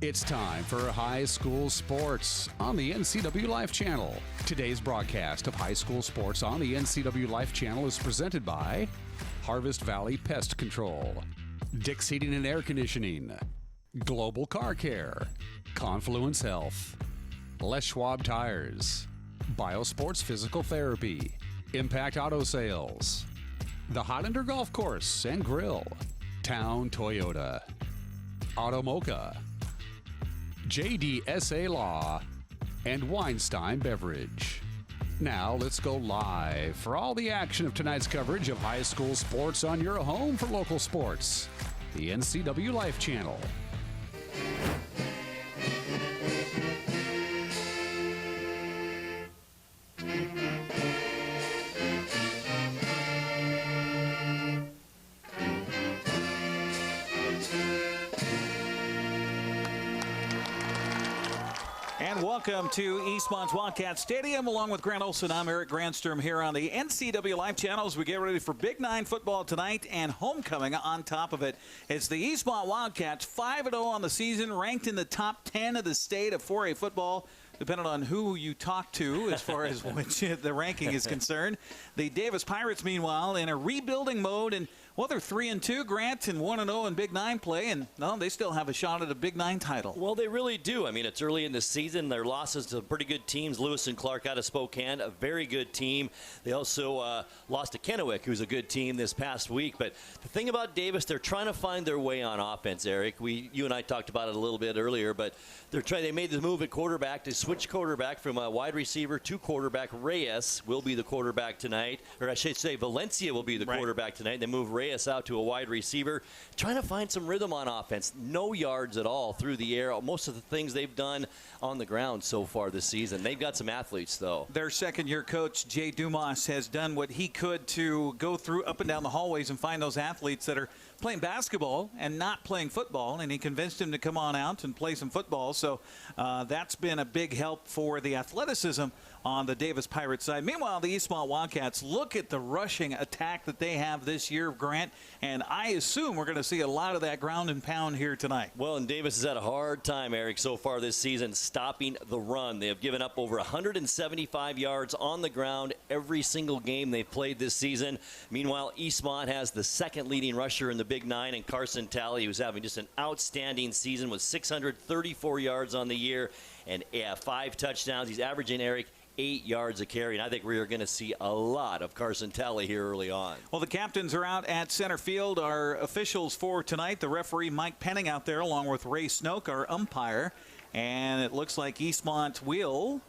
It's time for high school sports on the NCW Life Channel. Today's broadcast of high school sports on the NCW Life Channel is presented by Harvest Valley Pest Control, Dick's Heating and Air Conditioning, Global Car Care, Confluence Health, Les Schwab Tires, Biosports Physical Therapy, Impact Auto Sales, the Highlander Golf Course and Grill, Town Toyota, Automocha, JDSA Law, and Weinstein Beverage. Now let's go live for all the action of tonight's coverage of high school sports on your home for local sports, the NCW Life Channel. And welcome to Eastmont's Wildcat Stadium. Along with Grant Olson, I'm Eric Grandstrom here on the NCW Live Channel as we get ready for Big Nine football tonight and homecoming on top of it. It's the Eastmont Wildcats, 5-0 on the season, ranked in the top 10 of the state of 4A football, depending on who you talk to as far as which the ranking is concerned. The Davis Pirates, meanwhile, in a rebuilding mode, and well, they're 3-2, Grant, and 1-0 in Big Nine play, and no, they still have a shot at a Big Nine title. Well, they really do. I mean, it's early in the season. Their losses to pretty good teams. Lewis and Clark out of Spokane, a very good team. They also lost to Kennewick, who's a good team this past week. But the thing about Davis, they're trying to find their way on offense, Eric. You and I talked about it a little bit earlier, but they made the move at quarterback to switch quarterback from a wide receiver to quarterback. Reyes will be the quarterback tonight, or I should say Valencia will be the quarterback tonight. They move Reyes out to a wide receiver, trying to find some rhythm on offense. No yards at all through the air. Most of the things they've done on the ground so far this season. They've got some athletes, though. Their second-year coach, Jay Dumas, has done what he could to go through up and down the hallways and find those athletes that are playing basketball and not playing football, and he convinced him to come on out and play some football. So that's been a big help for the athleticism on the Davis Pirates side. Meanwhile, the Eastmont Wildcats, look at the rushing attack that they have this year, Grant, and I assume we're going to see a lot of that ground and pound here tonight. Well, and Davis has had a hard time, Eric, so far this season stopping the run. They have given up over 175 yards on the ground every single game they've played this season. Meanwhile, Eastmont has the second leading rusher in the Big Nine, and Carson Talley, who's having just an outstanding season with 634 yards on the year and 5 touchdowns. He's averaging, Eric, 8 yards a carry, and I think we are going to see a lot of Carson Talley here early on. Well, the captains are out at center field. Our officials for tonight, the referee Mike Penning out there along with Ray Snoke, our umpire, and it looks like Eastmont will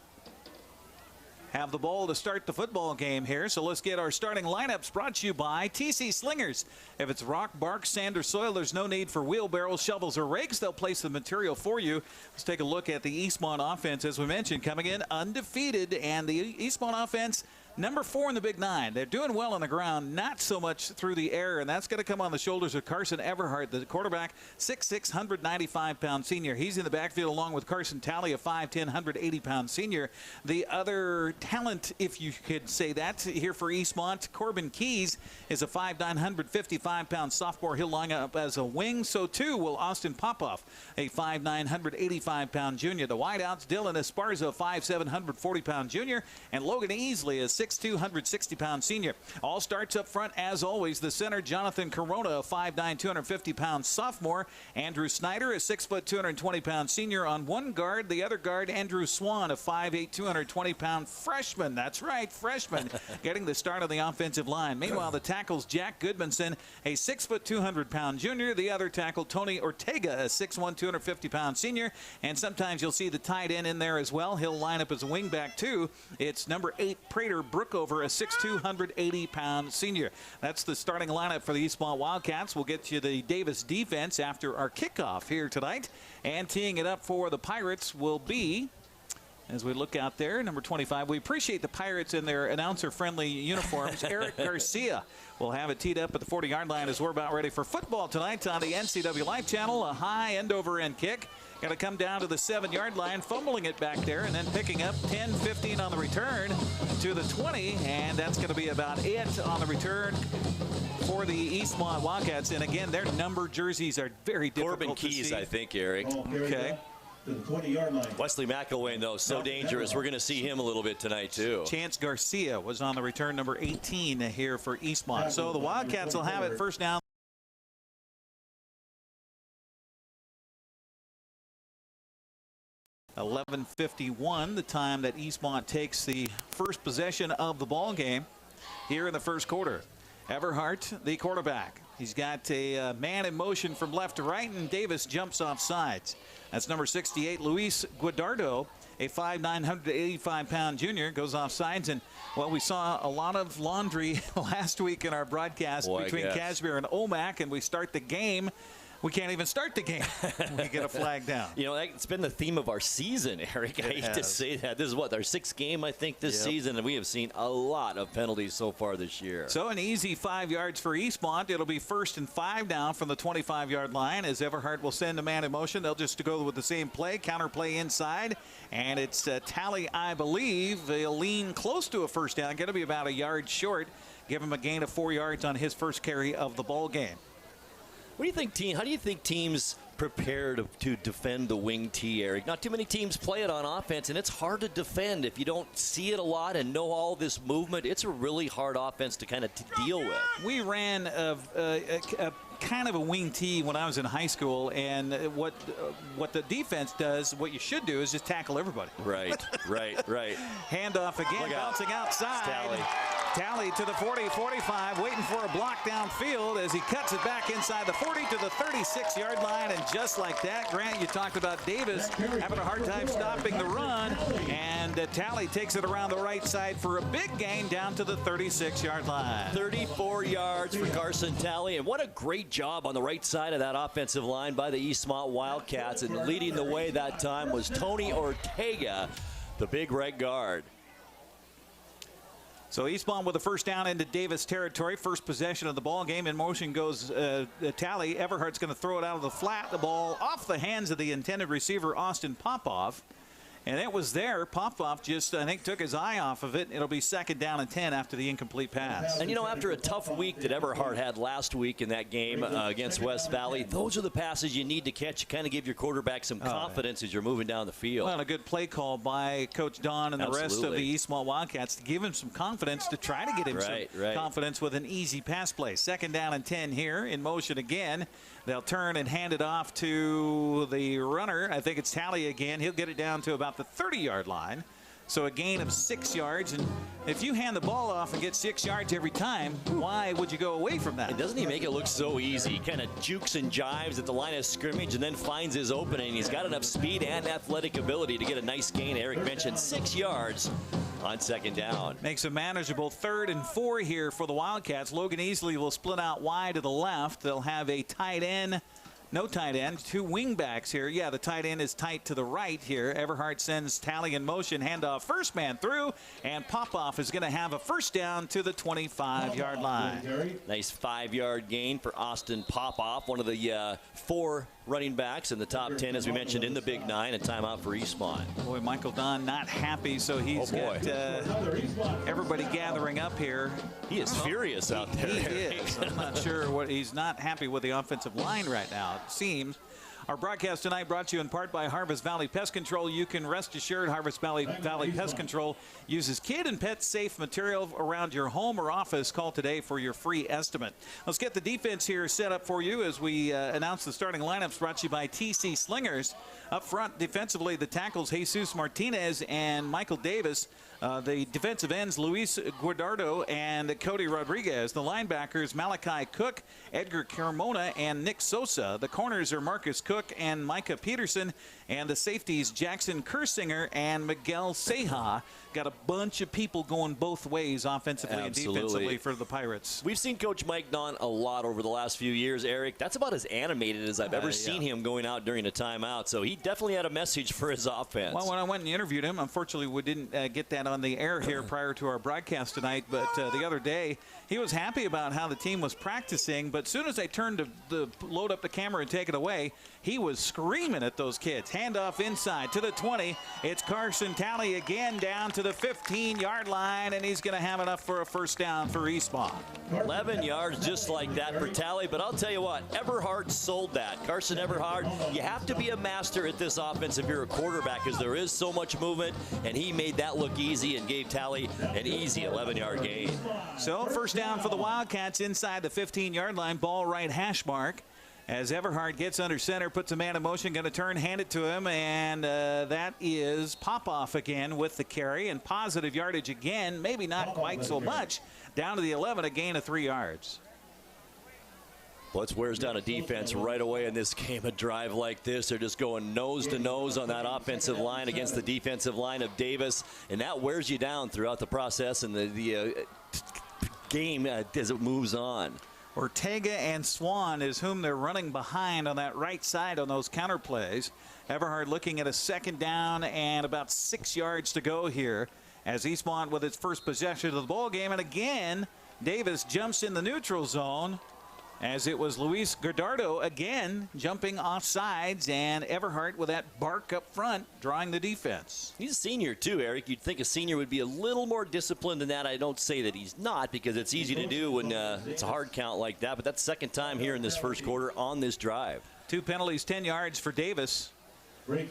have the ball to start the football game here. So let's get our starting lineups brought to you by TC Slingers. If it's rock, bark, sand, or soil, there's no need for wheelbarrows, shovels, or rakes. They'll place the material for you. Let's take a look at the Eastmont offense. As we mentioned, coming in undefeated, and the Eastmont offense, number 4 in the Big Nine. They're doing well on the ground, not so much through the air, and that's going to come on the shoulders of Carson Everhart, the quarterback, 6'6", 195-pound senior. He's in the backfield along with Carson Talley, a 5'10", 180-pound senior. The other talent, if you could say that, here for Eastmont, Corbin Keys is a 5'9", 155-pound sophomore. He'll line up as a wing. So, too, will Austin Popoff, a 5'9", 185-pound junior. The wideouts, Dylan Esparza, 5'7", 140-pound junior, and Logan Easley is 6'2", 160-pound senior. All starts up front, as always. The center, Jonathan Corona, a 5'9", 250-pound sophomore. Andrew Snyder, a 6', 220-pound senior on one guard. The other guard, Andrew Swan, a 5'8", 220-pound freshman. That's right, freshman, getting the start on the offensive line. Meanwhile, the tackles, Jack Goodmanson, a 6', 200-pound junior. The other tackle, Tony Ortega, a 6'1", 250-pound senior. And sometimes you'll see the tight end in there as well. He'll line up as a wingback, too. It's number 8, Prater Brookover, a 6'2", 180-pound senior. That's the starting lineup for the Eastmont Wildcats. We'll get you the Davis defense after our kickoff here tonight. And teeing it up for the Pirates will be, as we look out there, number 25. We appreciate the Pirates in their announcer-friendly uniforms. Eric Garcia will have it teed up at the 40-yard line as we're about ready for football tonight on the NCW Live Channel. A high end-over-end kick. Got to come down to the 7-yard line, fumbling it back there, and then picking up 10, 15 on the return to the 20, and that's going to be about it on the return for the Eastmont Wildcats. And again, their number jerseys are very difficult Corbin to Keys, see. I think, Eric. Okay. To the 20-yard line. Wesley McElwain, though, so dangerous. We're going to see him a little bit tonight, too. Chance Garcia was on the return, number 18 here for Eastmont. So the Wildcats will have it first down. .11:51, the time that Eastmont takes the first possession of the ball game here in the first quarter. Everhart, the quarterback. He's got a man in motion from left to right, and Davis jumps off sides. That's number 68, Luis Guadardo, a 5'9", 185-pound junior, goes off sides. And, well, we saw a lot of laundry last week in our broadcast between Kashmir and Omak, and we start the game. We can't even start the game. We get a flag down. You know, it's been the theme of our season, Eric. I hate to say that. This is what, our 6th game, I think, this season, and we have seen a lot of penalties so far this year. So an easy 5 yards for Eastmont. It'll be 1st and 5 down from the 25-yard line as Everhart will send a man in motion. They'll just go with the same play, counter play inside, and it's Tally, I believe. They'll lean close to a first down, going to be about a yard short. Give him a gain of 4 yards on his first carry of the ball game. What do you think, how do you think teams prepare to defend the wing T, Eric? Not too many teams play it on offense, and it's hard to defend if you don't see it a lot and know all this movement. It's a really hard offense to kind of deal with. We ran a kind of a wing T when I was in high school, and what the defense does, what you should do is just tackle everybody. Right. Handoff again, bouncing outside. Tally to the 40-45, waiting for a block downfield as he cuts it back inside the 40 to the 36-yard line. And just like that, Grant, you talked about Davis having a hard time stopping the run. And Tally takes it around the right side for a big gain down to the 36-yard line. 34 yards for Carson Tally. And what a great job on the right side of that offensive line by the Eastmont Wildcats. And leading the way that time was Tony Ortega, the big right guard. So Eastmont with a first down into Davis territory. First possession of the ball game. In motion goes Tally. Everhart's going to throw it out of the flat. The ball off the hands of the intended receiver, Austin Popoff. And it was there. Popoff just, I think, took his eye off of it. It'll be 2nd down and 10 after the incomplete pass. And, you know, after a tough week that Everhart had last week in that game against West Valley, those are the passes you need to catch to kind of give your quarterback some confidence as you're moving down the field. Well, a good play call by Coach Don and the rest of the Eastmont Wildcats to give him some confidence, to try to get him some confidence with an easy pass play. 2nd down and 10 here. In motion again. They'll turn and hand it off to the runner. I think it's Tally again. He'll get it down to about the 30-yard line. So a gain of 6 yards. And if you hand the ball off and get 6 yards every time, why would you go away from that? And doesn't he make it look so easy? He kind of jukes and jives at the line of scrimmage and then finds his opening. He's got enough speed and athletic ability to get a nice gain. Eric mentioned 6 yards on 2nd down. Makes a manageable 3rd and 4 here for the Wildcats. Logan Easley will split out wide to the left. They'll have a tight end. No tight end, 2 wing backs here. Yeah, the tight end is tight to the right here. Everhart sends Tally in motion, handoff, first man through, and Popoff is going to have a first down to the 25-yard line. Nice 5-yard gain for Austin Popoff, one of the 4 running backs in the top 10, as we mentioned, in the Big 9, and timeout for Eastmont. Boy, Michael Don not happy, so he's got everybody gathering up here. He is furious out there. He is. I'm not sure what he's not happy with the offensive line right now, it seems. Our broadcast tonight brought to you in part by Harvest Valley Pest Control. You can rest assured Harvest Valley Pest Control uses kid and pet safe material around your home or office. Call today for your free estimate. Let's get the defense here set up for you as we announce the starting lineups, brought to you by TC Slingers. Up front defensively, the tackles Jesus Martinez and Michael Davis. The defensive ends, Luis Guadardo and Cody Rodriguez. The linebackers, Malachi Cook, Edgar Carmona, and Nick Sosa. The corners are Marcus Cook and Micah Peterson. And the safeties, Jackson Kersinger and Miguel Ceja. Got a bunch of people going both ways, offensively and defensively, for the Pirates. We've seen Coach Mike Don a lot over the last few years, Eric. That's about as animated as I've ever seen him going out during a timeout. So he definitely had a message for his offense. Well, when I went and interviewed him, unfortunately we didn't get that on the air here prior to our broadcast tonight, but the other day he was happy about how the team was practicing, but as soon as they turned to load up the camera and take it away, he was screaming at those kids. Handoff inside to the 20. It's Carson Talley again down to the 15-yard line, and he's going to have enough for a first down for Eastmont. 11 yards just like that for Talley, but I'll tell you what, Everhart sold that. Carson Everhart, you have to be a master at this offense if you're a quarterback, because there is so much movement, and he made that look easy and gave Talley an easy 11-yard gain. So first down for the Wildcats inside the 15-yard line, ball right hash mark. As Everhart gets under center, puts a man in motion, going to turn, hand it to him, and that is Popoff again with the carry, and positive yardage again, maybe not quite so much, down to the 11, a gain of 3 yards. Well, it wears down a defense right away in this game. A drive like this, they're just going nose to nose on that offensive line against the defensive line of Davis, and that wears you down throughout the process and the game as it moves on. Ortega and Swan is whom they're running behind on that right side on those counter plays. Everhart looking at a second down and about 6 yards to go here as Eastmont with its first possession of the ball game. And again, Davis jumps in the neutral zone as it was Luis Guardado again jumping off sides, and Everhart with that bark up front drawing the defense. He's a senior too, Eric. You'd think a senior would be a little more disciplined than that. I don't say that he's not, because it's easy to do when it's a hard count like that, but that's second time here in this first quarter on this drive. 2 penalties, 10 yards for Davis.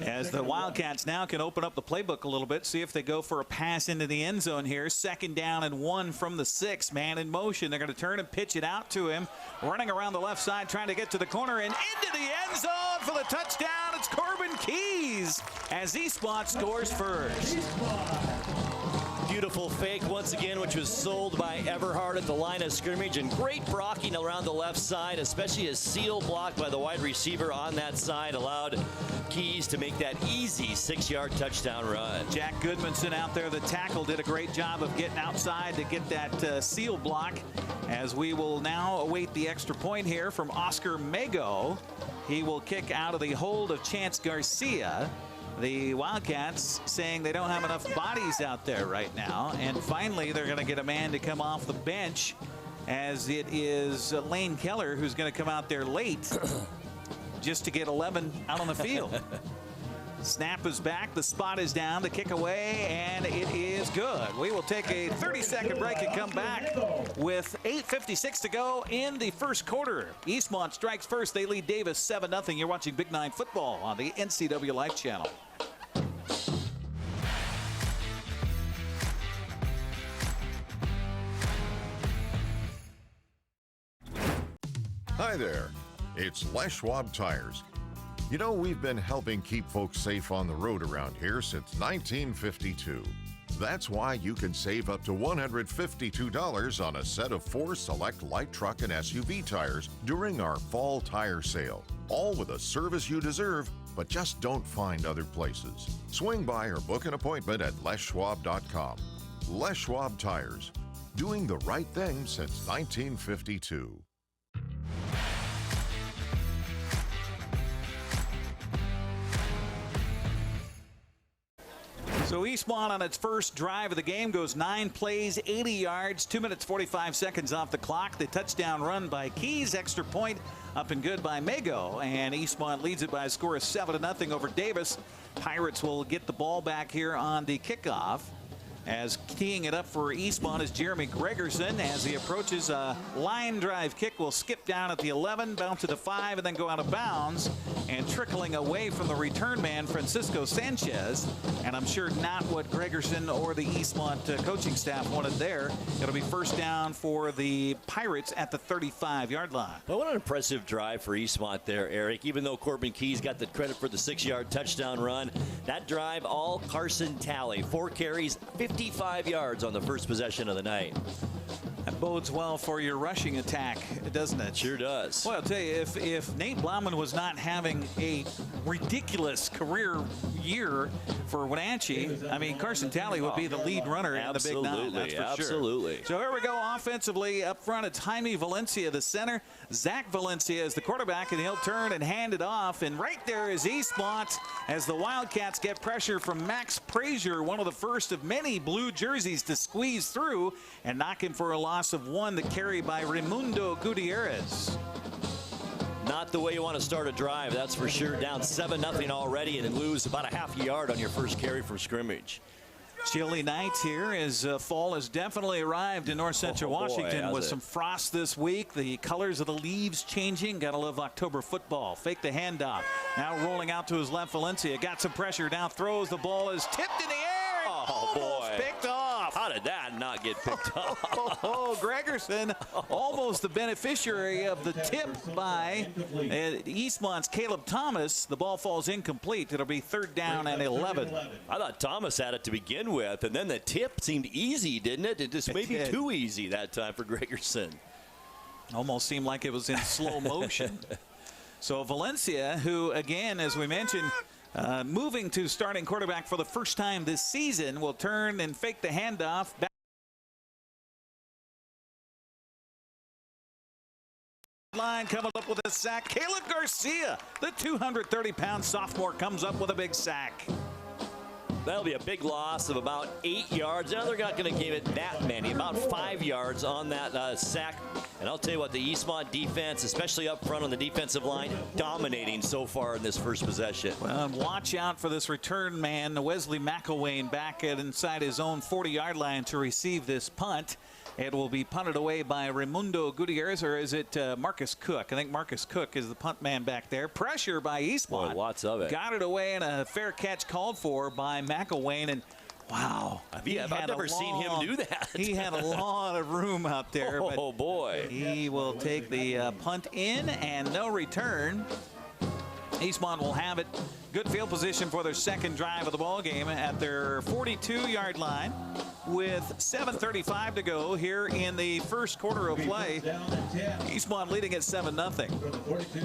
As the Wildcats now can open up the playbook a little bit, see if they go for a pass into the end zone here. Second down and 1 from the 6, man in motion. They're going to turn and pitch it out to him. Running around the left side, trying to get to the corner and into the end zone for the touchdown. It's Corbin Keys as Eastmont scores first. Beautiful fake once again, which was sold by Everhart at the line of scrimmage, and great blocking around the left side, especially a seal block by the wide receiver on that side allowed Keys to make that easy 6-yard touchdown run. Jack Goodmanson out there, the tackle, did a great job of getting outside to get that seal block, as we will now await the extra point here from Oscar Mago. He will kick out of the hold of Chance Garcia. The Wildcats saying they don't have enough bodies out there right now, and finally they're going to get a man to come off the bench, as it is Lane Keller who's going to come out there late just to get 11 out on the field. Snap is back, the spot is down, the kick away, and it is good. We will take a 30-second break and come back with 8:56 to go in the first quarter. Eastmont strikes first. They lead Davis 7-0. You're watching Big 9 football on the NCW Life Channel. Hi there, it's Les Schwab Tires. You know, we've been helping keep folks safe on the road around here since 1952. That's why you can save up to $152 on a set of 4 select light truck and SUV tires during our fall tire sale. All with a service you deserve, but just don't find other places. Swing by or book an appointment at leschwab.com. Les Schwab Tires, doing the right thing since 1952. So Eastmont on its first drive of the game goes 9 plays, 80 yards, 2 minutes 45 seconds off the clock. The touchdown run by Keys, extra point up and good by Mago, and Eastmont leads it by a score of 7-0 over Davis. Pirates will get the ball back here on the kickoff, as teeing it up for Eastmont is Jeremy Gregerson. As he approaches a line drive kick, will skip down at the 11, bounce to the 5, and then go out of bounds. And trickling away from the return man, Francisco Sanchez. And I'm sure not what Gregerson or the Eastmont coaching staff wanted there. It'll be first down for the Pirates at the 35-yard line. Well, what an impressive drive for Eastmont there, Eric. Even though Corbin Keys got the credit for the 6-yard touchdown run, that drive all Carson Talley. 4 carries, 55 yards on the first possession of the night. That bodes well for your rushing attack, doesn't it? Sure does. Well, I'll tell you, if Nate Blauman was not having a ridiculous career year for Wenatchee, I mean, Carson Talley would be the lead runner in the Big Nine. That's for absolutely. Sure. So here we go offensively. Up front, it's Jaime Valencia, the center. Zach Valencia is the quarterback, and he'll turn and hand it off. And right there is Eastmont as the Wildcats get pressure from Max Frazier, one of the first of many blue jerseys to squeeze through and knock him for a loss of 1. The carry by Raimundo Gutierrez. Not the way you want to start a drive, that's for sure. Down 7-0 already and lose about a half a yard on your first carry from scrimmage. Chilly nights here as fall has definitely arrived in north central Washington with some frost this week. The colors of the leaves changing. Gotta love October football. Fake the handoff. Now rolling out to his left, Valencia. Got some pressure. Now throws. The ball is tipped in the air. Oh, boy. Picked off. How did that not get picked off? Gregerson almost the beneficiary of the tip by Eastmont's Caleb Thomas. The ball falls incomplete. It'll be 3rd down and 11. I thought Thomas had it to begin with, and then the tip seemed easy, didn't it? It just maybe too easy that time for Gregerson. Almost seemed like it was in slow motion. So Valencia, who again, as we mentioned, moving to starting quarterback for the first time this season, will turn and fake the handoff. Line coming up with a sack. Caleb Garcia, the 230-pound sophomore, comes up with a big sack. That'll be a big loss of about 8 yards. Now they're not going to give it that many, about 5 yards on that sack. And I'll tell you what, the Eastmont defense, especially up front on the defensive line, dominating so far in this first possession. Well, and watch out for this return man, Wesley McElwain, back at inside his own 40-yard line to receive this punt. It will be punted away by Raimundo Gutierrez, or is it Marcus Cook? I think Marcus Cook is the punt man back there. Pressure by Eastmont. Boy, lots of it. Got it away, and a fair catch called for by McElwain. And wow, I've never seen him do that. He had a lot of room out there. Oh, boy. He will take the punt in and no return. Eastmont will have it. Good field position for their second drive of the ball game at their 42-yard line with 7:35 to go here in the first quarter of play. Eastmont leading at 7-0.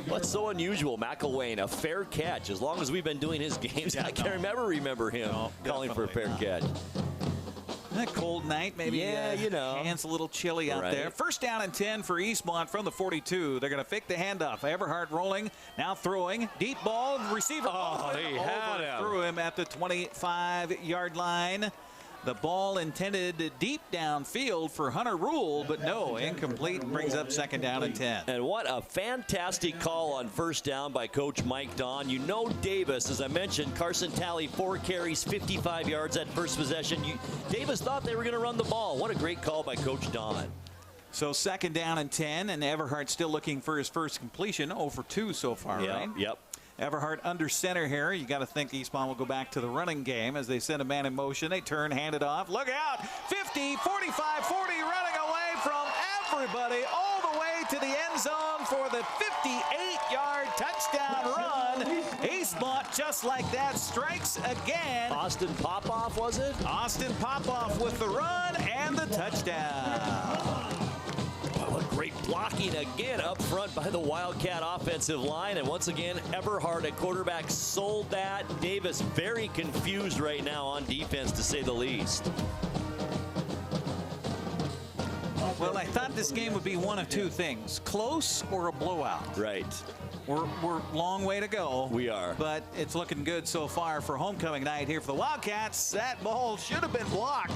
What's so unusual? McElwain, a fair catch. As long as we've been doing his games, I can't remember him calling for a fair catch. That cold night, maybe. Yeah, you know. Hands a little chilly out there. 1st down and 10 for Eastmont from the 42. They're going to fake the handoff. Everhart rolling, now throwing. Deep ball, receiver. He had him. Threw him at the 25-yard line. The ball intended deep downfield for Hunter Rule, but no, incomplete, brings up 2nd down and 10. And what a fantastic call on 1st down by Coach Mike Don. You know Davis, as I mentioned, Carson Talley, 4 carries, 55 yards at first possession. Davis thought they were going to run the ball. What a great call by Coach Don. So 2nd down and 10, and Everhart still looking for his first completion, 0 for 2 so far, right? Yep. Everhart under center here. You got to think Eastmont will go back to the running game as they send a man in motion. They turn, hand it off. Look out! 50, 45, 40, running away from everybody all the way to the end zone for the 58-yard touchdown run. Eastmont, just like that, strikes again. Austin Popoff, was it? Austin Popoff with the run and the touchdown. Great blocking again up front by the Wildcat offensive line. And once again, Everhart at quarterback sold that. Davis very confused right now on defense, to say the least. Well, I thought this game would be one of two things, close or a blowout. Right. We're long way to go. We are. But it's looking good so far for homecoming night here for the Wildcats. That ball should have been blocked.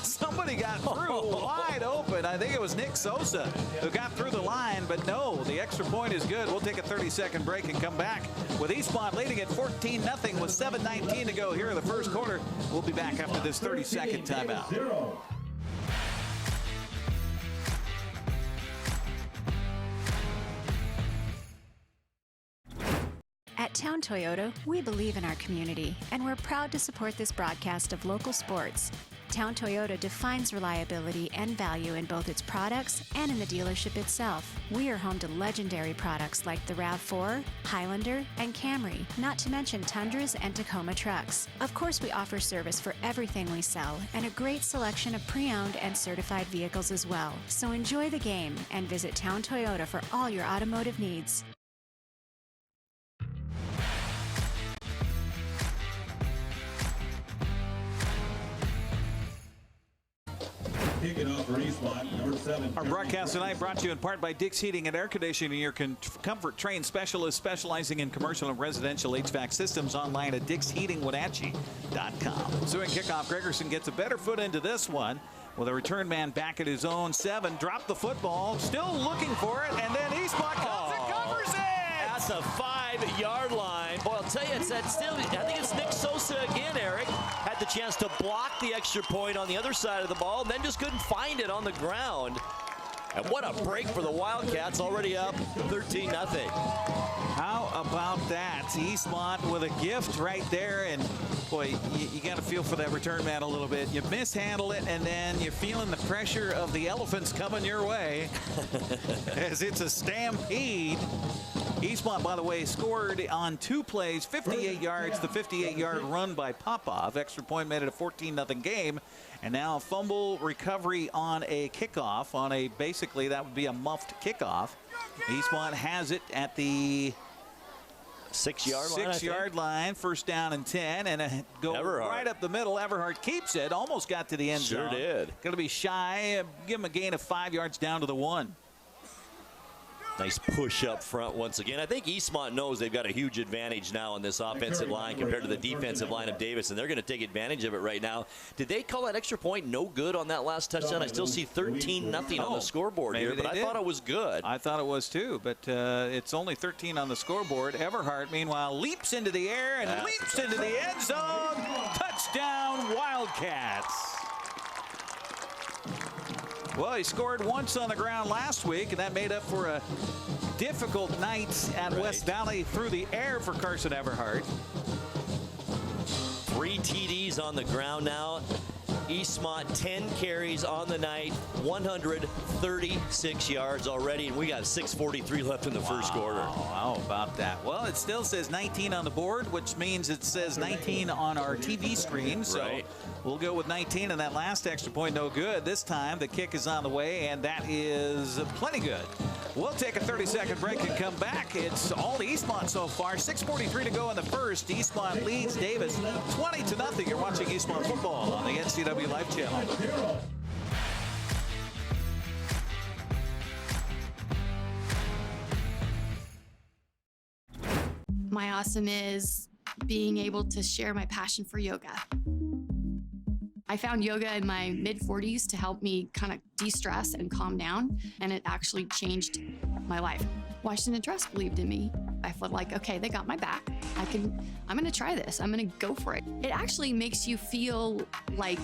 Somebody got through wide open. I think it was Nick Sosa who got through the line, but no, the extra point is good. We'll take a 30-second break and come back with Eastmont leading at 14-0 with 7:19 to go here in the first quarter. We'll be back after this 30-second timeout. At Town Toyota, we believe in our community, and we're proud to support this broadcast of local sports. Town Toyota defines reliability and value in both its products and in the dealership itself. We are home to legendary products like the RAV4, Highlander, and Camry, not to mention Tundras and Tacoma trucks. Of course, we offer service for everything we sell and a great selection of pre-owned and certified vehicles as well. So enjoy the game and visit Town Toyota for all your automotive needs. Our broadcast tonight brought to you in part by Dick's Heating and Air Conditioning, your comfort trained specialist specializing in commercial and residential HVAC systems, online at DicksHeatingWenatchee.com. So in kickoff, Gregerson gets a better foot into this one with a return man back at his own 7. Dropped the football, still looking for it, and then Eastmont comes and covers it! That's a 5-yard line. Boy, I'll tell you, I think it's Nick Sosa again, Eric. Had the chance to block the extra point on the other side of the ball, and then just couldn't find it on the ground. And what a break for the Wildcats, already up 13-0. How about that? Eastmont with a gift right there, and boy, you got to feel for that return man a little bit. You mishandle it, and then you're feeling the pressure of the elephants coming your way as it's a stampede. Eastmont, by the way, scored on 2 plays, 58 yards, the 58-yard run by Popov. Extra point made it a 14-0 game. And now a fumble recovery on a kickoff, on a, basically that would be a muffed kickoff. Eastmont has it at the 6-yard line, first down and 10, and go right up the middle. Everhart keeps it, almost got to the end zone. Sure did. Going to be shy, give him a gain of 5 yards down to the 1. Nice push up front once again. I think Eastmont knows they've got a huge advantage now on this offensive line compared to the defensive line of Davis, and they're going to take advantage of it right now. Did they call that extra point no good on that last touchdown? I still see 13-0 on the scoreboard here, but I thought it was good. I thought it was too, but it's only 13 on the scoreboard. Everhart, meanwhile, leaps into the air and leaps into the end zone. Touchdown, Wildcats. Well, he scored once on the ground last week, and that made up for a difficult night at West Valley through the air for Carson Everhart. 3 TDs on the ground now. Eastmont 10 carries on the night, 136 yards already, and we got 6:43 left in the first quarter. How about that? Well, it still says 19 on the board, which means it says 19 on our TV screen. So we'll go with 19, and that last extra point no good. This time the kick is on the way, and that is plenty good. We'll take a 30-second break and come back. It's all to Eastmont so far. 6:43 to go in the first. Eastmont leads Davis 20-0. You're watching Eastmont football on the NCW Live Channel. My awesome is being able to share my passion for yoga. I found yoga in my mid-40s to help me kind of de-stress and calm down, and it actually changed my life. Washington Trust believed in me. I felt like, okay, they got my back. I'm gonna try this. I'm gonna go for it. It actually makes you feel like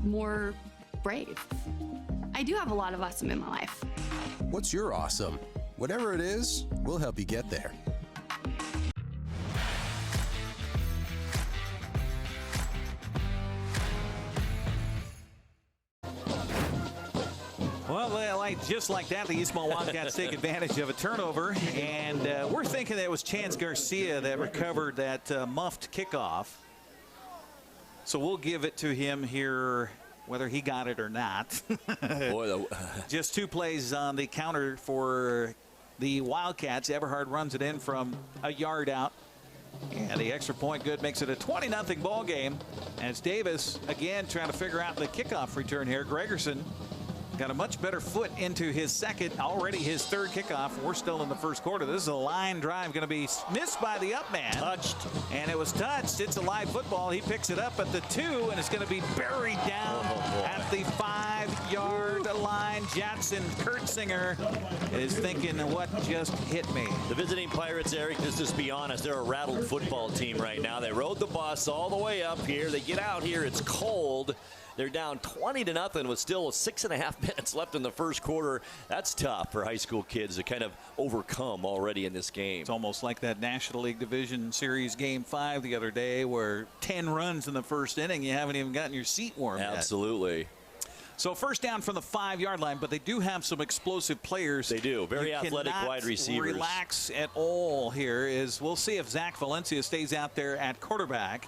more brave. I do have a lot of awesome in my life. What's your awesome? Whatever it is, we'll help you get there. Well, just like that, the Eastmont Wildcats take advantage of a turnover, and we're thinking that it was Chance Garcia that recovered that muffed kickoff. So we'll give it to him here, whether he got it or not. Just 2 plays on the counter for the Wildcats. Everhart runs it in from a yard out. And the extra point good makes it a 20-0 ball game. And it's Davis again trying to figure out the kickoff return here. Gregerson got a much better foot into his second, already his 3rd kickoff. We're still in the first quarter. This is a line drive going to be missed by the up man. Touched. And it was touched. It's a live football. He picks it up at the 2, and it's going to be buried down at the 5-yard line. Jackson Kurtzinger is thinking, what just hit me? The visiting Pirates, Eric, let's just be honest, they're a rattled football team right now. They rode the bus all the way up here. They get out here. It's cold. They're down 20-0 with still 6.5 minutes left in the first quarter. That's tough for high school kids to kind of overcome already in this game. It's almost like that National League Division Series Game 5 the other day where 10 runs in the first inning. You haven't even gotten your seat warm yet. Absolutely. So first down from the 5-yard line, but they do have some explosive players. They do. Very athletic wide receivers. Relax at all here. We'll see if Zach Valencia stays out there at quarterback.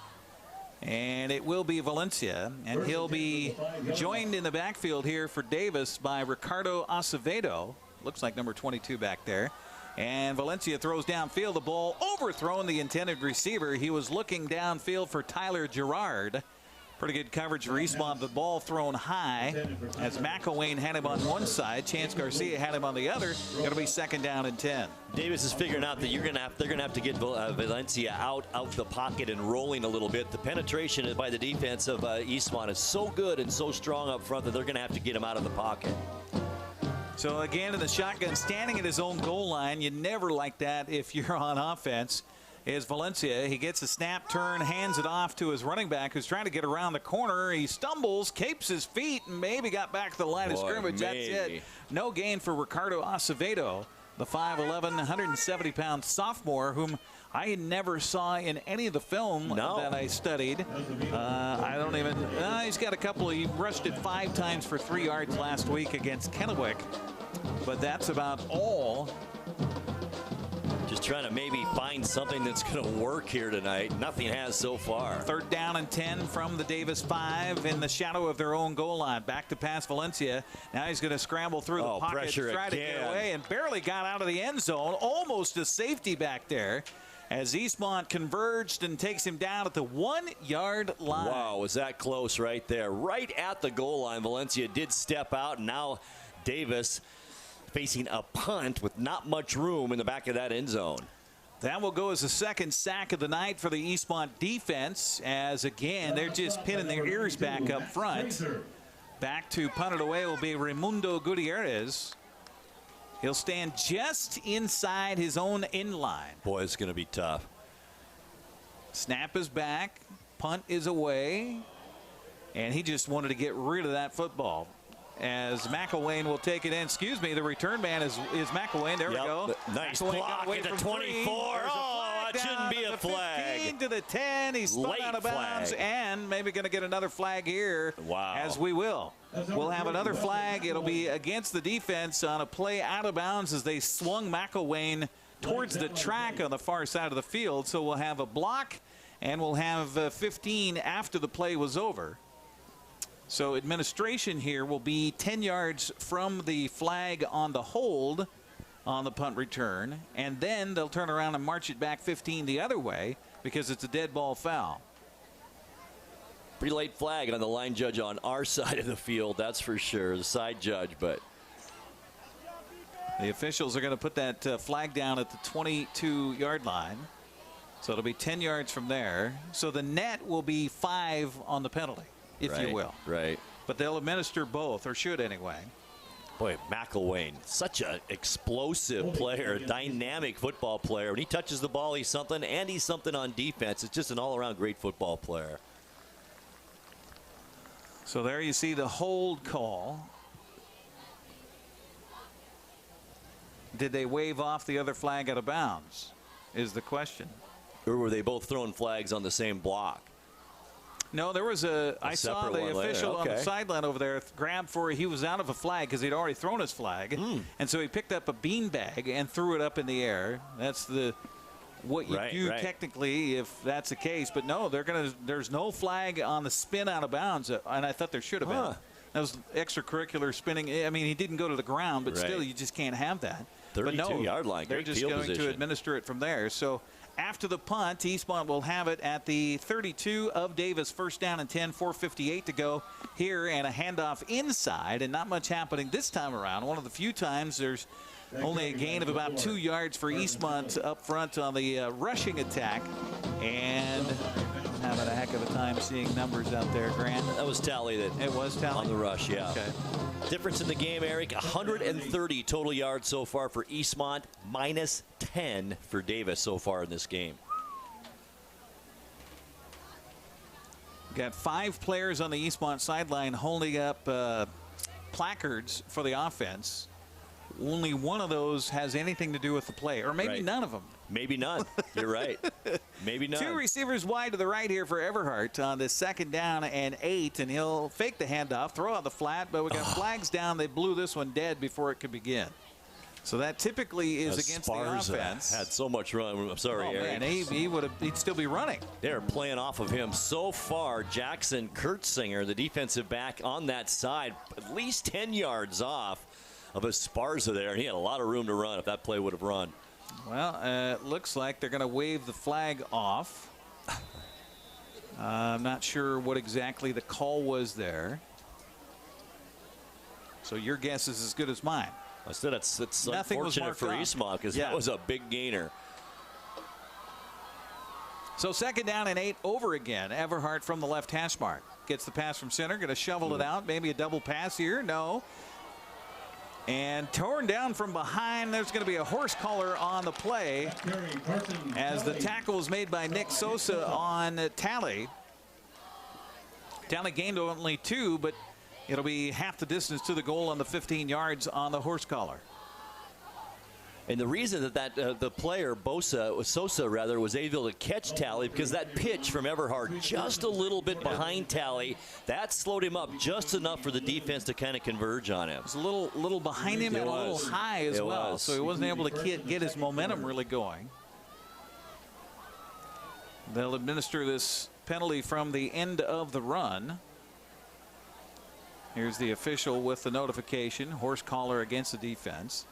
And it will be Valencia, and he'll be joined in the backfield here for Davis by Ricardo Acevedo. Looks like number 22 back there. And Valencia throws downfield. The ball overthrown the intended receiver. He was looking downfield for Tyler Gerard. Pretty good coverage for Eastmont. The ball thrown high as McElwain had him on one side. Chance Garcia had him on the other. Going to be 2nd down and 10. Davis is figuring out that they're going to have to get Valencia out the pocket and rolling a little bit. The penetration by the defense of Eastmont is so good and so strong up front that they're going to have to get him out of the pocket. So again, in the shotgun, standing at his own goal line. You never like that if you're on offense. Is Valencia. He gets a snap, turn, hands it off to his running back who's trying to get around the corner. He stumbles, capes his feet, and maybe got back to the line of scrimmage. That's it. No gain for Ricardo Acevedo, the 5'11", 170-pound sophomore whom I never saw in any of the film that I studied. I don't even. He's got a couple. He rushed it 5 times for 3 yards last week against Kennewick, but that's about all. Just trying to maybe find something that's going to work here tonight. Nothing has so far. 3rd down and 10 from the Davis 5 in the shadow of their own goal line. Back to pass Valencia. Now he's going to scramble through the pocket, try to get away, and barely got out of the end zone. Almost a safety back there as Eastmont converged and takes him down at the 1-yard line. Wow, was that close right there. Right at the goal line, Valencia did step out, and now Davis facing a punt with not much room in the back of that end zone. That will go as the 2nd sack of the night for the Eastmont defense, as again they're just pinning their ears back up front. Back to punt it away will be Raimundo Gutierrez. He'll stand just inside his own end line. Boy, it's going to be tough. Snap is back, punt is away, and he just wanted to get rid of that football. As McElwain will take it in. Excuse me, the return man is McElwain. There we go. Nice McElwain block at the 24. Oh, it shouldn't be a flag. 15 to the 10. He's spun out of bounds and maybe going to get another flag here. Wow. As we will. We'll have another flag. It'll be against the defense on a play out of bounds as they swung McElwain towards the track on the far side of the field. So we'll have a block and we'll have 15 after the play was over. So administration here will be 10 yards from the flag on the hold on the punt return, and then they'll turn around and march it back 15 the other way because it's a dead ball foul. Pretty late flag on the line judge on our side of the field, that's for sure, the side judge, but the officials are going to put that flag down at the 22-yard line. So it'll be 10 yards from there. So the net will be 5 on the penalty, if you will. Right. But they'll administer both, or should anyway. Boy, McElwain, such an explosive player, a dynamic football player. When he touches the ball, he's something, and he's something on defense. It's just an all-around great football player. So there you see the hold call. Did they wave off the other flag out of bounds, is the question. Or were they both throwing flags on the same block? No, there was I saw the official on the sideline over there grab for, he was out of a flag because he'd already thrown his flag. And so he picked up a beanbag and threw it up in the air. That's what you do technically if that's the case. But no, there's no flag on the spin out of bounds. And I thought there should have been. That was extracurricular spinning. I mean, he didn't go to the ground, but still you just can't have that. 32-yard line. They're just going to administer it from there. So after the punt, Eastmont will have it at the 32 of Davis. First down and 10, 4:58 to go here, and a handoff inside, and not much happening this time around. One of the few times there's only a gain of about 2 yards for Eastmont up front on the rushing attack. And having a heck of a time seeing numbers out there, Grant. That was Tally. It was Tally? On the rush, yeah. Okay. Difference in the game, Eric, 130 total yards so far for Eastmont, minus 10 for Davis so far in this game. got 5 players on the Eastmont sideline holding up placards for the offense. Only one of those has anything to do with the play, or maybe none of them. Maybe none. You're right. Maybe none. 2 receivers wide to the right here for Everhart on this 2nd down and 8, and he'll fake the handoff, throw out the flat, but we got flags down. They blew this one dead before it could begin. So that typically is against the offense. Had so much run. I'm sorry, Eric. Man, he'd still be running. They're playing off of him so far. Jackson Kurtzinger, the defensive back on that side, at least 10 yards off of Esparza there, and he had a lot of room to run if that play would have run. Well, it looks like they're going to wave the flag off. I'm not sure what exactly the call was there. So your guess is as good as mine. I said it's unfortunate for Eastmont because that was a big gainer. So 2nd down and 8 over again. Everhart from the left hash mark. Gets the pass from center. Going to shovel it out. Maybe a double pass here. No. And torn down from behind. There's going to be a horse collar on the play as the tackle is made by Nick Sosa on Talley. Talley gained only 2, but it'll be half the distance to the goal on the 15 yards on the horse collar. And the reason that the player, Sosa, was able to catch Talley because that pitch from Everhart just a little bit behind Talley, that slowed him up just enough for the defense to kind of converge on him. It was a little behind him and a little high as well, so he wasn't able to get his momentum really going. They'll administer this penalty from the end of the run. Here's the official with the notification. Horse collar against the defense.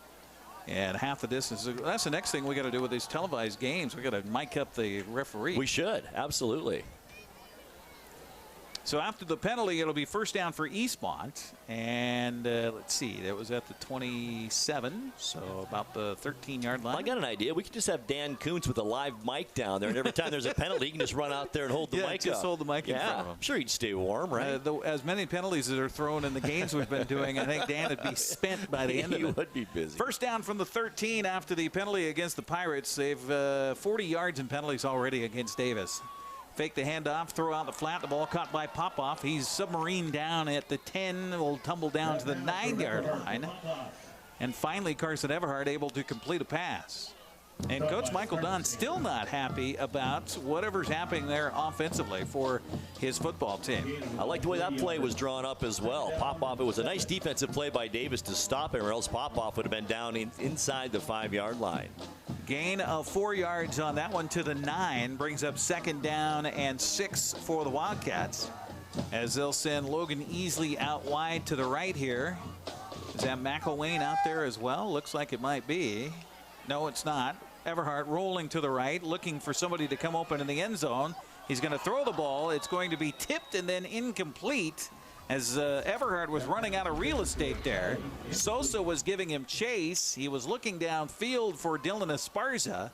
And half the distance. That's the next thing we got to do with these televised games. We got to mic up the referee. We should, absolutely. So after the penalty, it'll be 1st down for Eastmont. And let's see, that was at the 27, so about the 13-yard line. I got an idea. We could just have Dan Kuntz with a live mic down there, and every time there's a penalty, he can just run out there and hold the mic just up. Hold the mic in front of him. I'm sure he'd stay warm, right? As many penalties as are thrown in the games we've been doing, I think Dan would be spent by the end of it. He would be busy. 1st down from the 13 after the penalty against the Pirates. They've 40 yards in penalties already against Davis. Fake the handoff, throw out the flat. The ball caught by Popoff. He's submarined down at the 10. Will tumble down to the 9-yard line. And finally, Carson Everhart able to complete a pass. And Coach Michael Dunn still not happy about whatever's happening there offensively for his football team. I like the way that play was drawn up as well. Popoff, it was a nice defensive play by Davis to stop him, or else Popoff would have been down inside the 5-yard line. Gain of 4 yards on that one to the 9. Brings up 2nd down and 6 for the Wildcats. As they'll send Logan Easley out wide to the right here. Is that McElwain out there as well? Looks like it might be. No, it's not. Everhart rolling to the right, looking for somebody to come open in the end zone. He's going to throw the ball. It's going to be tipped and then incomplete as Everhart was running out of real estate there. Sosa was giving him chase. He was looking downfield for Dylan Esparza.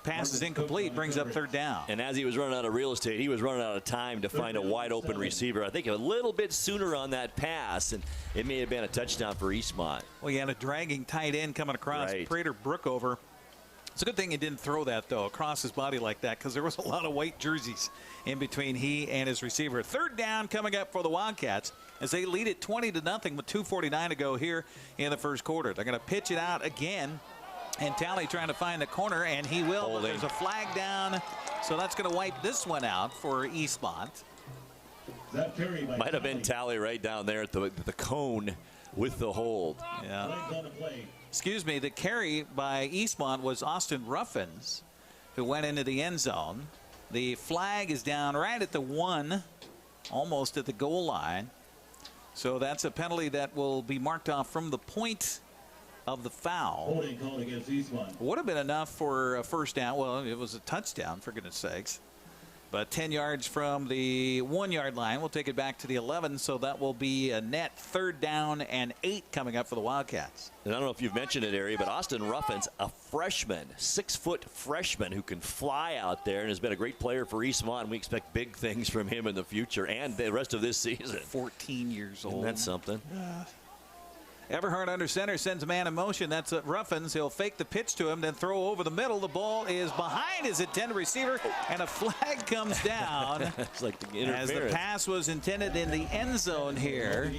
Pass is incomplete, brings up 3rd down. And as he was running out of real estate, he was running out of time to find a wide open receiver. I think a little bit sooner on that pass, and it may have been a touchdown for Eastmont. Well, you had a dragging tight end coming across. Right. Prater Brookover. It's a good thing he didn't throw that, though, across his body like that, because there was a lot of white jerseys in between he and his receiver. 3rd down coming up for the Wildcats as they lead it 20-0 with 2:49 to go here in the 1st quarter. They're going to pitch it out again. And Talley trying to find the corner, and he will. But there's a flag down, so that's going to wipe this one out for Eastmont. Might have been Talley right down there at the cone with the hold. Yeah. Excuse me, the carry by Eastmont was Austin Ruffins, who went into the end zone. The flag is down right at the 1, almost at the goal line. So that's a penalty that will be marked off from the point of the foul. Holding called against Eastmont. Would have been enough for a 1st down. Well, it was a touchdown, for goodness sakes. But 10 yards from the 1-yard line. We'll take it back to the 11, so that will be a net 3rd down and 8 coming up for the Wildcats. And I don't know if you've mentioned it, Ari, but Austin Ruffins, a freshman, 6-foot freshman who can fly out there and has been a great player for Eastmont. And we expect big things from him in the future and the rest of this season. 14 years old. Isn't that something? Everhart under center sends a man in motion. That's Ruffins. He'll fake the pitch to him, then throw over the middle. The ball is behind his intended receiver, and a flag comes down. It's like the as the pass was intended in the end zone here.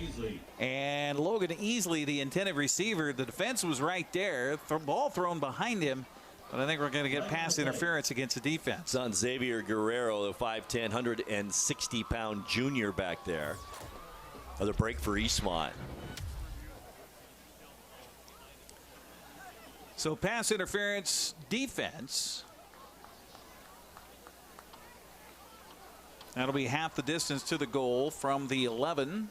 And Logan Easley, the intended receiver, the defense was right there. Ball thrown behind him. But I think we're going to get pass interference against the defense. It's on Xavier Guerrero, the 5'10", 160-pound junior back there. Another break for Eastmont. So pass interference defense. That'll be half the distance to the goal from the 11.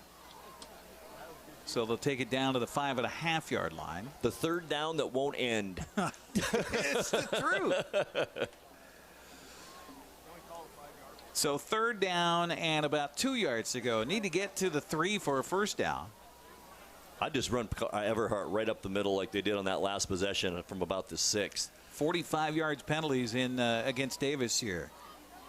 So they'll take it down to the 5.5-yard line. The third down that won't end. It's the truth. So third down and about 2 yards to go. Need to get to the 3 for a first down. I'd just run Everhart right up the middle like they did on that last possession from about the 6. 45 yards penalties in against Davis here.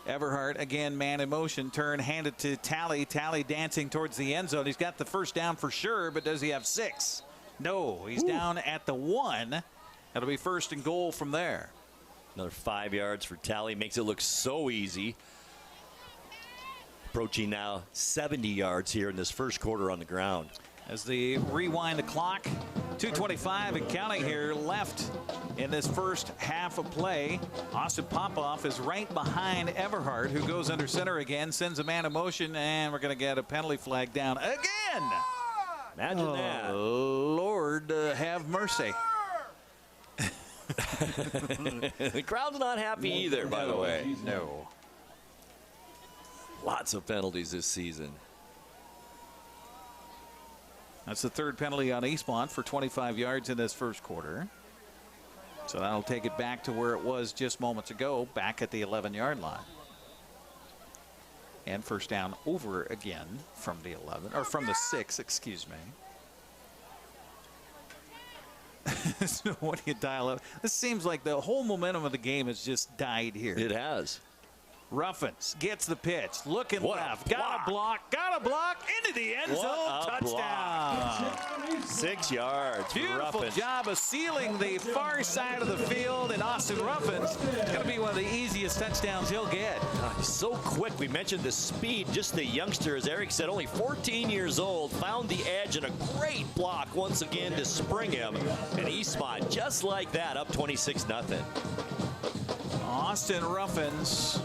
Everhart again, man in motion, turn, handed to Talley. Talley dancing towards the end zone. He's got the first down for sure, but does he have 6? No, he's down at the 1. That'll be first and goal from there. Another 5 yards for Talley. Makes it look so easy. Approaching now 70 yards here in this first quarter on the ground. As they rewind the clock, 2:25 and counting here left in this first half of play. Austin Popoff is right behind Everhart, who goes under center again, sends a man in motion, and we're going to get a penalty flag down again. Imagine that. Lord, have mercy. The crowd's not happy either, by the way. No. Lots of penalties this season. That's the third penalty on Eastmont for 25 yards in this first quarter. So that'll take it back to where it was just moments ago, back at the 11-yard line. And first down over again from the 11, or from the 6, excuse me. So what do you dial up? This seems like the whole momentum of the game has just died here. It has. Ruffins gets the pitch, looking left, got a block, into the end zone, touchdown. 6 yards. Beautiful job of sealing the far side of the field, and Austin Ruffins going to be one of the easiest touchdowns he'll get. He's so quick. We mentioned the speed, just the youngster, as Eric said, only 14 years old, found the edge and a great block once again to spring him. And Eastmont, just like that, up 26-0. Austin Ruffins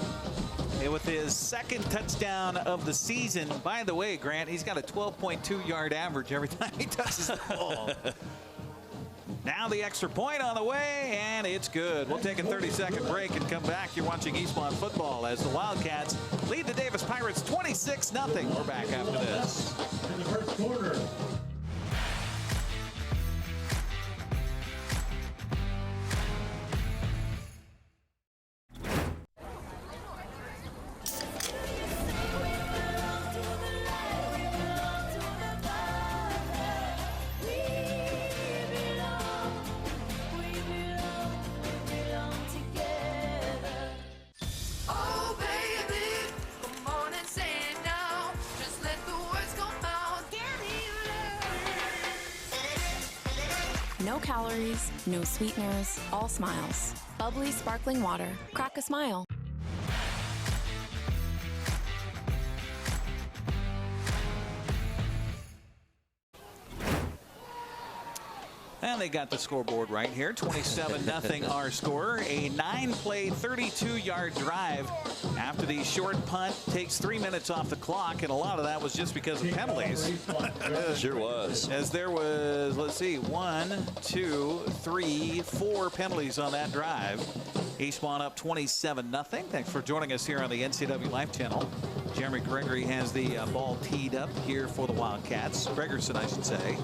with his second touchdown of the season. By the way, Grant, he's got a 12.2-yard average every time he touches the ball. Now the extra point on the way, and it's good. We'll take a 30-second break and come back. You're watching Eastmont football as the Wildcats lead the Davis Pirates 26-0. We're back after this. In the first quarter. No calories, no sweeteners, all smiles. Bubbly sparkling water. Crack a smile. And they got the scoreboard right here. 27-0 our score. A 9-play, 32-yard drive after the short punt takes 3 minutes off the clock, and a lot of that was just because of penalties. Sure was. As there was, let's see, 1, 2, 3, 4 penalties on that drive. Eastmont up 27-0. Thanks for joining us here on the NCW Life Channel. Jeremy Gregory has the ball teed up here for the Wildcats. Gregerson, I should say.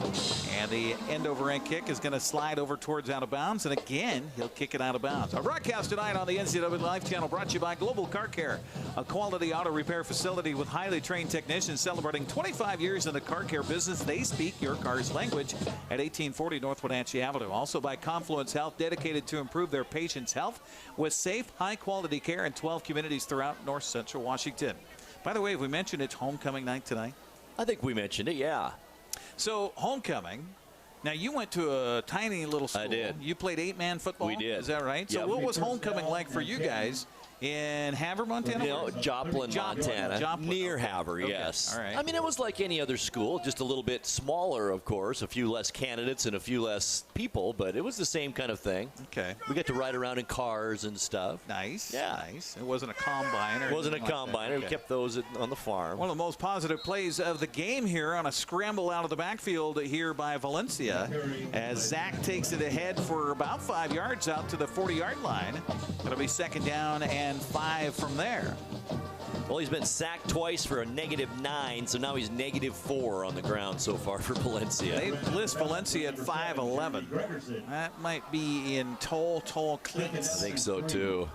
And the end-over-end kick is going to slide over towards out of bounds. And again, he'll kick it out of bounds. Our broadcast tonight on the NCW Life Channel brought to you by Global Car Care, a quality auto repair facility with highly trained technicians celebrating 25 years in the car care business. They speak your car's language at 1840 North Wenatchee Avenue. Also by Confluence Health, dedicated to improve their patients' health with safe, high-quality care in 12 communities throughout north central Washington. By the way, have we mentioned it's homecoming night tonight? I think we mentioned it, yeah. So homecoming, Now, you went to a tiny little school. I did. You played 8-man football? We did. Is that right? So Yep. what was homecoming like for you guys in Havre, Montana? No, Joplin, Montana. Joplin, Near okay. Havre, Okay. yes. All right. I mean, it was like any other school, just a little bit smaller, of course, a few less candidates and a few less people, but it was the same kind of thing. Okay. We got to ride around in cars and stuff. Nice. Yeah. Nice. It wasn't a combine or It wasn't a anything like that. combine. We Okay. kept those on the farm. One of the most positive plays of the game here on a scramble out of the backfield here by Valencia as Zach takes it ahead for about 5 yards out to the 40-yard line. It'll be second down and 5 from there. Well, he's been sacked twice for a -9, so now he's -4 on the ground so far for Valencia. They list Valencia at 5'11". That might be in tall cleats. I think so, too.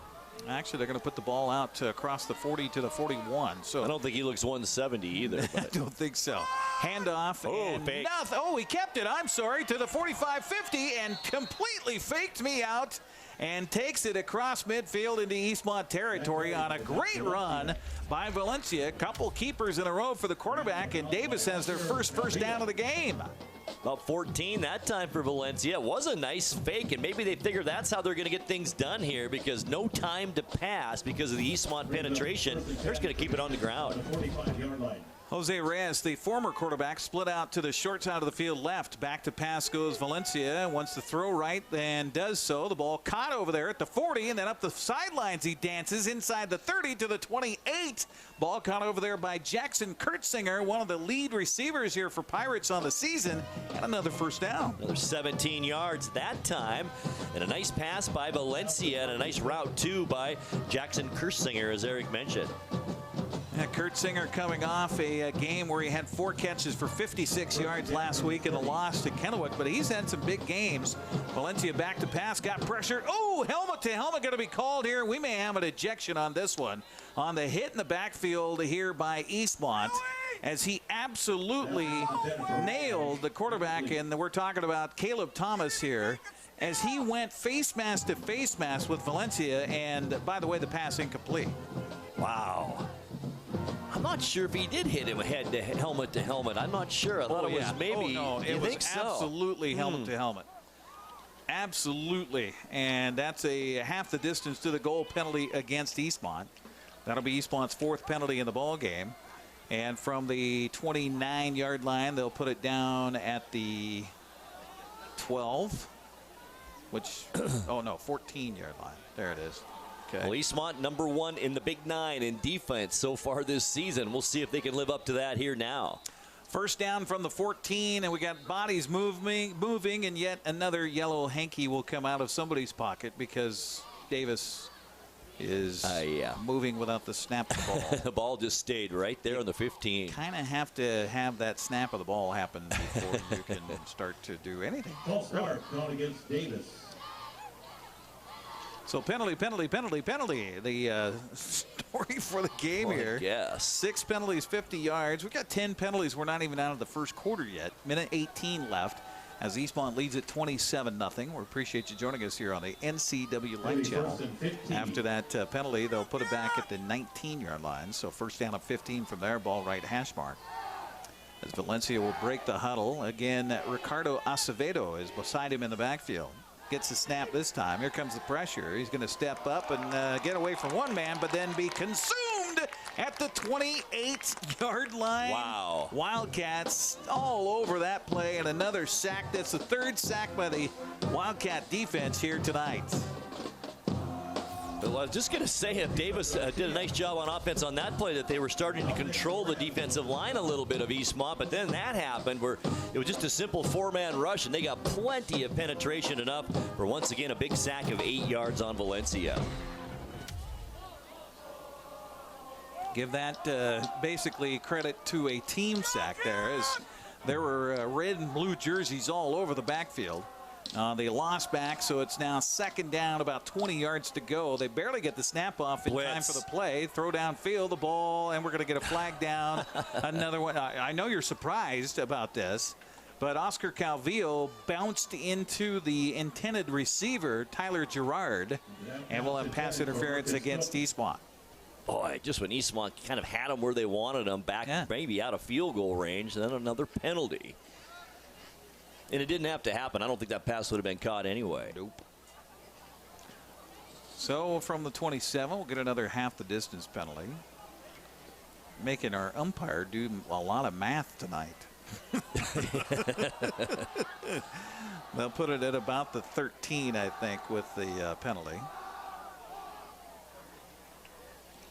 Actually, they're going to put the ball out across the 40 to the 41. So I don't think he looks 170 either. I don't think so. Handoff. And fake. nothing. Oh, he kept it. I'm sorry. To the 45-50 and completely faked me out and takes it across midfield into Eastmont territory on a great run by Valencia. Couple keepers in a row for the quarterback, and Davis has their first down of the game. About 14 that time for Valencia. It was a nice fake, and maybe they figure that's how they're going to get things done here because no time to pass because of the Eastmont penetration. They're just going to keep it on the ground. Jose Reyes, the former quarterback, split out to the short side of the field left. Back to pass goes Valencia. Wants to throw right and does so. The ball caught over there at the 40, and then up the sidelines he dances inside the 30 to the 28. Ball caught over there by Jackson Kurtzinger, one of the lead receivers here for Pirates on the season, and another first down. Another 17 yards that time, and a nice pass by Valencia, and a nice route, too, by Jackson Kurtzinger, as Eric mentioned. Kurtzinger coming off a game where he had 4 catches for 56 yards last week in a loss to Kennewick, but he's had some big games. Valencia back to pass, got pressure. Oh, helmet to helmet going to be called here. We may have an ejection on this one. On the hit in the backfield here by Eastmont, as he absolutely nailed the quarterback, and we're talking about Caleb Thomas here, as he went face mask to face mask with Valencia, and by the way, the pass incomplete. Wow. I'm not sure if he did hit him head to helmet. I'm not sure. I thought it was maybe. Oh, no, it was absolutely helmet to helmet. Absolutely. And that's a half the distance to the goal penalty against Eastmont. That'll be Eastmont's 4th penalty in the ball game. And from the 29-yard line, they'll put it down at the 12, which, oh no, 14-yard line. There it is. Okay. Well, Eastmont #1 in the Big 9 in defense so far this season. We'll see if they can live up to that here now. First down from the 14, and we got bodies moving, and yet another yellow hanky will come out of somebody's pocket because Davis is moving without the snap of the ball. The ball just stayed right there on the 15. Kind of have to have that snap of the ball happen before you can start to do anything. False start called against Davis. So penalty. The story for the game here. Yes. 6 penalties, 50 yards. We got 10 penalties. We're not even out of the first quarter yet. Minute 18 left as Eastmont leads at 27-0. We appreciate you joining us here on the NCW Live Channel. After that penalty, they'll put it back at the 19-yard line. So first down of 15 from there, ball right hash mark. As Valencia will break the huddle. Again, Ricardo Acevedo is beside him in the backfield. Gets the snap this time. Here comes the pressure. He's going to step up and get away from one man, but then be consumed at the 28-yard line. Wow. Wildcats all over that play, and another sack. That's the 3rd sack by the Wildcat defense here tonight. Well, I was just going to say, if Davis did a nice job on offense on that play, that they were starting to control the defensive line a little bit of Eastmont, but then that happened where it was just a simple 4-man rush, and they got plenty of penetration enough for, once again, a big sack of 8 yards on Valencia. Give that basically credit to a team sack there, as there were red and blue jerseys all over the backfield. They lost back, so it's now second down, about 20 yards to go. They barely get the snap off in time for the play. Throw downfield, the ball, and we're going to get a flag down. Another one. I know you're surprised about this, but Oscar Calvillo bounced into the intended receiver, Tyler Gerard, and we'll have pass interference against Eastmont. Boy, just when Eastmont kind of had them where they wanted them, back maybe out of field goal range, and then another penalty. And it didn't have to happen. I don't think that pass would have been caught anyway. Nope. So from the 27, we'll get another half the distance penalty. Making our umpire do a lot of math tonight. They'll put it at about the 13, I think, with the penalty.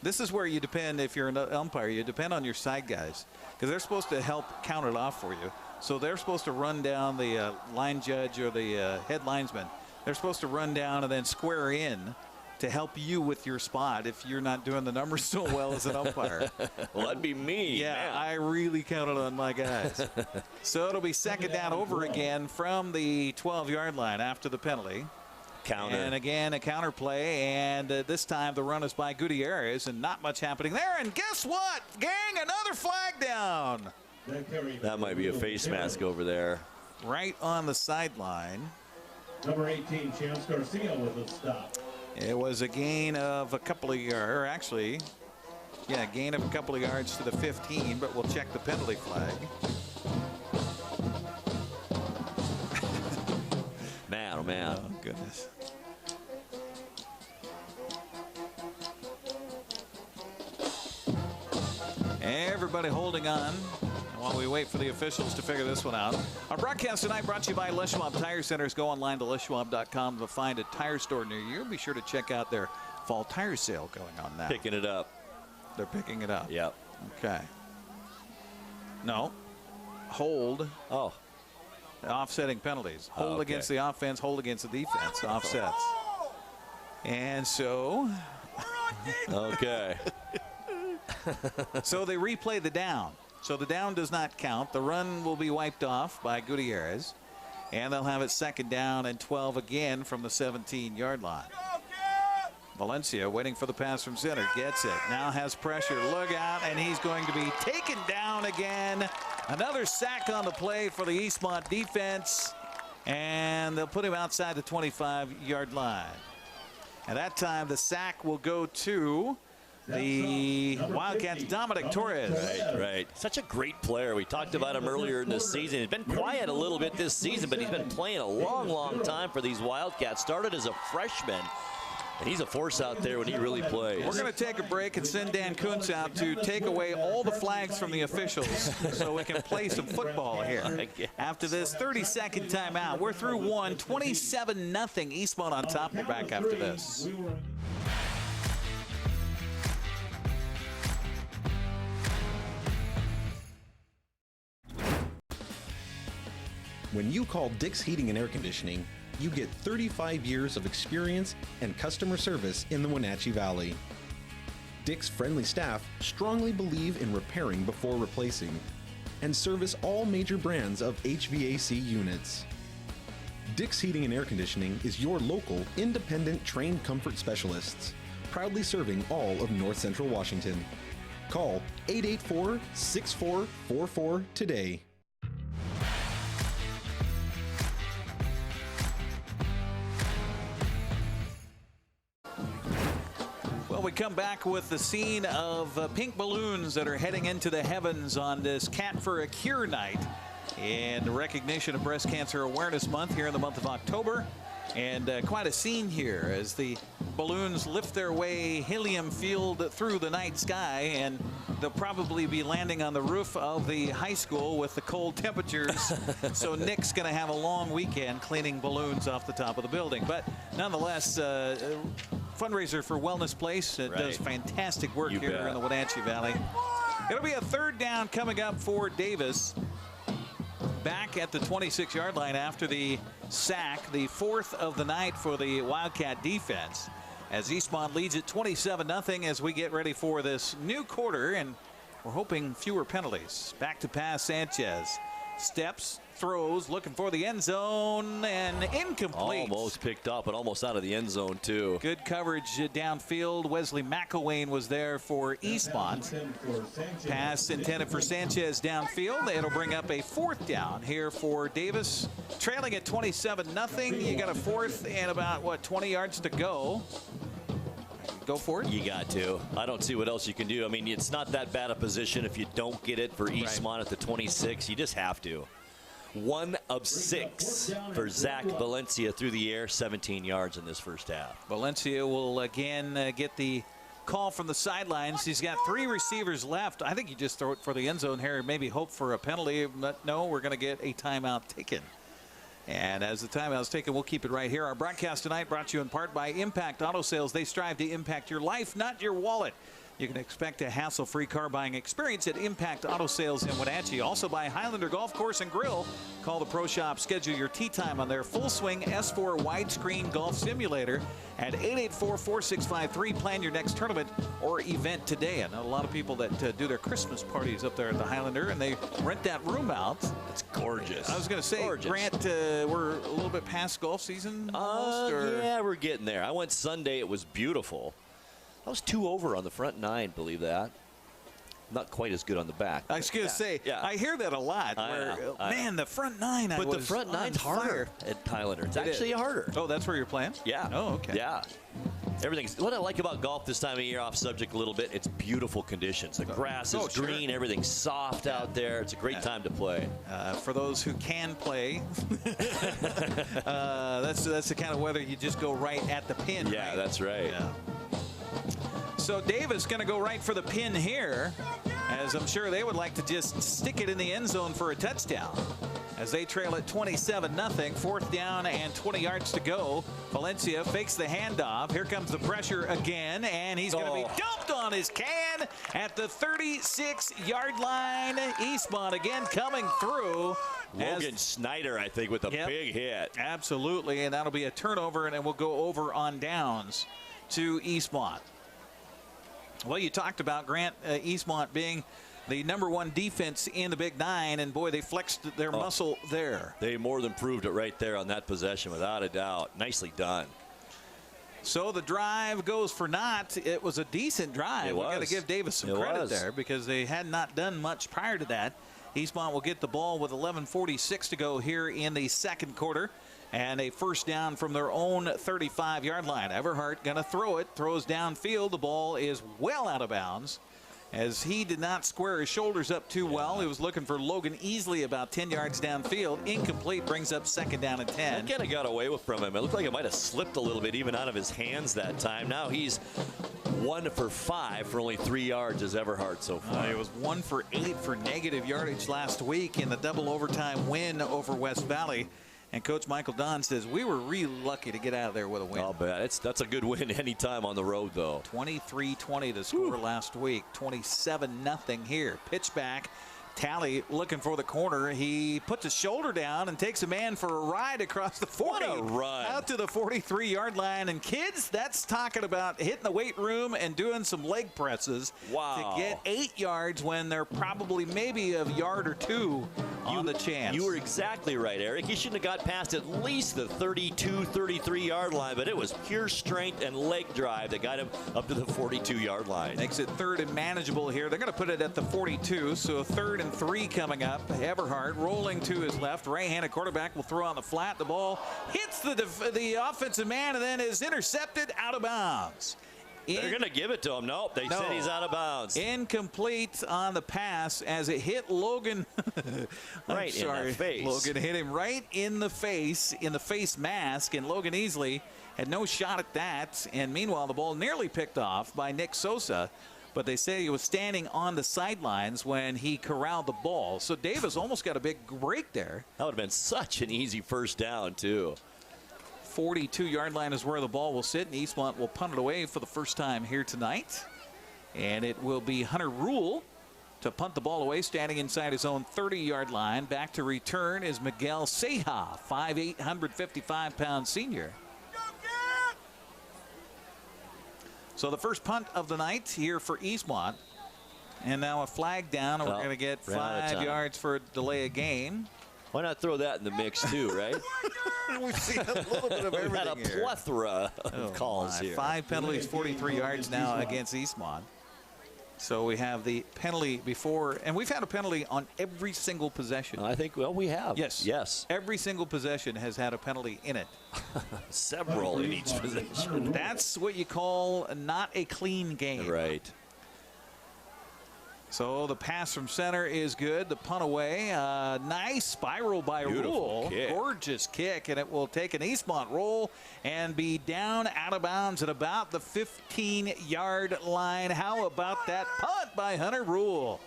This is where you depend, if you're an umpire, you depend on your side guys, because they're supposed to help count it off for you. So they're supposed to run down the line judge or the head linesman. They're supposed to run down and then square in to help you with your spot if you're not doing the numbers so well as an umpire. Well, that'd be me. Yeah, man. I really counted on my guys. So it'll be second down over again from the 12-yard line after the penalty. Counter. And again, a counter play, and this time the run is by Gutierrez, and not much happening there. And guess what, gang? Another flag down. That might be a face mask over there. Right on the sideline. Number 18, Chance Garcia with a stop. It was a gain of a couple of yards, or actually, yeah, gain of a couple of yards to the 15, but we'll check the penalty flag. Man, oh man. Oh, goodness. Everybody holding on while we wait for the officials to figure this one out. Our broadcast tonight brought to you by Les Schwab Tire Centers. Go online to leschwab.com to find a tire store near you. Be sure to check out their fall tire sale going on now. Picking it up. They're picking it up. Yep. Okay. No. Hold. Oh. Offsetting penalties. Hold against the offense, hold against the defense. Offsets. And so. Okay. So they replay the down. So the down does not count. The run will be wiped off by Gutierrez. And they'll have it second down and 12 again from the 17-yard line. Valencia waiting for the pass from center. Gets it. Now has pressure. Look out. And he's going to be taken down again. Another sack on the play for the Eastmont defense. And they'll put him outside the 25-yard line. And that time the sack will go to the Wildcats' Dominic Torres. Right. Such a great player. We talked about him earlier in this season. He's been quiet a little bit this season, but he's been playing a long time for these Wildcats. Started as a freshman, and he's a force out there when he really plays. We're going to take a break and send Dan Kuntz out to take away all the flags from the officials so we can play some football here. After this 30-second timeout, we're through one, 27-0 Eastmont on top. We're back after this. When you call Dick's Heating and Air Conditioning, you get 35 years of experience and customer service in the Wenatchee Valley. Dick's friendly staff strongly believe in repairing before replacing and service all major brands of HVAC units. Dick's Heating and Air Conditioning is your local, independent, trained comfort specialists, proudly serving all of North Central Washington. Call 884-6444 today. Well, we come back with the scene of pink balloons that are heading into the heavens on this Cat for a Cure night in recognition of Breast Cancer Awareness Month here in the month of October. And quite a scene here as the balloons lift their way helium-filled through the night sky, and they'll probably be landing on the roof of the high school with the cold temperatures. So Nick's going to have a long weekend cleaning balloons off the top of the building. But nonetheless, fundraiser for Wellness Place. It does fantastic work here in the Wenatchee Valley. It'll be a third down coming up for Davis. Back at the 26-yard line after the sack, the fourth of the night for the Wildcat defense, as Eastmont leads it 27-0 as we get ready for this new quarter, and we're hoping fewer penalties. Back to pass, Sanchez. Steps, throws, looking for the end zone, and incomplete. Almost picked up and almost out of the end zone, too. Good coverage downfield. Wesley McElwain was there for Eastmont. Pass intended for Sanchez downfield. It'll bring up a fourth down here for Davis. Trailing at 27-0. You got a fourth and about, 20 yards to go. Go for it. You got to. I don't see what else you can do. I mean, it's not that bad a position if you don't get it for Eastmont at the 26. You just have to. 1 of 6 for Zach Valencia through the air, 17 yards in this first half. Valencia will again get the call from the sidelines. He's got 3 receivers left. I think you just throw it for the end zone here, maybe hope for a penalty, but no, we're going to get a timeout taken. And as the timeout is taken, we'll keep it right here. Our broadcast tonight brought to you in part by Impact Auto Sales. They strive to impact your life, not your wallet. You can expect a hassle-free car buying experience at Impact Auto Sales in Wenatchee. Also by Highlander Golf Course and Grill. Call the Pro Shop. Schedule your tee time on their Full Swing S4 widescreen golf simulator at 884-4653. Plan your next tournament or event today. I know a lot of people that do their Christmas parties up there at the Highlander, and they rent that room out. It's gorgeous. I was going to say, gorgeous. Grant, we're a little bit past golf season almost? Yeah, we're getting there. I went Sunday. It was beautiful. I was 2 over on the front 9, believe that. Not quite as good on the back. I was going to say, I hear that a lot. Man, the front 9. But the front 9's harder at Highlander. It's actually harder. Oh, that's where you're playing? Yeah. Oh, okay. Yeah. Everything's what I like about golf this time of year, off subject a little bit, it's beautiful conditions. The grass is green, everything's soft out there. It's a great time to play. For those who can play, that's the kind of weather you just go right at the pin. Yeah, that's right. Yeah. So Davis going to go right for the pin here, as I'm sure they would like to just stick it in the end zone for a touchdown. As they trail at 27-0, 4th down and 20 yards to go. Valencia fakes the handoff. Here comes the pressure again, and he's going to be dumped on his can at the 36-yard line. Eastmont again coming through. Logan Snyder, I think, with a big hit. Absolutely, and that'll be a turnover, and it will go over on downs to Eastmont. Well, you talked about, Grant, Eastmont being the #1 defense in the Big 9, and boy, they flexed their muscle there. They more than proved it right there on that possession, without a doubt. Nicely done. So the drive goes for naught. It was a decent drive. We've got to give Davis some credit there, because they had not done much prior to that. Eastmont will get the ball with 11:46 to go here in the second quarter. And a first down from their own 35-yard line. Everhart going to throw it. Throws downfield. The ball is well out of bounds, as he did not square his shoulders up too well. He was looking for Logan Easley about 10 yards downfield. Incomplete, brings up 2nd down and 10. That kind of got away from him. It looked like it might have slipped a little bit even out of his hands that time. Now he's 1 for 5 for only 3 yards as Everhart so far. He was 1 for 8 for negative yardage last week in the double overtime win over West Valley. And Coach Michael Don says, we were really lucky to get out of there with a win. I'll bet. That's a good win anytime on the road, though. 23-20 the score last week. 27-0 here. Pitch back. Talley looking for the corner. He puts his shoulder down and takes a man for a ride across the 40. What a run. Out to the 43-yard line. And kids, that's talking about hitting the weight room and doing some leg presses to get 8 yards when they're probably maybe a yard or 2 on the chance. You were exactly right, Eric. He shouldn't have got past at least the 32, 33-yard line, but it was pure strength and leg drive that got him up to the 42-yard line. Makes it 3rd and manageable here. They're going to put it at the 42, so 3rd and 3 coming up. Everhart rolling to his left. Right-handed quarterback will throw on the flat. The ball hits the offensive man and then is intercepted out of bounds. They're going to give it to him. Nope, they said he's out of bounds. Incomplete on the pass as it hit Logan. Right in the face. Logan hit him right in the face mask, and Logan Easley had no shot at that. And meanwhile, the ball nearly picked off by Nick Sosa. But they say he was standing on the sidelines when he corralled the ball. So Davis almost got a big break there. That would have been such an easy first down, too. 42-yard line is where the ball will sit, and Eastmont will punt it away for the first time here tonight. And it will be Hunter Rule to punt the ball away, standing inside his own 30-yard line. Back to return is Miguel Ceja, 5'8", 155-pound senior. So the first punt of the night here for Eastmont. And now a flag down, and we're going to get 5 yards for a delay of game. Why not throw that in the mix, too, right? We've seen a little bit of everything. We've had a plethora of calls here. 5 penalties, 43 yards now against Eastmont. So we have the penalty before, and we've had a penalty on every single possession. I think, well, we have. Yes. Every single possession has had a penalty in it. Several in each possession. That's what you call not a clean game. Right. So the pass from center is good. The punt away. Nice spiral by Rule. Kick. Gorgeous kick, and it will take an Eastmont roll and be down out of bounds at about the 15-yard line. How about that punt by Hunter Rule?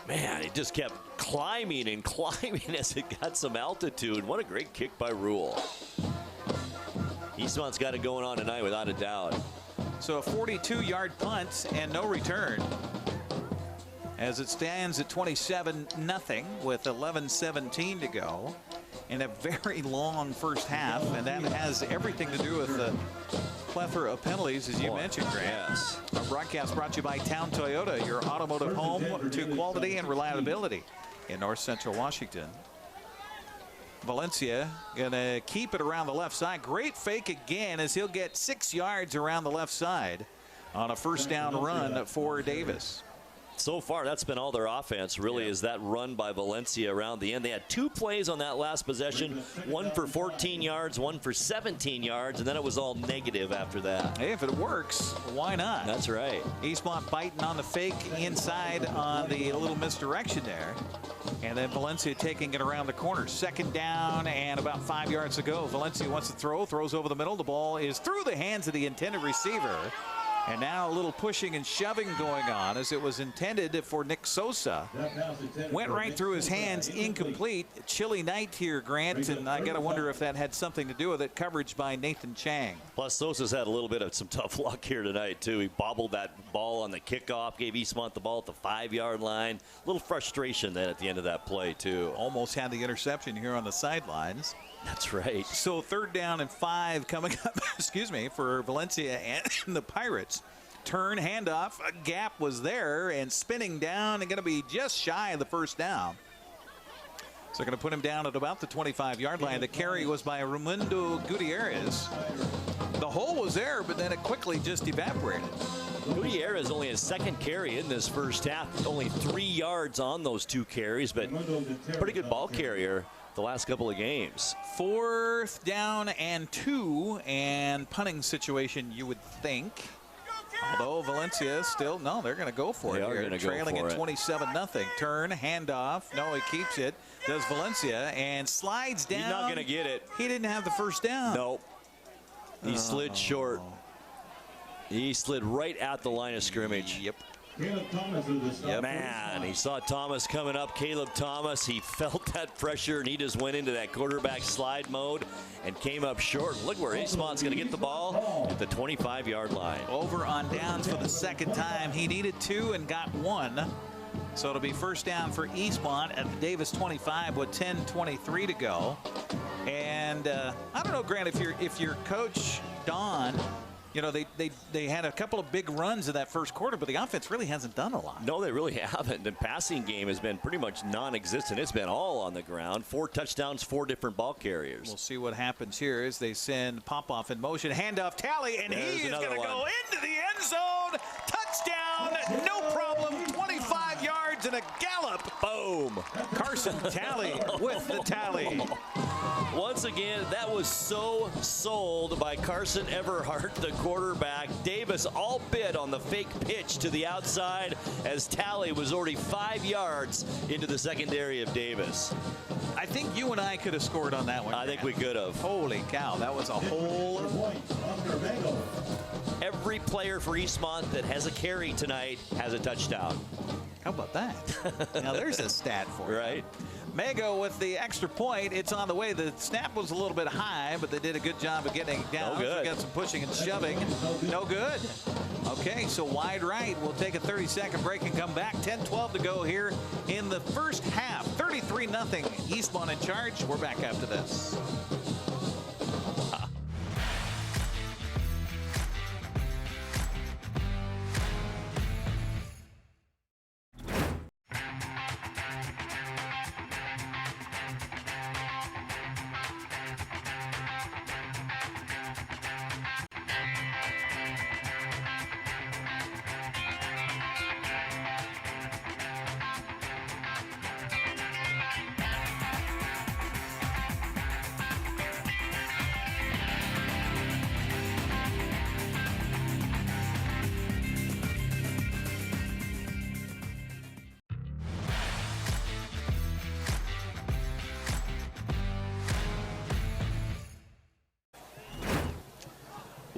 Man, it just kept climbing and climbing as it got some altitude. What a great kick by Rule. Eastmont's got it going on tonight without a doubt. So a 42-yard punt and no return, as it stands at 27-0 with 11:17 to go in a very long first half, and that has everything to do with the plethora of penalties, as you mentioned, Grant. Yes. Our broadcast brought to you by Town Toyota, your automotive home to quality and reliability in North Central Washington. Valencia gonna keep it around the left side. Great fake again, as he'll get 6 yards around the left side on a first down run for Davis. So far, that's been all their offense, really, is that run by Valencia around the end. They had 2 plays on that last possession, one for 14 yards, one for 17 yards, and then it was all negative after that. Hey, if it works, why not? That's right. Eastmont biting on the fake inside on the little misdirection there. And then Valencia taking it around the corner. Second down and about 5 yards to go. Valencia wants to throw, throws over the middle. The ball is through the hands of the intended receiver. And now a little pushing and shoving going on, as it was intended for Nick Sosa. Went right through his hands, incomplete. Chilly night here, Grant, and I got to wonder if that had something to do with it. Coverage by Nathan Chang. Plus, Sosa's had a little bit of some tough luck here tonight, too. He bobbled that ball on the kickoff, gave Eastmont the ball at the 5-yard line. A little frustration then at the end of that play, too. Almost had the interception here on the sidelines. That's right. So 3rd down and 5 coming up, excuse me, for Valencia and the Pirates. Turn, handoff, a gap was there, and spinning down and going to be just shy of the first down. So going to put him down at about the 25-yard line. The carry was by Raimundo Gutierrez. The hole was there, but then it quickly just evaporated. Gutierrez only his 2nd carry in this first half. Only 3 yards on those 2 carries, but pretty good ball carrier the last couple of games. 4th down and 2, and punting situation, you would think. Although Valencia still, no, they're going to go for it. They're trailing at 27-0. Turn, handoff. No, he keeps it. Does Valencia, and slides down. He's not going to get it. He didn't have the first down. Nope. He slid short. He slid right at the line of scrimmage. Yep. Caleb Thomas is the stop. Man, he saw Thomas coming up. Caleb Thomas, he felt that pressure, and he just went into that quarterback slide mode and came up short. Look where Eastmont's going to get the ball at the 25-yard line. Over on downs for the 2nd time. He needed 2 and got 1. So it'll be first down for Eastmont at the Davis 25 with 10:23 to go. And I don't know, Grant, if you're Coach Don, you know, they had a couple of big runs in that first quarter, but the offense really hasn't done a lot. No, they really haven't. The passing game has been pretty much non-existent. It's been all on the ground. 4 touchdowns, 4 different ball carriers. We'll see what happens here as they send Popoff in motion. Handoff, Tally, and he is going to go into the end zone. Touchdown, no problem. 25 yards and a gallop. Boom. Carson Tally with the tally. Once again, that was so sold by Carson Everhart, the quarterback. Davis all bid on the fake pitch to the outside, as Tally was already 5 yards into the secondary of Davis. I think you and I could have scored on that one. I think we could have. Holy cow, that was a whole... Every player for Eastmont that has a carry tonight has a touchdown. How about that? Now there's a stat for you. Right. Mago with the extra point. It's on the way. The snap was a little bit high, but they did a good job of getting it down. No good. We got some pushing and shoving. No good. Okay, so wide right. We'll take a 30-second break and come back. 10-12 to go here in the first half. 33-0. Eastmont in charge. We're back after this.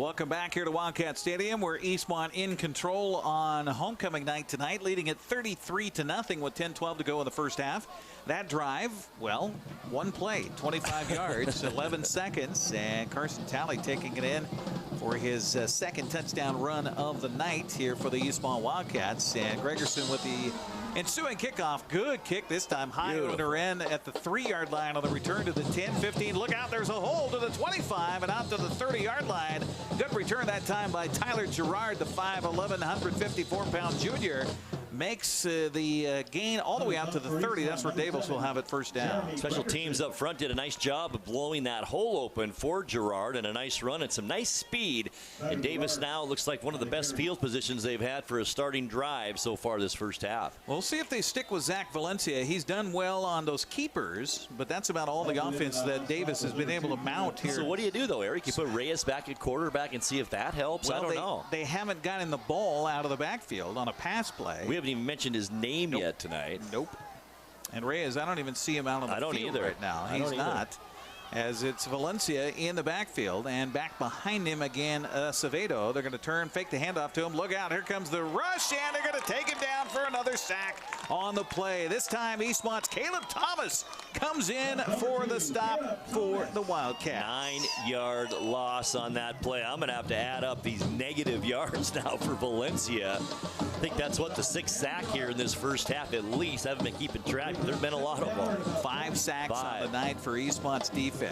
Welcome back here to Wildcat Stadium, where Eastmont in control on homecoming night tonight, leading at 33-0 with 10-12 to go in the first half. That drive, well, one play, 25 yards, 11 seconds, and Carson Talley taking it in for his second touchdown run of the night here for the Eastmont Wildcats. And Gregerson with the ensuing kickoff. Good kick this time. High under end at the 3-yard line on the return to the 10-15. Look out, there's a hole to the 25 and out to the 30-yard line. Good return that time by Tyler Gerard, the 5'11", 154-pound junior. Makes the gain all the way out to the 30. That's where Davis will have it first down. Special teams up front did a nice job of blowing that hole open for Gerard, and a nice run and some nice speed. And Davis now looks like one of the best field positions they've had for a starting drive so far this first half. We'll see if they stick with Zach Valencia. He's done well on those keepers, but that's about all the offense that Davis has been able to mount here. So what do you do, though, Eric? You put Reyes back at quarterback and see if that helps? Well, I don't know. They haven't gotten the ball out of the backfield on a pass play. We haven't even mentioned his name yet tonight. Nope. And Reyes, I don't even see him out on the field right now. He's not. As it's Valencia in the backfield, and back behind him again, Acevedo. They're going to turn, fake the handoff to him. Look out, here comes the rush, and they're going to take him down for another sack on the play. This time, Eastmont's Caleb Thomas comes in for the stop for the Wildcats. 9-yard loss on that play. I'm going to have to add up these negative yards now for Valencia. I think that's what, the 6th sack here in this first half at least. I haven't been keeping track, but there have been a lot of them. 5 sacks on the night for Eastmont's defense.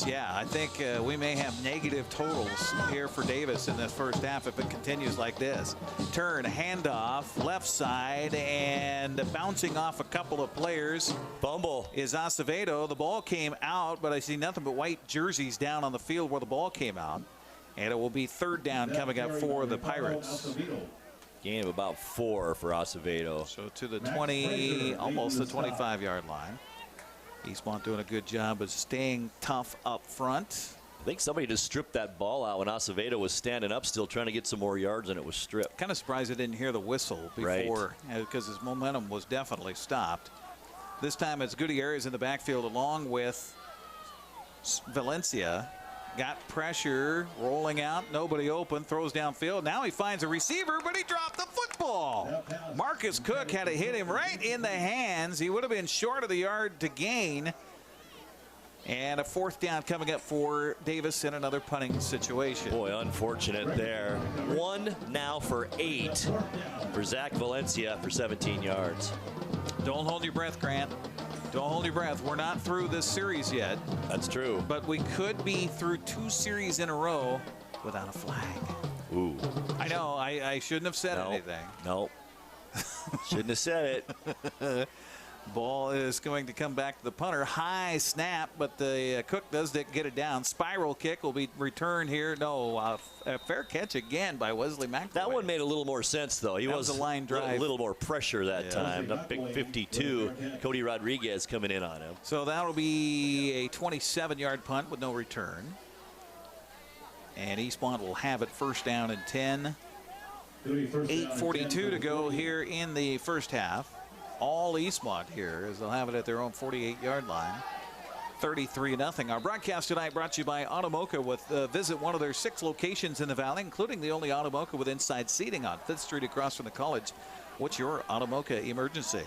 I think we may have negative totals here for Davis in this first half if it continues like this. Turn, handoff, left side, and bouncing off a couple of players. Fumble is Acevedo. The ball came out, but I see nothing but white jerseys down on the field where the ball came out. And it will be 3rd down coming up for the Pirates. Gain of about 4 for Acevedo. So to the 20, almost the 25-yard line. Eastmont doing a good job of staying tough up front. I think somebody just stripped that ball out when Acevedo was standing up still trying to get some more yards, and it was stripped. Kind of surprised I didn't hear the whistle before, because his momentum was definitely stopped. This time it's Gutierrez in the backfield along with Valencia. Got pressure, rolling out, nobody open, throws downfield. Now he finds a receiver, but he dropped the football. Marcus Cook had to hit him right in the hands. He would have been short of the yard to gain. And a 4th down coming up for Davis in another punting situation. Boy, unfortunate there. 1 now for 8 for Zach Valencia for 17 yards. Don't hold your breath, Grant. Don't hold your breath. We're not through this series yet. That's true. But we could be through 2 series in a row without a flag. Ooh. I know. I shouldn't have said anything. Nope. Shouldn't have said it. Ball is going to come back to the punter. High snap, but the Cook does get it down. Spiral kick will be returned here. No, a fair catch again by Wesley McElroy. That one made a little more sense, though. He was a line drive. A little more pressure that time. Up big 52. Cody Rodriguez coming in on him. So that'll be a 27-yard punt with no return. And Eastmont will have it first down and 10. 8:42 to go here in the first half. All Eastmont here as they'll have it at their own 48-yard line. 33-0. Our broadcast tonight brought to you by Automoca with visit one of their 6 locations in the valley, including the only Automoca with inside seating on 5th Street across from the college. What's your Automoca emergency?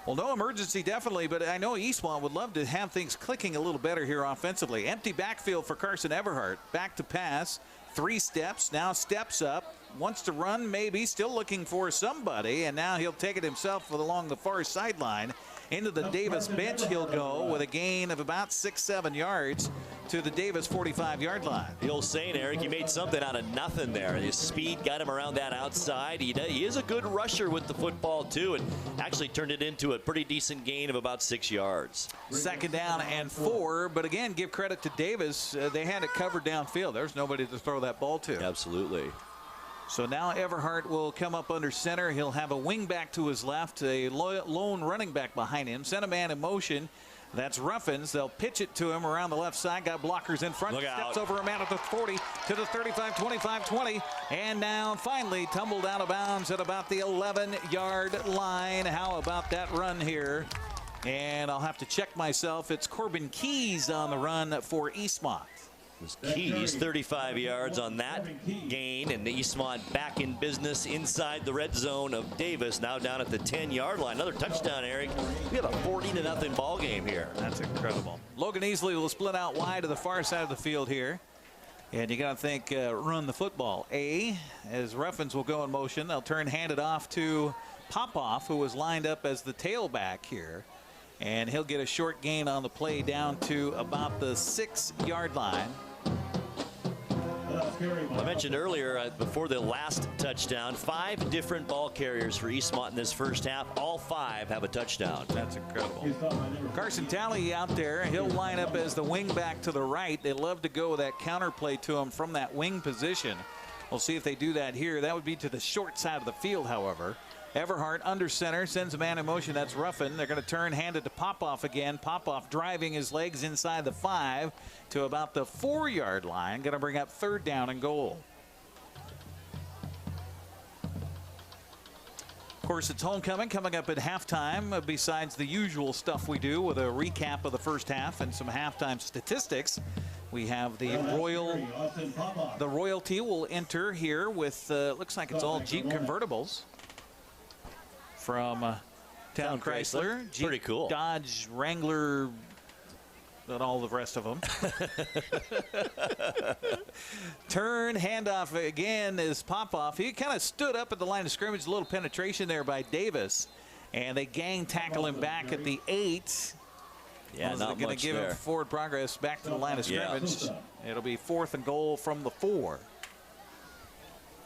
Well, no emergency definitely, but I know Eastmont would love to have things clicking a little better here offensively. Empty backfield for Carson Everhart. Back to pass. 3 steps, now steps up. Wants to run, maybe, still looking for somebody, and now he'll take it himself along the far sideline. Into the Davis bench he'll go with a gain of about 6-7 yards to the Davis 45-yard line. The old saying, Eric, he made something out of nothing there. His speed got him around that outside. He is a good rusher with the football, too, and actually turned it into a pretty decent gain of about 6 yards. 2nd down and 4, but again, give credit to Davis. They had it covered downfield. There's nobody to throw that ball to. Absolutely. So now Everhart will come up under center. He'll have a wing back to his left, a lone running back behind him. Send a man in motion. That's Ruffins. They'll pitch it to him around the left side. Got blockers in front. Look Steps out. over a man at the 40 to the 35, 25, 20. And now finally tumbled out of bounds at about the 11-yard line. How about that run here? And I'll have to check myself. It's Corbin Keys on the run for Eastmont. Keys 35 yards on that gain, and Eastmont back in business inside the red zone of Davis, now down at the 10-yard line. Another touchdown, Eric. We have a 40-0 ball game here. That's incredible. Logan Easley will split out wide to the far side of the field here. And you got to think run the football. As Ruffins will go in motion, they'll turn, hand it off to Popoff, who was lined up as the tailback here. And he'll get a short gain on the play down to about the 6-yard line. I mentioned earlier before the last touchdown, 5 different ball carriers for Eastmont in this first half. All 5 have a touchdown. That's incredible. Carson Talley out there. He'll line up as the wing back to the right. They love to go with that counter play to him from that wing position. We'll see if they do that here. That would be to the short side of the field, however. Everhart under center, sends a man in motion. That's Ruffin. They're going to turn, hand it to Popoff again. Popoff driving his legs inside the 5 to about the 4-yard line. Going to bring up 3rd down and goal. Of course, it's homecoming coming up at halftime. Besides the usual stuff we do with a recap of the first half and some halftime statistics, we have the royalty will enter here with looks like it's all Jeep convertibles from Town Chrysler. Jeep, pretty cool. Dodge, Wrangler, and all the rest of them. Turn, handoff again is Popoff. He kind of stood up at the line of scrimmage, a little penetration there by Davis, and they gang tackle him back at the 8. Yeah, not going to give him forward progress back to the line of scrimmage. Yeah. It'll be 4th and goal from the 4.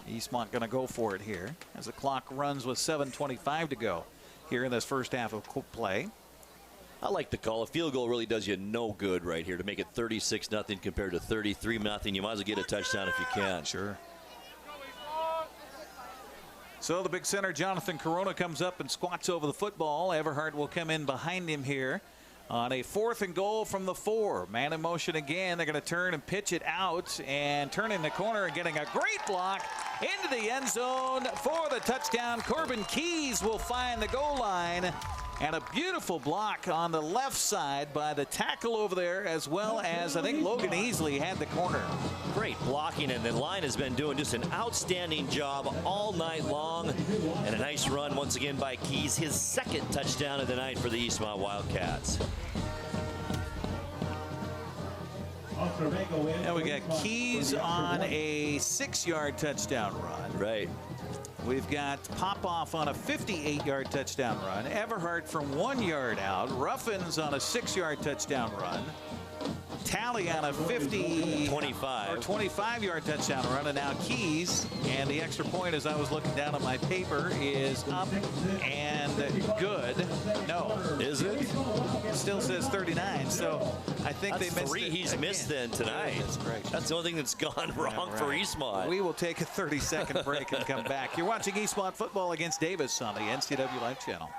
Eastmont going to go for it here as the clock runs with 7:25 to go here in this first half of play. I like the call. A field goal really does you no good right here to make it 36-0 compared to 33-0. You might as well get a touchdown if you can. Sure. So the big center, Jonathan Corona, comes up and squats over the football. Everhart will come in behind him here on a 4th and goal from the 4. Man in motion again. They're going to turn and pitch it out and turn in the corner and getting a great block into the end zone for the touchdown. Corbin Keys will find the goal line, and a beautiful block on the left side by the tackle over there, as well as I think Logan Easley had the corner. Great blocking, and the line has been doing just an outstanding job all night long, and a nice run once again by Keys, his 2nd touchdown of the night for the Eastmont Wildcats. Now we got Keys on a 6-yard touchdown run. Right. We've got Popoff on a 58-yard touchdown run. Everhart from 1 yard out. Ruffins on a 6-yard touchdown run. Talley on a 25-yard touchdown run, and now Keys, and the extra point, as I was looking down on my paper, is up and good. No. Is it? It still says 39, so I think that's they missed 3 he's missed then tonight. That's the only thing that's gone wrong for Eastmont. We will take a 30-second break and come back. You're watching Eastmont football against Davis on the NCW Live channel.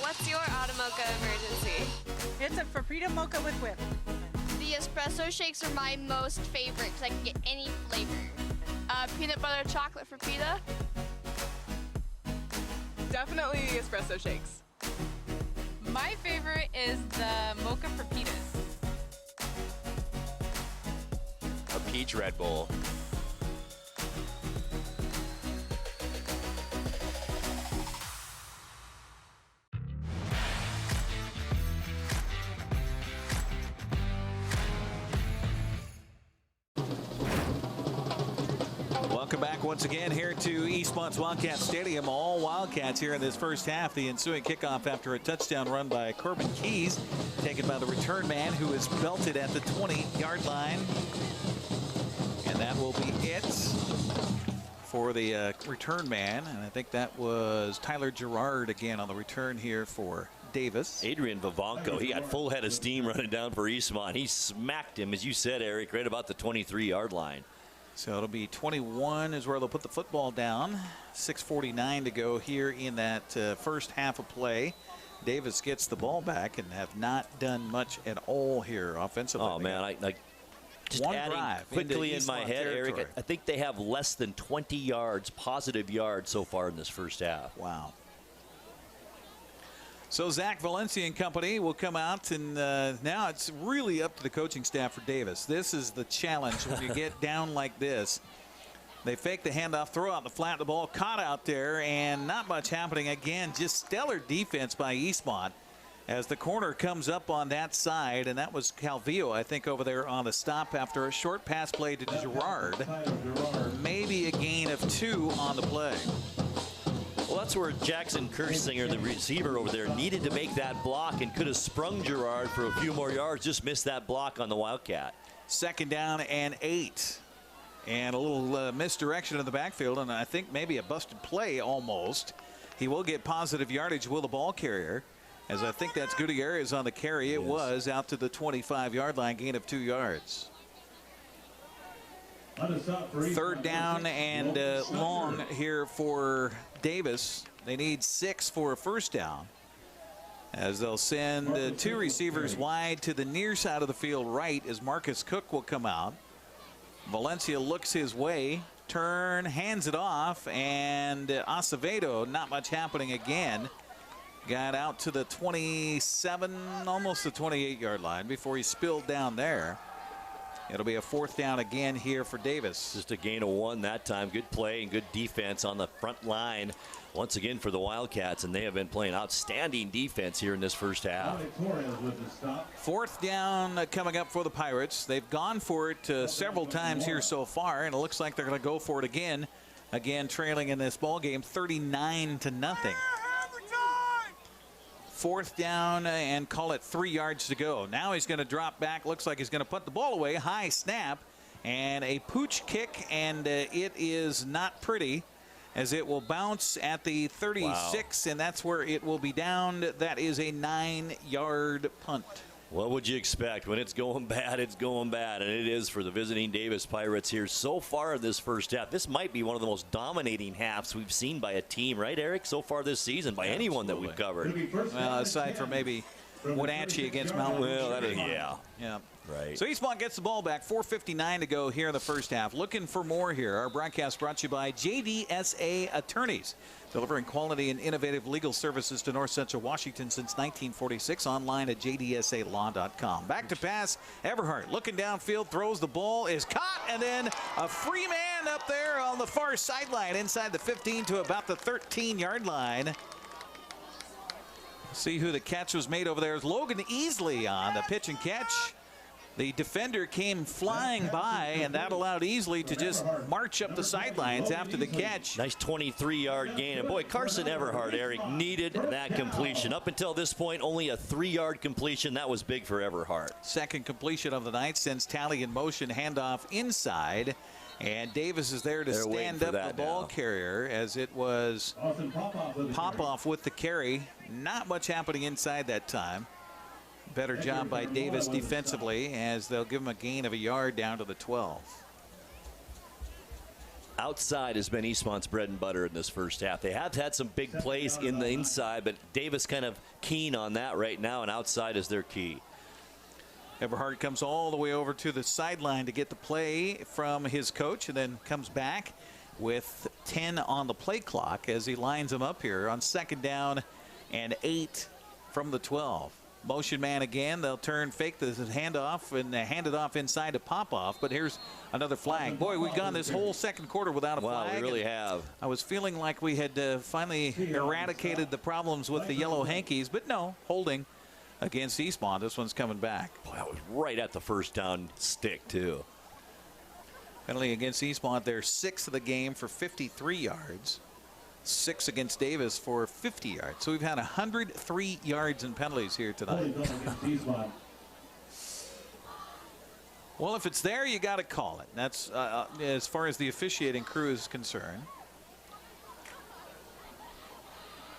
What's your Automocha emergency? It's a Frappuccino mocha with whip. The espresso shakes are my most favorite because I can get any flavor. Peanut butter chocolate Frappuccino. Definitely the espresso shakes. My favorite is the mocha Frappitas. A peach Red Bull. Welcome back once again here to Eastmont's Wildcat Stadium. All Wildcats here in this first half. The ensuing kickoff after a touchdown run by Corbin Keys, taken by the return man, who is belted at the 20-yard line. And that will be it for the return man. And I think that was Tyler Gerard again on the return here for Davis. Adrian Vivanco, he got full head of steam running down for Eastmont. He smacked him, as you said, Eric, right about the 23-yard line. So it'll be 21 is where they'll put the football down. 6:49 to go here in that first half of play. Davis gets the ball back and have not done much at all here offensively. Oh, man, Just One adding drive quickly into in my Eastmont head, territory. Eric, I think they have less than 20 yards, positive yards so far in this first half. Wow. So Zach Valencia and company will come out, and now it's really up to the coaching staff for Davis. This is the challenge when you get down like this. They fake the handoff, throw out the flat, the ball caught out there, and not much happening. Again, just stellar defense by Eastmont as the corner comes up on that side, and that was Calvillo, I think, over there on the stop after a short pass play to Gerard. Maybe a gain of 2 on the play. Well, that's where Jackson Kersinger, the receiver over there, needed to make that block and could have sprung Gerard for a few more yards, just missed that block on the Wildcat. 2nd down and 8. And a little misdirection in the backfield, and I think maybe a busted play almost. He will get positive yardage, will the ball carrier, as I think that's Gutierrez on the carry. It was out to the 25-yard line, gain of 2 yards. 3rd down and long here for Davis. They need 6 for a first down, as they'll send 2 receivers wide to the near side of the field right as Marcus Cook will come out. Valencia looks his way, turn, hands it off, and Acevedo, not much happening again. Got out to the 27, almost the 28-yard line before he spilled down there. It'll be a 4th down again here for Davis. Just a gain of 1 that time. Good play and good defense on the front line once again for the Wildcats, and they have been playing outstanding defense here in this first half. 4th down coming up for the Pirates. They've gone for it several times here so far, and it looks like they're going to go for it again. Again, trailing in this ball game 39-0. 4th down and call it 3 yards to go. Now he's going to drop back. Looks like he's going to put the ball away. High snap and a pooch kick, and it is not pretty as it will bounce at the 36, and that's where it will be down. That is a 9-yard punt. What would you expect? When it's going bad, it's going bad, and it is for the visiting Davis Pirates here so far in this first half. This might be one of the most dominating halves we've seen by a team, right, Eric, so far this season, by anyone that we've covered. Well, aside from maybe Wenatchee against Mount Rouge. Well, that is, yeah. Right. So Eastmont gets the ball back. 4:59 to go here in the first half. Looking for more here. Our broadcast brought to you by JDSA Attorneys, delivering quality and innovative legal services to North Central Washington since 1946. Online at jdsalaw.com. Back to pass. Everhart looking downfield, throws the ball, is caught, and then a free man up there on the far sideline inside the 15 to about the 13-yard line. See who the catch was made over there. Is Logan Easley on the pitch and catch. The defender came flying by, and that allowed Easley to just march up the sidelines after the catch. Nice 23-yard gain. And boy, Carson Everhart, Eric, needed that completion. Up until this point, only a 3-yard completion. That was big for Everhart. Second completion of the night sends Talley in motion, handoff inside. And Davis is there to stand up the ball carrier, as it was Popoff with the carry. Not much happening inside that time. Better job by Davis defensively, as they'll give him a gain of a yard down to the 12. Outside has been Eastmont's bread and butter in this first half. They have had some big plays in the inside, but Davis kind of keen on that right now, and outside is their key. Everhart comes all the way over to the sideline to get the play from his coach, and then comes back with 10 on the play clock as he lines them up here on 2nd down and 8 from the 12. Motion man again. They'll turn, fake the handoff, and hand it off inside to Popoff. But here's another flag. Boy, we've gone this whole second quarter without a flag. Wow, we really have. I was feeling like we had finally eradicated the problems with the yellow hankies, but no, holding against Eastmont. This one's coming back. Boy, that was right at the first down stick, too. Penalty against Eastmont. They're 6th of the game for 53 yards. 6 against Davis for 50 yards. So we've had 103 yards in penalties here tonight. Well, if it's there, you got to call it. That's as far as the officiating crew is concerned.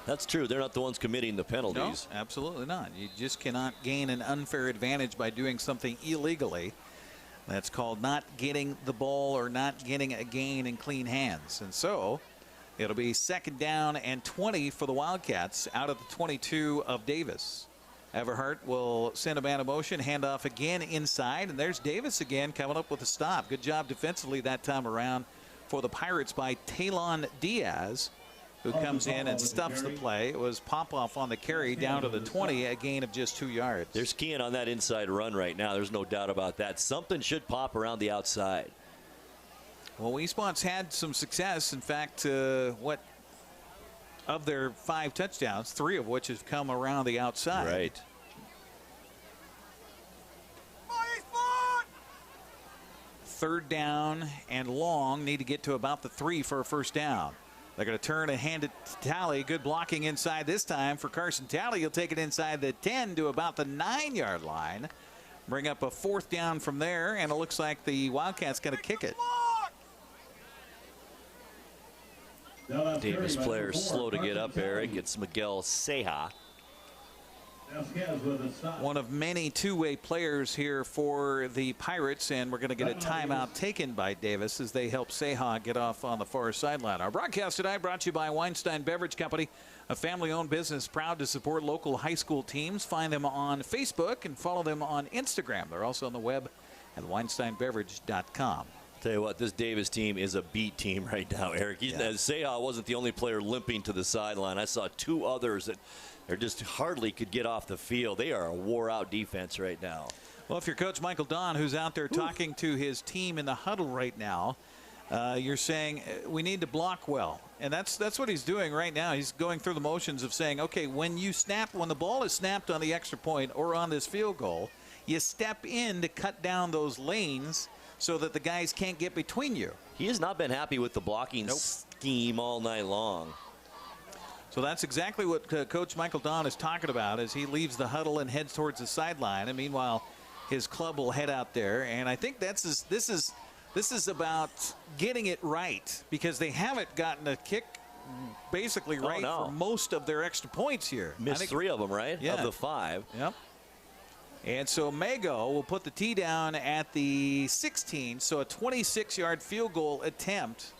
That's true. They're not the ones committing the penalties. No, absolutely not. You just cannot gain an unfair advantage by doing something illegally. That's called not getting the ball or not getting a gain in clean hands. And so it'll be 2nd down and 20 for the Wildcats out of the 22 of Davis. Everhart will send a man of motion, handoff again inside, and there's Davis again coming up with a stop. Good job defensively that time around for the Pirates by Talon Diaz, who comes in and stuffs the play. It was Popoff on the carry down to the 20, a gain of just 2 yards. There's Kean on that inside run right now. There's no doubt about that. Something should pop around the outside. Well, Eastmont's had some success. In fact, of their 5 touchdowns, 3 of which have come around the outside. Right. Third down and long. Need to get to about the 3 for a first down. They're going to turn and hand it to Talley. Good blocking inside this time for Carson Talley. He'll take it inside the 10 to about the 9-yard line. Bring up a 4th down from there, and it looks like the Wildcats going to kick it. Davis player slow to get up, Eric. It's Miguel Ceja. One of many two-way players here for the Pirates, and we're going to get a timeout taken by Davis as they help Ceja get off on the far sideline. Our broadcast tonight brought to you by Weinstein Beverage Company, a family-owned business proud to support local high school teams. Find them on Facebook and follow them on Instagram. They're also on the web at WeinsteinBeverage.com. Tell you what, this Davis team is a beat team right now, Eric. Ceja wasn't the only player limping to the sideline. I saw 2 others that are just hardly could get off the field. They are a wore-out defense right now. Well, if you're Coach Michael Don, who's out there talking to his team in the huddle right now, you're saying we need to block well. And that's what he's doing right now. He's going through the motions of saying, okay, when the ball is snapped on the extra point or on this field goal, you step in to cut down those lanes so that the guys can't get between you. He has not been happy with the blocking scheme all night long. So that's exactly what Coach Michael Don is talking about as he leaves the huddle and heads towards the sideline. And meanwhile, his club will head out there. And I think this is about getting it right, because they haven't gotten a kick basically right for most of their extra points here. Missed 3 of them, right? Yeah. Of the 5. Yep. And so Mago will put the tee down at the 16, so a 26-yard field goal attempt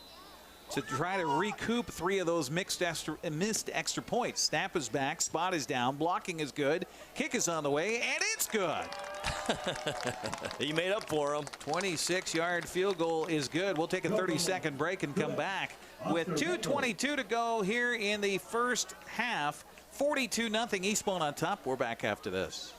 to try to recoup 3 of those missed extra points. Snap is back, spot is down, blocking is good, kick is on the way, and it's good. He made up for him. 26-yard field goal is good. We'll take a 30-second break and come back with 2:22 to go here in the first half. 42-0 Eastmont on top. We're back after this.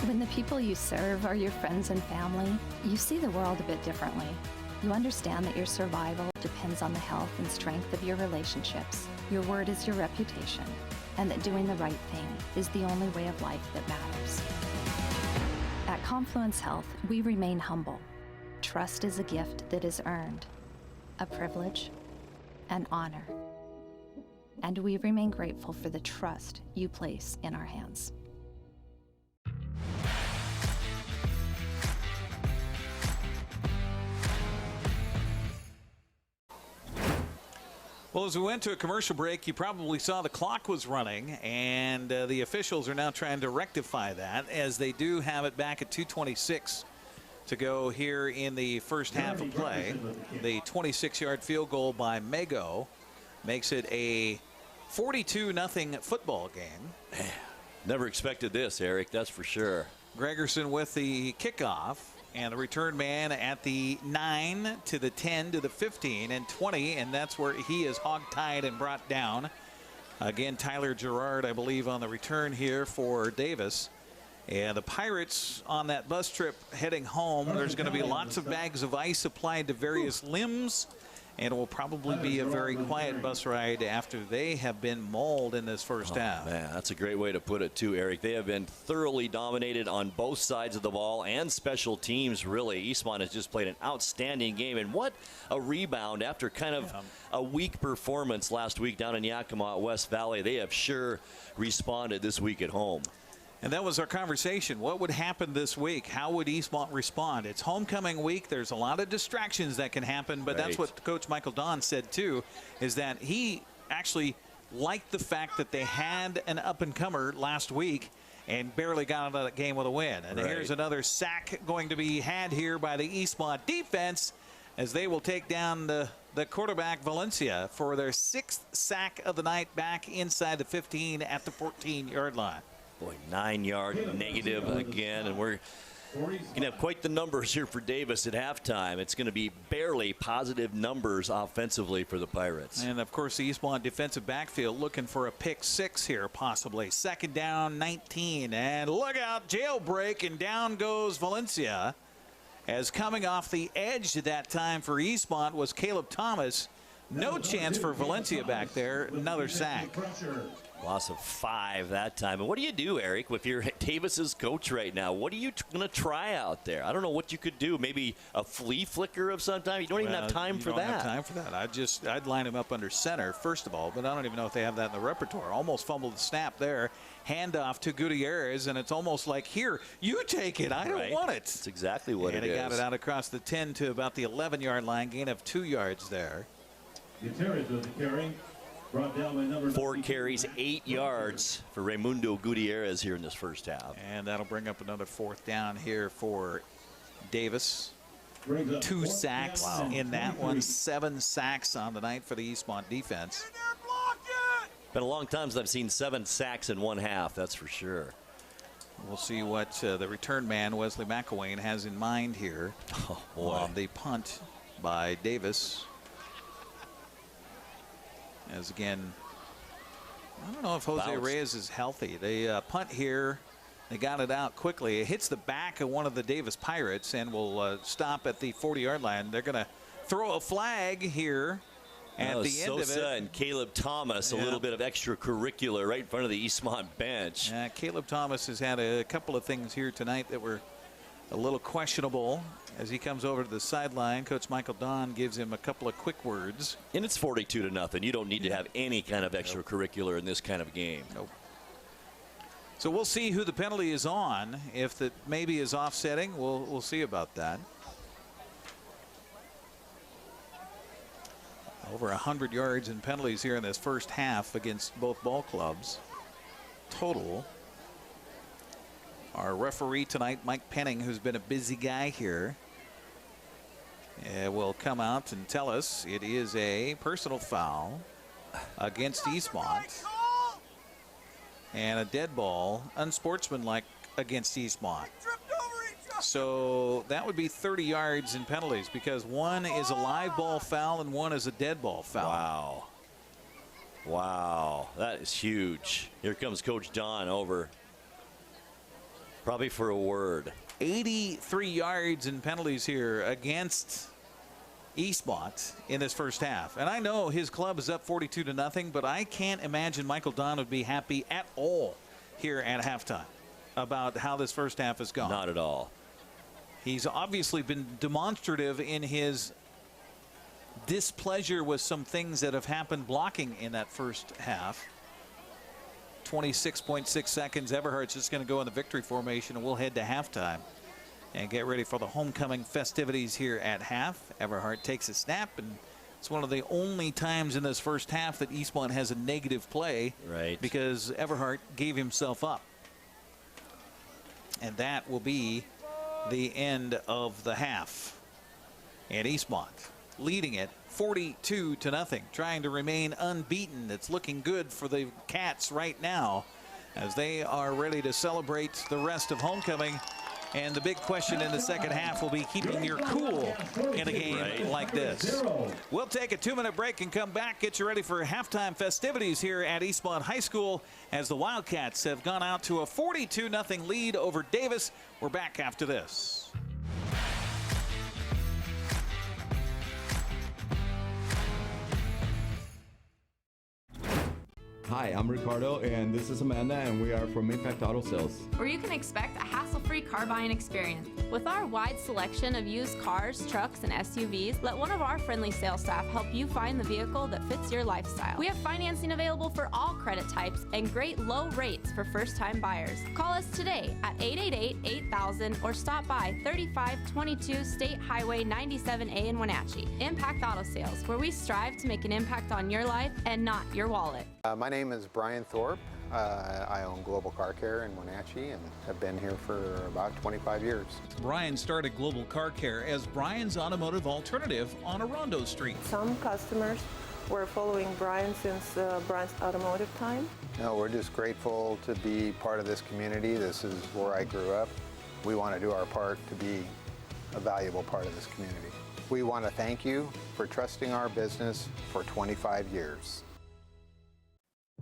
When the people you serve are your friends and family, you see the world a bit differently. You understand that your survival depends on the health and strength of your relationships. Your word is your reputation, and that doing the right thing is the only way of life that matters. At Confluence Health, we remain humble. Trust is a gift that is earned, a privilege, an honor. And we remain grateful for the trust you place in our hands. Well, as we went to a commercial break, you probably saw the clock was running, and the officials are now trying to rectify that, as they do have it back at 2:26 to go here in the first half of play. The 26-yard field goal by Mago makes it a 42-0 football game. Never expected this, Eric, that's for sure. Gregerson with the kickoff. And the return man at the 9 to the 10 to the 15 and 20, and that's where he is hog-tied and brought down. Again, Tyler Gerard, I believe, on the return here for Davis. And the Pirates on that bus trip heading home, there's going to be lots of bags of ice applied to various limbs, and it will probably be a very quiet bus ride after they have been mauled in this first half. Man, that's a great way to put it too, Eric. They have been thoroughly dominated on both sides of the ball and special teams, really. Eastmont has just played an outstanding game, and what a rebound after kind of a weak performance last week down in Yakima at West Valley. They have sure responded this week at home. And that was our conversation. What would happen this week? How would Eastmont respond? It's homecoming week. There's a lot of distractions that can happen, but that's what Coach Michael Don said too, is that he actually liked the fact that they had an up-and-comer last week, and barely got out of that game with a win. And here's another sack going to be had here by the Eastmont defense as they will take down the quarterback Valencia for their 6th sack of the night back inside the 15 at the 14-yard line. Boy, 9-yard negative again, and we're going to have quite the numbers here for Davis at halftime. It's going to be barely positive numbers offensively for the Pirates. And, of course, the Eastmont defensive backfield looking for a pick 6 here, possibly. 2nd down, 19. And look out, jailbreak, and down goes Valencia. As coming off the edge at that time for Eastmont was Caleb Thomas. No chance for Valencia back there. Another sack. Loss of 5 that time. And what do you do, Eric, if you're Davis's coach right now? What are you going to try out there? I don't know what you could do. Maybe a flea flicker of some time. You don't even have time for that. Have time for that. I'd line him up under center, first of all, but I don't even know if they have that in the repertoire. Almost fumbled the snap there. Handoff to Gutierrez, and it's almost like, here, you take it. I don't want it. That's exactly what it is. And he got it out across the 10 to about the 11-yard line. Gain of 2 yards there. Gutierrez with the carry. 4 carries, 8 yards for Raimundo Gutierrez here in this first half. And that'll bring up another 4th down here for Davis. 2 sacks in that one. 7 sacks on the night for the Eastmont defense. Been a long time since I've seen 7 sacks in one half, that's for sure. We'll see what the return man, Wesley McElwain, has in mind here on the punt by Davis. As again, I don't know if Jose Reyes is healthy. They punt here. They got it out quickly. It hits the back of one of the Davis Pirates and will stop at the 40-yard line. They're going to throw a flag here at the end of it. Sosa and Caleb Thomas, a little bit of extracurricular right in front of the Eastmont bench. Caleb Thomas has had a couple of things here tonight that were a little questionable. As he comes over to the sideline, Coach Michael Don gives him a couple of quick words. And it's 42-0. You don't need to have any kind of extracurricular in this kind of game. Nope. So we'll see who the penalty is on. If it maybe is offsetting, we'll see about that. Over 100 yards in penalties here in this first half against both ball clubs. Total. Our referee tonight, Mike Penning, who's been a busy guy here, will come out and tell us it is a personal foul against Eastmont and a dead ball, unsportsmanlike against Eastmont. So that would be 30 yards in penalties because one is a live ball foul and one is a dead ball foul. Wow. Wow, that is huge. Here comes Coach Don over. Probably for a word. 83 yards in penalties here against Eastmont in this first half. And I know his club is up 42-0, but I can't imagine Michael Don would be happy at all here at halftime about how this first half has gone. Not at all. He's obviously been demonstrative in his displeasure with some things that have happened blocking in that first half. 26.6 seconds. Everhart's just going to go in the victory formation, and we'll head to halftime and get ready for the homecoming festivities here at half. Everhart takes a snap, and it's one of the only times in this first half that Eastmont has a negative play, because Everhart gave himself up. And that will be the end of the half. And Eastmont leading it 42-0, trying to remain unbeaten. It's looking good for the Cats right now as they are ready to celebrate the rest of homecoming. And the big question in the second half will be keeping your cool in a game like this. We'll take a 2-minute break and come back, get you ready for halftime festivities here at Eastmont High School as the Wildcats have gone out to a 42-0 lead over Davis. We're back after this. Hi, I'm Ricardo, and this is Amanda, and we are from Impact Auto Sales, where you can expect a hassle-free car buying experience. With our wide selection of used cars, trucks, and SUVs, let one of our friendly sales staff help you find the vehicle that fits your lifestyle. We have financing available for all credit types and great low rates for first-time buyers. Call us today at 888-8000 or stop by 3522 State Highway 97A in Wenatchee. Impact Auto Sales, where we strive to make an impact on your life and not your wallet. My name is Brian Thorpe. I own Global Car Care in Wenatchee and have been here for about 25 years. Brian started Global Car Care as Brian's automotive alternative on Orondo Street. Some customers were following Brian since Brian's automotive time. No, we're just grateful to be part of this community. This is where I grew up. We want to do our part to be a valuable part of this community. We want to thank you for trusting our business for 25 years.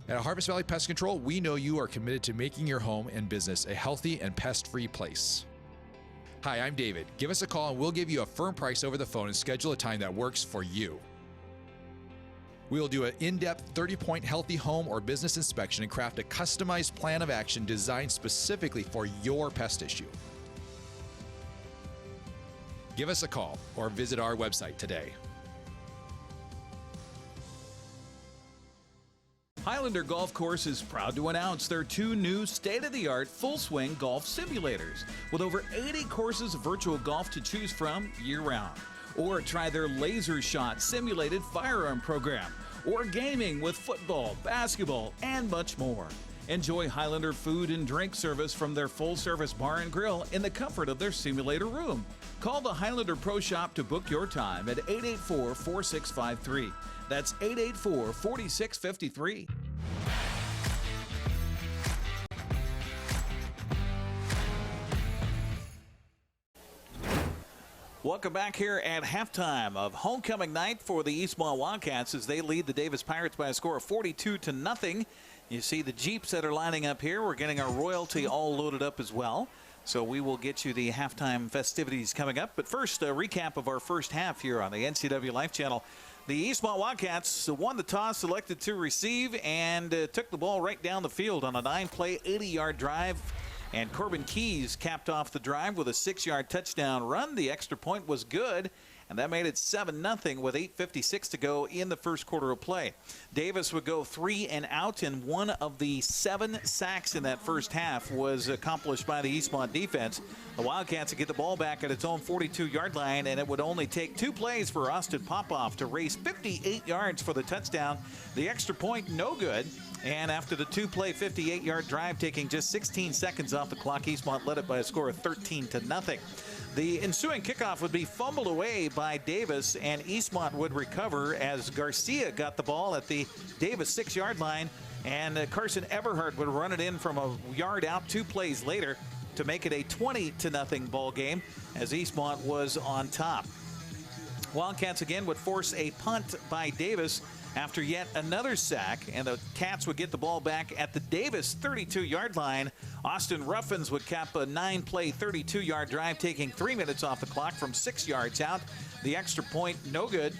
At Harvest Valley Pest Control, we know you are committed to making your home and business a healthy and pest-free place. Hi, I'm David. Give us a call and we'll give you a firm price over the phone and schedule a time that works for you. We will do an in-depth 30-point healthy home or business inspection and craft a customized plan of action designed specifically for your pest issue. Give us a call or visit our website today. Highlander Golf Course is proud to announce their 2 new state-of-the-art full-swing golf simulators with over 80 courses of virtual golf to choose from year-round. Or try their Laser Shot simulated firearm program, or gaming with football, basketball, and much more. Enjoy Highlander food and drink service from their full-service bar and grill in the comfort of their simulator room. Call the Highlander Pro Shop to book your time at 884-4653. That's 884-4653. Welcome back here at halftime of homecoming night for the Eastmont Wildcats as they lead the Davis Pirates by a score of 42-0. You see the Jeeps that are lining up here. We're getting our royalty all loaded up as well. So we will get you the halftime festivities coming up. But first, a recap of our first half here on the NCW Life Channel. The Eastmont Wildcats won the toss, selected to receive, and took the ball right down the field on a 9-play, 80-yard drive. And Corbin Keys capped off the drive with a 6-yard touchdown run. The extra point was good, and that made it 7-0 with 8:56 to go in the first quarter of play. Davis would go 3 and out, and one of the 7 sacks in that first half was accomplished by the Eastmont defense. The Wildcats would get the ball back at its own 42-yard line, and it would only take 2 plays for Austin Popoff to race 58 yards for the touchdown. The extra point, no good. And after the 2-play 58-yard drive taking just 16 seconds off the clock, Eastmont led it by a score of 13-0. The ensuing kickoff would be fumbled away by Davis, and Eastmont would recover as Garcia got the ball at the Davis 6-yard line, and Carson Everhart would run it in from a yard out 2 plays later to make it a 20-0 ball game as Eastmont was on top. Wildcats again would force a punt by Davis after yet another sack, and the Cats would get the ball back at the Davis 32-yard line. Austin Ruffins would cap a 9-play 32-yard drive taking 3 minutes off the clock from 6 yards out. The extra point the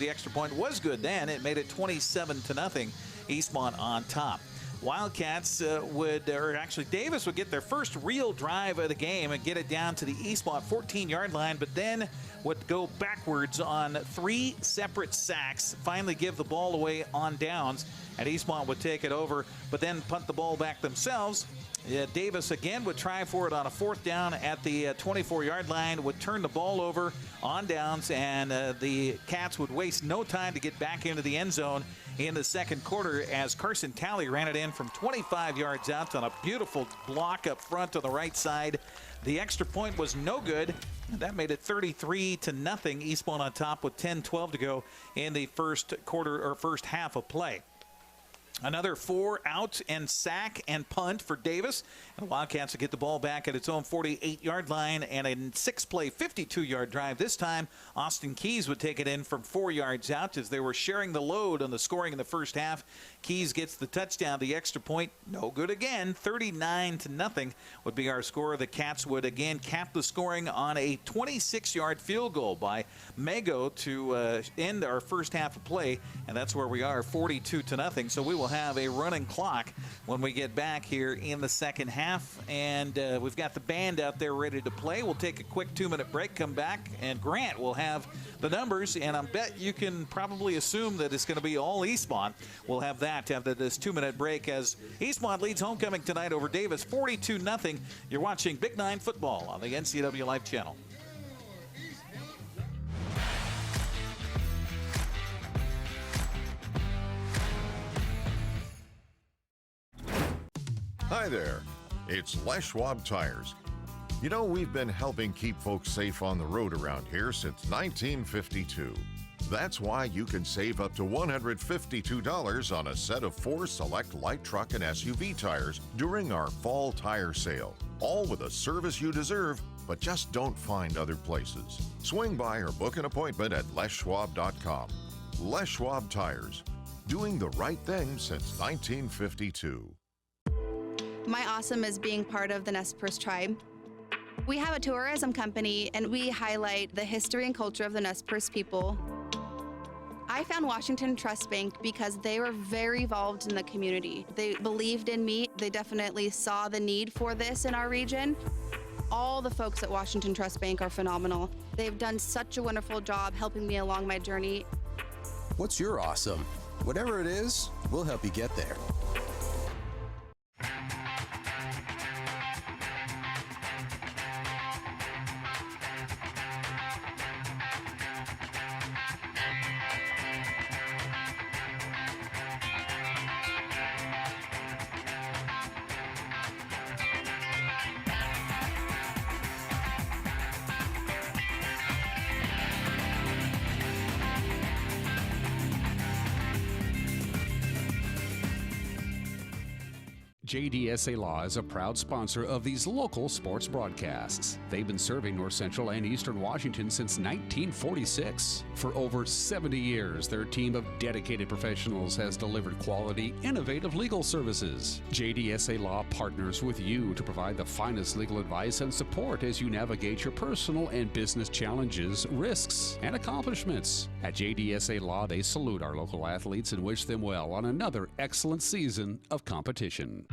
extra point was good then. It made it 27-0. Eastmont on top. Wildcats Davis would get their first real drive of the game and get it down to the Eastmont 14-yard line, but then would go backwards on 3 separate sacks, finally give the ball away on downs, and Eastmont would take it over, but then punt the ball back themselves. Davis again would try for it on a 4th down at the 24-yard line, would turn the ball over on downs, and the Cats would waste no time to get back into the end zone in the second quarter as Carson Talley ran it in from 25 yards out on a beautiful block up front on the right side. The extra point was no good. That made it 33-0. Eastmont on top with 10-12 to go in the first quarter or first half of play. Another 4 out and sack and punt for Davis. And the Wildcats will get the ball back at its own 48-yard line and a 6-play 52-yard drive. This time, Austin Keys would take it in from 4 yards out as they were sharing the load on the scoring in the first half. Keys gets the touchdown. The extra point, no good again. 39-0 would be our score. The Cats would again cap the scoring on a 26-yard field goal by Mago to end our first half of play. And that's where we are, 42-0. So we will have a running clock when we get back here in the second half, and we've got the band out there ready to play. We'll take a quick 2-minute break, come back, and Grant will have the numbers, and I bet you can probably assume that it's going to be all Eastmont. We'll have that after this 2-minute break as Eastmont leads homecoming tonight over Davis 42-0. You're watching Big 9 football on the NCW Life Channel. Hi there, it's Les Schwab Tires. You know, we've been helping keep folks safe on the road around here since 1952. That's why you can save up to $152 on a set of 4 select light truck and SUV tires during our fall tire sale. All with a service you deserve, but just don't find other places. Swing by or book an appointment at leschwab.com. Les Schwab Tires, doing the right thing since 1952. My awesome is being part of the Nez Perce tribe. We have a tourism company and we highlight the history and culture of the Nez Perce people. I found Washington Trust Bank because they were very involved in the community. They believed in me. They definitely saw the need for this in our region. All the folks at Washington Trust Bank are phenomenal. They've done such a wonderful job helping me along my journey. What's your awesome? Whatever it is, we'll help you get there. JDSA Law is a proud sponsor of these local sports broadcasts. They've been serving North Central and Eastern Washington since 1946. For over 70 years, their team of dedicated professionals has delivered quality, innovative legal services. JDSA Law partners with you to provide the finest legal advice and support as you navigate your personal and business challenges, risks, and accomplishments. At JDSA Law, they salute our local athletes and wish them well on another excellent season of competition.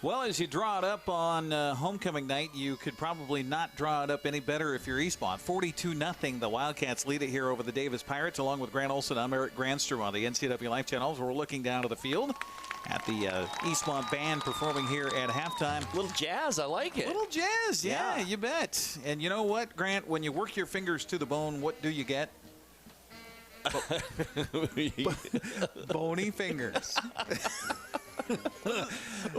Well, as you draw it up on homecoming night, you could probably not draw it up any better if you're Eastmont. 42-0, the Wildcats lead it here over the Davis Pirates. Along with Grant Olson, I'm Eric Granstrom on the NCW Life Channel. We're looking down to the field at the Eastmont band performing here at halftime. Little jazz, I like it. Little jazz, yeah, you bet. And you know what, Grant? When you work your fingers to the bone, what do you get? Bony fingers.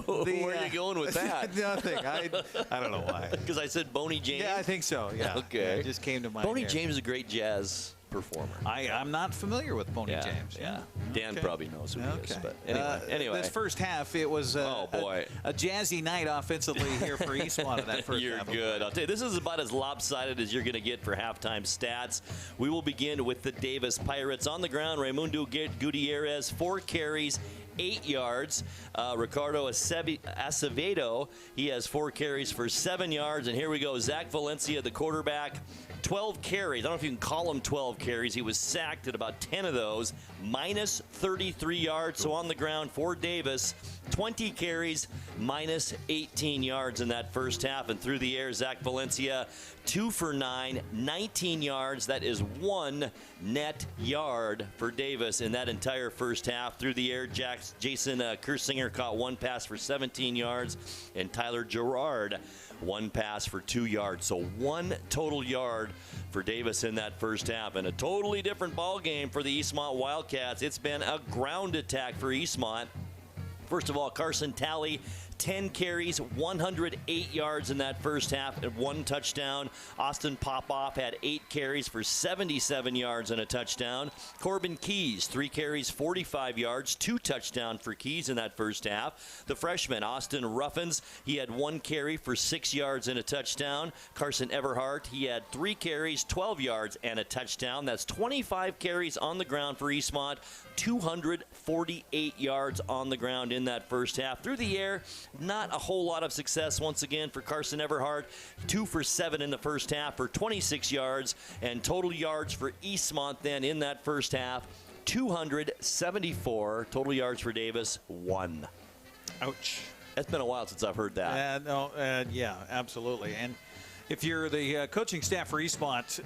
Where are you going with that? Nothing. I don't know why. Because I said Boney James? Yeah, I think so. Yeah. Okay. Yeah, it just came to mind. Boney James is a great jazz performer. I'm not familiar with Boney James. Yeah. Dan probably knows who he is. But anyway. This first half, it was a jazzy night offensively here for Eastmont in that first half. You're good. I'll tell you, this is about as lopsided as you're going to get for halftime stats. We will begin with the Davis Pirates. On the ground, Raimundo Gutierrez, 4 carries, 8 yards. Ricardo Acevedo, he has 4 carries for 7 yards. And here we go, Zach Valencia, the quarterback, 12 carries. I don't know if you can call him 12 carries. He was sacked at about 10 of those, minus 33 yards. So on the ground for Davis, 20 carries, minus 18 yards in that first half. And through the air, Zach Valencia, 2 for 9, 19 yards. That is 1 net yard for Davis in that entire first half. Through the air, Jason Kersinger caught 1 pass for 17 yards, and Tyler Gerard 1 pass for 2 yards. So 1 total yard for Davis in that first half. And a totally different ball game for the Eastmont Wildcats. It's been a ground attack for Eastmont. First of all, Carson Talley, 10 carries, 108 yards in that first half and 1 touchdown. Austin Popoff had 8 carries for 77 yards and a touchdown. Corbin Keys, 3 carries, 45 yards, 2 touchdowns for Keys in that first half. The freshman, Austin Ruffins, he had 1 carry for 6 yards and a touchdown. Carson Everhart, he had 3 carries, 12 yards and a touchdown. That's 25 carries on the ground for Eastmont, 248 yards on the ground in that first half. Through the air, not a whole lot of success once again for Carson Everhart. 2 for 7 in the first half for 26 yards, and total yards for Eastmont then in that first half, 274. Total yards for Davis, 1. Ouch. It's been a while since I've heard that. Yeah, absolutely. And If you're the coaching staff for Eastmont,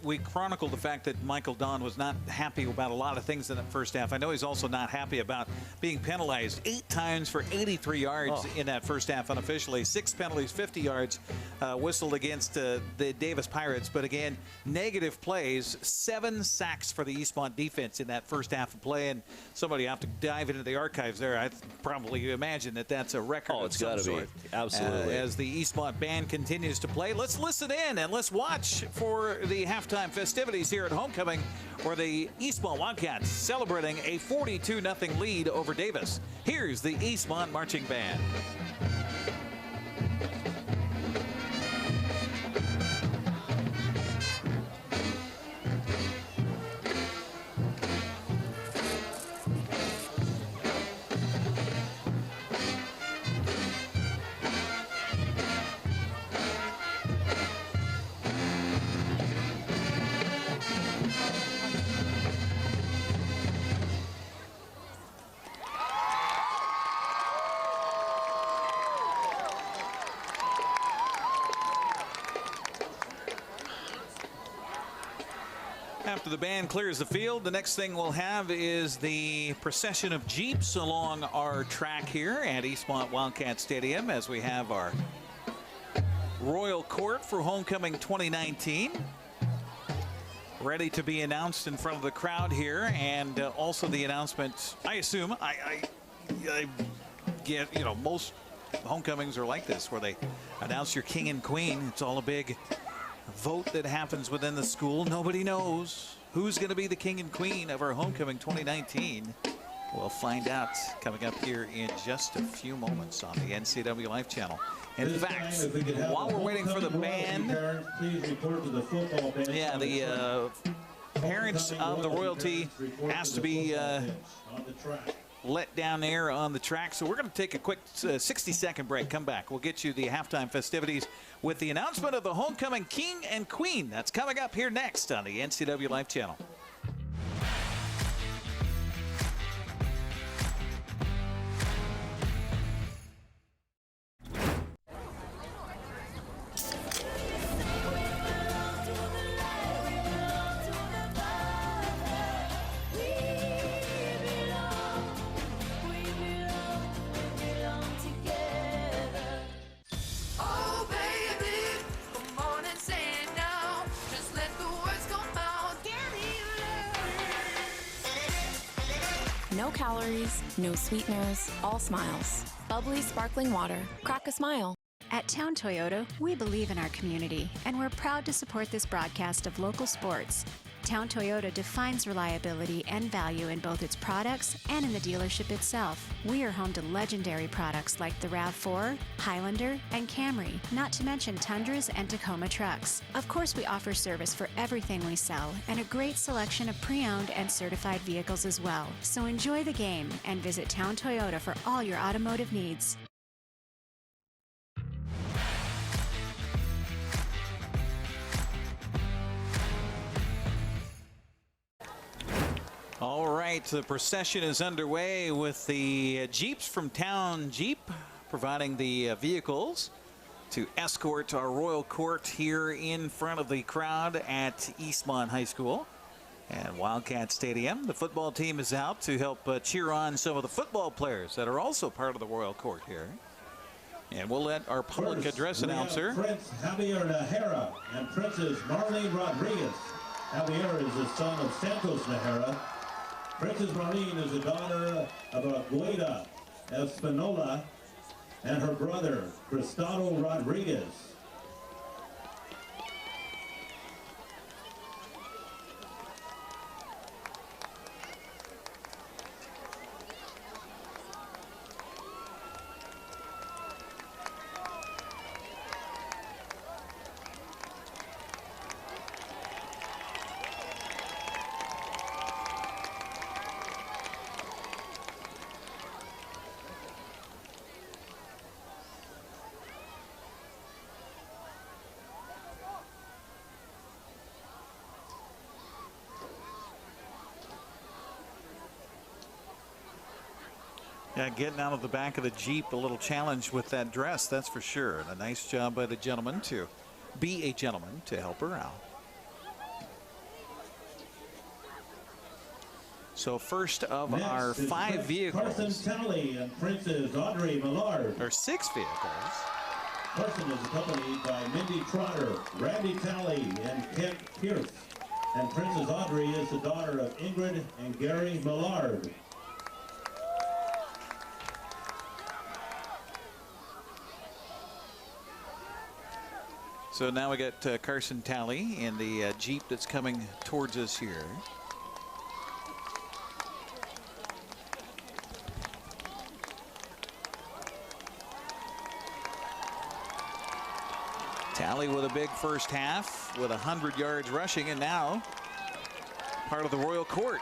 we chronicled the fact that Michael Don was not happy about a lot of things in the first half. I know he's also not happy about being penalized 8 times for 83 yards in that first half unofficially. 6 penalties, 50 yards whistled against the Davis Pirates. But again, negative plays, 7 sacks for the Eastmont defense in that first half of play. And somebody have to dive into the archives there. I probably imagine that that's a record of some it's got to be. Absolutely. As the Eastmont band continues to play. Let's listen in and let's watch for the halftime festivities here at Homecoming, where the Eastmont Wildcats celebrating a 42-0 lead over Davis. Here's the Eastmont Marching Band. After the band clears the field, the next thing we'll have is the procession of Jeeps along our track here at Eastmont Wildcat Stadium, as we have our Royal Court for Homecoming 2019 ready to be announced in front of the crowd here, and also the announcement. I assume I get, most homecomings are like this, where they announce your king and queen. It's all a big vote that happens within the school. Nobody knows who's going to be the king and queen of our Homecoming 2019. We'll find out coming up here in just a few moments on the NCW Life Channel. In fact, while we're waiting for the band, please report to the football bench. Yeah, the parents of the royalty has to be let down there on the track. So we're going to take a quick 60-second break. Come back. We'll get you the halftime festivities with the announcement of the Homecoming King and Queen. That's coming up here next on the NCW Life Channel. No calories, no sweeteners, all smiles. Bubbly sparkling water. Crack a smile. At Town Toyota, we believe in our community, and we're proud to support this broadcast of local sports. Town Toyota defines reliability and value in both its products and in the dealership itself. We are home to legendary products like the RAV4, Highlander, and Camry, not to mention Tundras and Tacoma trucks. Of course, we offer service for everything we sell and a great selection of pre-owned and certified vehicles as well. So enjoy the game and visit Town Toyota for all your automotive needs. All right, the procession is underway with the Jeeps from Town Jeep providing the vehicles to escort our Royal Court here in front of the crowd at Eastmont High School and Wildcat Stadium. The football team is out to help cheer on some of the football players that are also part of the Royal Court here. And we'll let our public address announcer. Prince Javier Najera and Princess Marlene Rodriguez. Javier is the son of Santos Najera. Princess Marlene is the daughter of Agueda Espinola and her brother, Cristado Rodriguez. Yeah, getting out of the back of the Jeep, a little challenge with that dress, that's for sure. And a nice job by the gentleman to be a gentleman to help her out. So first of our 5 vehicles. Carson Talley and Princess Audrey Millard. Or 6 vehicles. Carson is accompanied by Mindy Trotter, Randy Talley, and Kent Pierce. And Princess Audrey is the daughter of Ingrid and Gary Millard. So now we got Carson Talley in the Jeep that's coming towards us here. Talley with a big first half with 100 yards rushing, and now part of the Royal Court.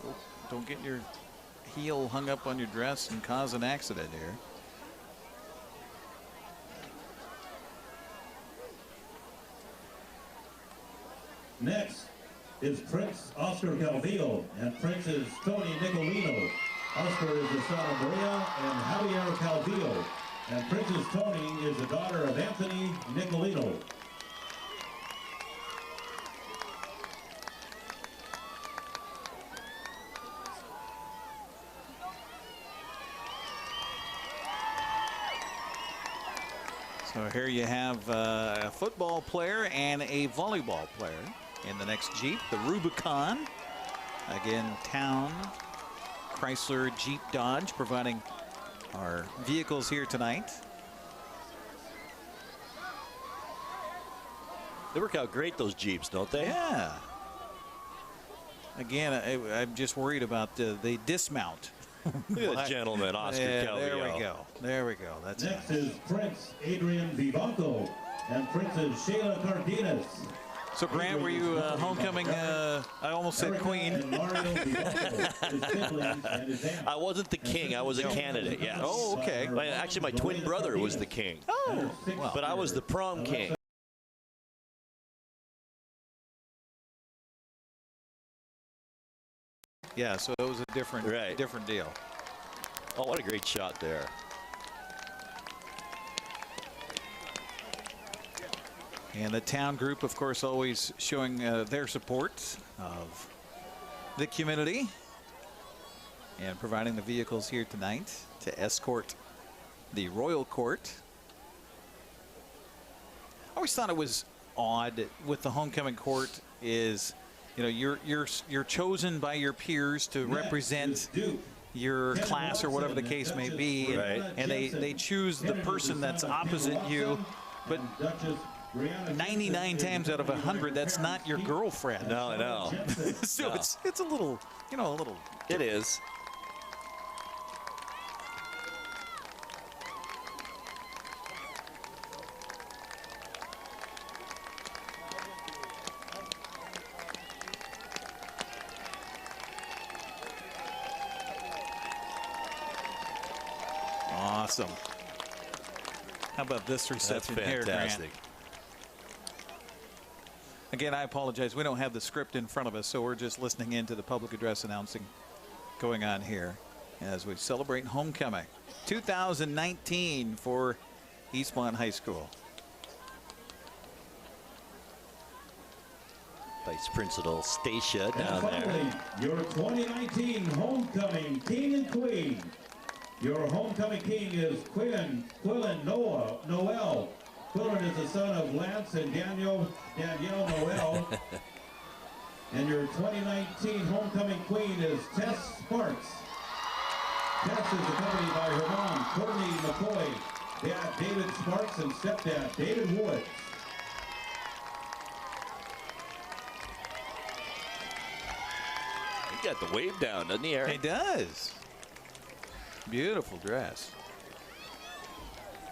Oh, don't get your heel hung up on your dress and cause an accident here. Next is Prince Oscar Calvillo and Princess Tony Nicolino. Oscar is the son of Maria and Javier Calvillo, and Princess Tony is the daughter of Anthony Nicolino. So here you have a football player and a volleyball player in the next Jeep, the Rubicon. Again, Town, Chrysler, Jeep, Dodge providing our vehicles here tonight. They work out great, those Jeeps, don't they? Yeah. Again, I'm just worried about the dismount. Look at that gentleman, Oscar Calvillo. There we go. There we go. That's Next nice. is Prince Adrian Vivanco and Princess Sheila Cardenas. So, Grant, were you homecoming? I almost said queen. I wasn't the king. I was a candidate, yes. Oh, okay. Actually, my twin brother was the king. Oh, well, but I was the prom king. Yeah, so it was a different deal. Oh, what a great shot there. And the Town group, of course, always showing their support of the community and providing the vehicles here tonight to escort the Royal Court. I always thought it was odd with the homecoming court is, you know, you're chosen by your peers to represent your class or whatever the case may be, and they choose the person that's opposite you, but 99 times out of 100, that's not your girlfriend. No, no. So no. It's a little, you know, a little. It is. Awesome. How about this reception here, fantastic. Grant? Again, I apologize. We don't have the script in front of us, so we're just listening in to the public address announcing going on here as we celebrate homecoming 2019 for Eastmont High School. Vice Principal Stacia And down finally, there. your 2019 homecoming king and queen. Your homecoming king is Quillen Noel. Quillen is the son of Lance and Danielle Noel. And your 2019 homecoming queen is Tess Sparks. Tess is accompanied by her mom, Courtney McCoy, dad David Sparks, and stepdad David Woods. He got the wave down, doesn't he, Eric? He does. Beautiful dress.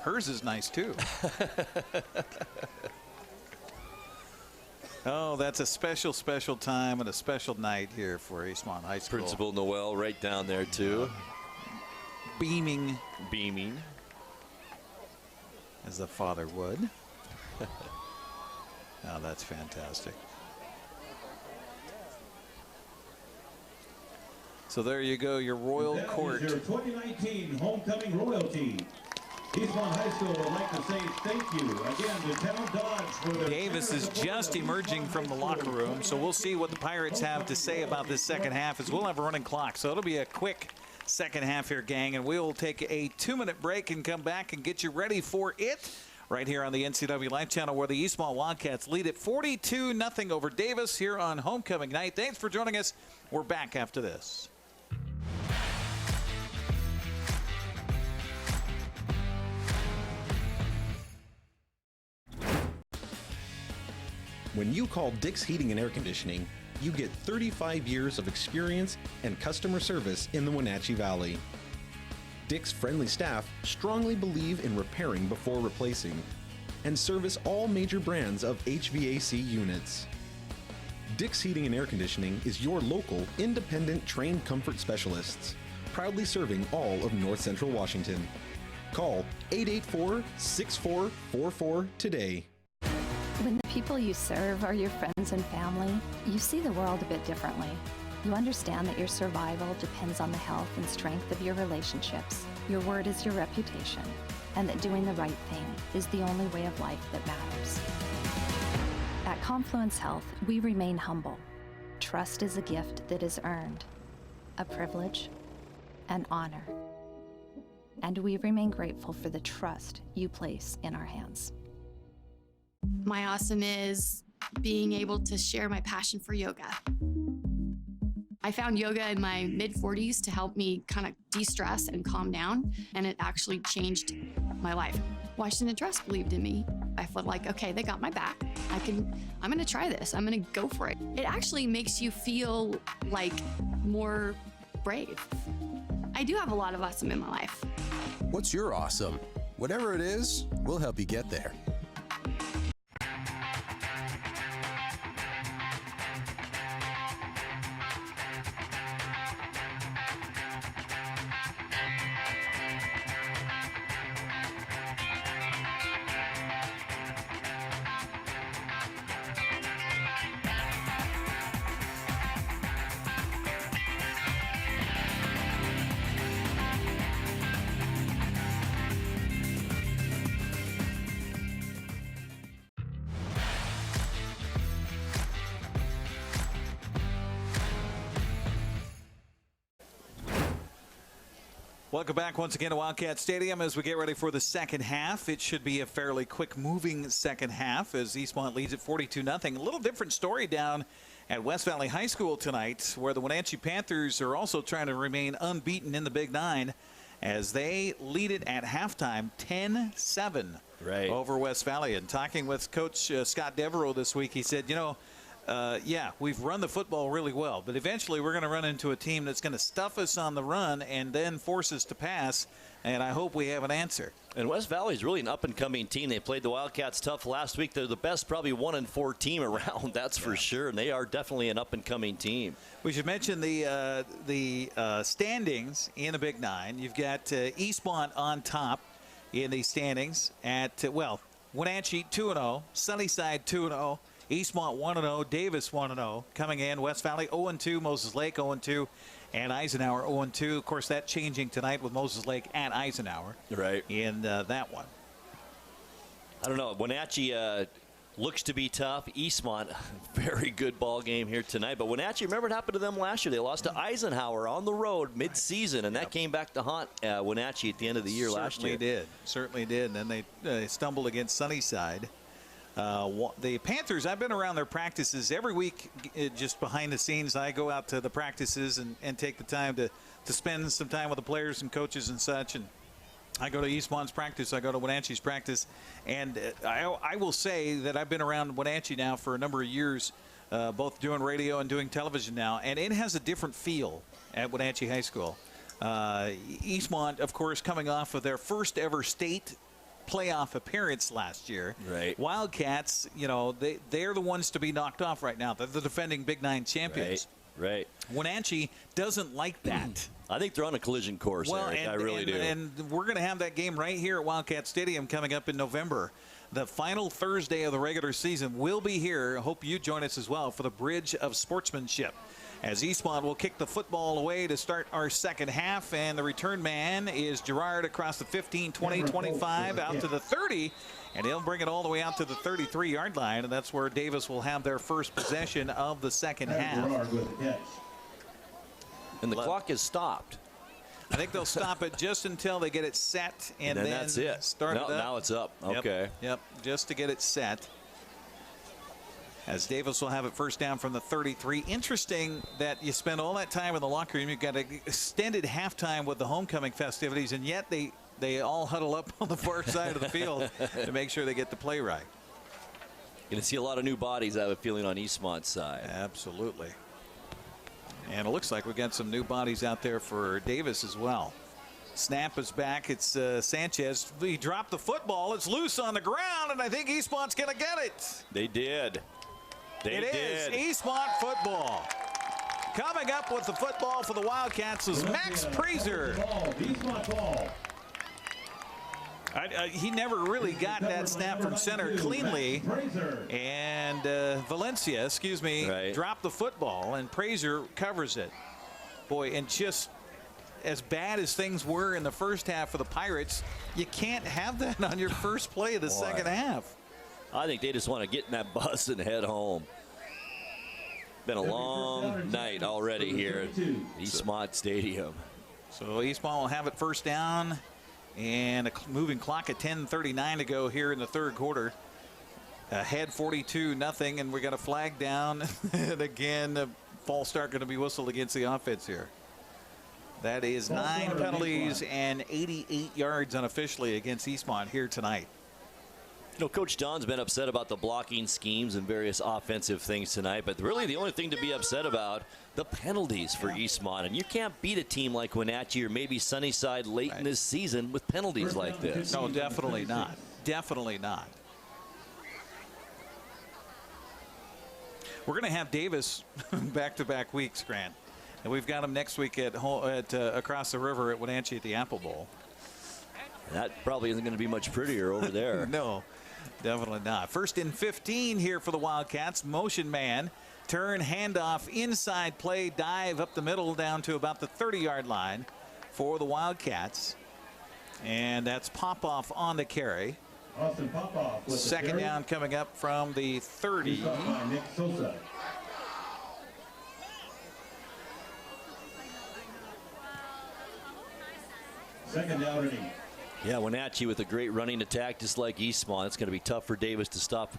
Hers is nice too. Oh, that's a special, special time and a special night here for Eastmont High School. Principal Noel right down there too. Beaming. Beaming. As the father would. Oh, that's fantastic. So there you go, your Royal Court. Your 2019 homecoming royalty. Eastmont High School would like to say thank you again to Town Dodge for their... Davis is just emerging from the locker room, so we'll see what the Pirates have to say about this second half, as we'll have a running clock. So it'll be a quick second half here, gang, and we'll take a 2-minute break and come back and get you ready for it right here on the NCW Live Channel, where the Eastmont Wildcats lead at 42-0 over Davis here on homecoming night. Thanks for joining us. We're back after this. When you call Dick's Heating and Air Conditioning, you get 35 years of experience and customer service in the Wenatchee Valley. Dick's friendly staff strongly believe in repairing before replacing and service all major brands of HVAC units. Dick's Heating and Air Conditioning is your local, independent, trained comfort specialists, proudly serving all of North Central Washington. Call 884-6444 today. When the people you serve are your friends and family, you see the world a bit differently. You understand that your survival depends on the health and strength of your relationships. Your word is your reputation, and that doing the right thing is the only way of life that matters. At Confluence Health, we remain humble. Trust is a gift that is earned, a privilege, an honor. And we remain grateful for the trust you place in our hands. My awesome is being able to share my passion for yoga. I found yoga in my mid-40s to help me kind of de-stress and calm down, and it actually changed my life. Washington Trust believed in me. I felt like, okay, they got my back. I'm gonna try this. I'm gonna go for it. It actually makes you feel like more brave. I do have a lot of awesome in my life. What's your awesome? Whatever it is, we'll help you get there. Welcome back once again to Wildcat Stadium as we get ready for the second half. It should be a fairly quick-moving second half as Eastmont leads at 42-0. A little different story down at West Valley High School tonight, where the Wenatchee Panthers are also trying to remain unbeaten in the Big Nine as they lead it at halftime 10-7 over West Valley. And talking with Coach Scott Devereaux this week, he said, yeah, we've run the football really well, but eventually we're going to run into a team that's going to stuff us on the run and then force us to pass, and I hope we have an answer. And West Valley is really an up-and-coming team. They played the Wildcats tough last week. They're the best, probably 1-4 team around, that's for sure, and they are definitely an up-and-coming team. We should mention the standings in the Big Nine. You've got Eastmont on top in the standings at, Wenatchee 2-0, Sunnyside 2-0, Eastmont 1-0, Davis 1-0 coming in. West Valley 0-2, Moses Lake 0-2, and Eisenhower 0-2. Of course, that changing tonight with Moses Lake at Eisenhower. Right. In that one. I don't know. Wenatchee looks to be tough. Eastmont, very good ball game here tonight. But Wenatchee, remember what happened to them last year? They lost to Eisenhower on the road mid-season, and that came back to haunt Wenatchee at the end of the year last year. Certainly did. And then they stumbled against Sunnyside. The Panthers, I've been around their practices every week, just behind the scenes. I go out to the practices and take the time to spend some time with the players and coaches and such. And I go to Eastmont's practice. I go to Wenatchee's practice. And I will say that I've been around Wenatchee now for a number of years, both doing radio and doing television now. And it has a different feel at Wenatchee High School. Eastmont, of course, coming off of their first ever state playoff appearance last year. Right. Wildcats, they're the ones to be knocked off right now. They're the defending Big Nine champions. Right. Wenatchee doesn't like that. I think they're on a collision course, Eric. I really do. And we're going to have that game right here at Wildcat Stadium coming up in November. The final Thursday of the regular season will be here. Hope you join us as well for the Bridge of Sportsmanship, as Eastmont will kick the football away to start our second half. And the return man is Gerard across the 15, 20, 25 out to the 30. And he'll bring it all the way out to the 33-yard line. And that's where Davis will have their first possession of the second half. And the clock is stopped. I think they'll stop it just until they get it set, and then that's it. Start it up. Now it's up. Okay. Yep, just to get it set. As Davis will have it first down from the 33. Interesting that you spend all that time in the locker room. You've got an extended halftime with the homecoming festivities, and yet they all huddle up on the far side of the field to make sure they get the play right. Going to see a lot of new bodies, I have a feeling, on Eastmont's side. Absolutely. And it looks like we got some new bodies out there for Davis as well. Snap is back. It's Sanchez. He dropped the football. It's loose on the ground, and I think Eastmont's going to get it. They did. It is Eastmont football. Coming up with the football for the Wildcats is Max Prezer. Eastmont ball. He never really got that snap from center cleanly, and Valencia, dropped the football, and Prezer covers it. Boy, and just as bad as things were in the first half for the Pirates, you can't have that on your first play of the second half. I think they just want to get in that bus and head home. Been a long night already here at Eastmont Stadium. So Eastmont will have it first down. And a moving clock at 10:39 to go here in the third quarter. Ahead 42-0, and we got a flag down. And again, a false start going to be whistled against the offense here. That is 9 penalties and 88 yards unofficially against Eastmont here tonight. You know, Coach Don's been upset about the blocking schemes and various offensive things tonight, but really the only thing to be upset about, the penalties for Eastmont. And you can't beat a team like Wenatchee or maybe Sunnyside late in this season with penalties like this. No, definitely not. Definitely not. We're going to have Davis back-to-back weeks, Grant. And we've got him next week at across the river at Wenatchee at the Apple Bowl. That probably isn't going to be much prettier over there. No, definitely not. First and 15 here for the Wildcats. Motion man. Turn, handoff, inside play, dive up the middle down to about the 30-yard line for the Wildcats. And that's Popoff on the carry. Austin Popoff with second down coming up from the 30. Nick Sosa. Second down and 8. Yeah, Wenatchee with a great running attack just like Eastmont. It's going to be tough for Davis to stop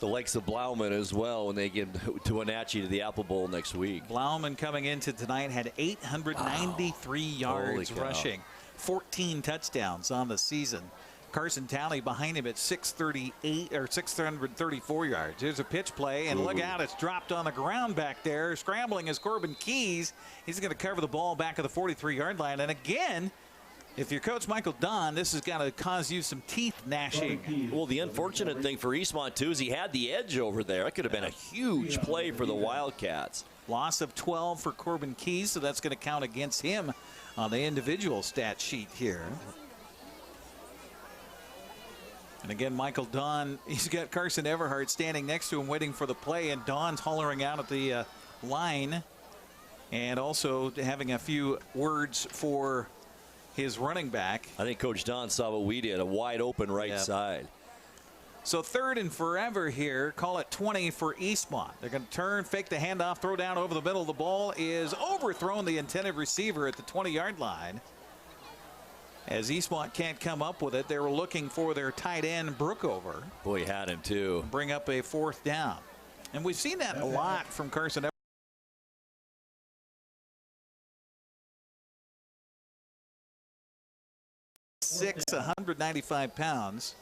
the likes of Blauman as well when they get to Wenatchee to the Apple Bowl next week. Blauman coming into tonight had 893 yards rushing, 14 touchdowns on the season. Carson Talley behind him at 634 yards. Here's a pitch play, and look out, it's dropped on the ground back there. Scrambling is Corbin Keys. He's going to cover the ball back at the 43-yard line. And again, if you're Coach Michael Don, this is going to cause you some teeth gnashing. Well, the unfortunate thing for Eastmont, too, is he had the edge over there. That could have been a huge play for the Wildcats. Loss of 12 for Corbin Keys, so that's going to count against him on the individual stat sheet here. And again, Michael Don, he's got Carson Everhart standing next to him waiting for the play, and Don's hollering out at the line and also having a few words for his running back. I think Coach Don saw what we did, a wide open right side. So third and forever here. Call it 20 for Eastmont. They're going to turn, fake the handoff, throw down over the middle. The ball is overthrown the intended receiver at the 20-yard line. As Eastmont can't come up with it, they were looking for their tight end Brookover. Boy, he had him too. Bring up a fourth down. And we've seen that a lot from Carson. 195 pounds.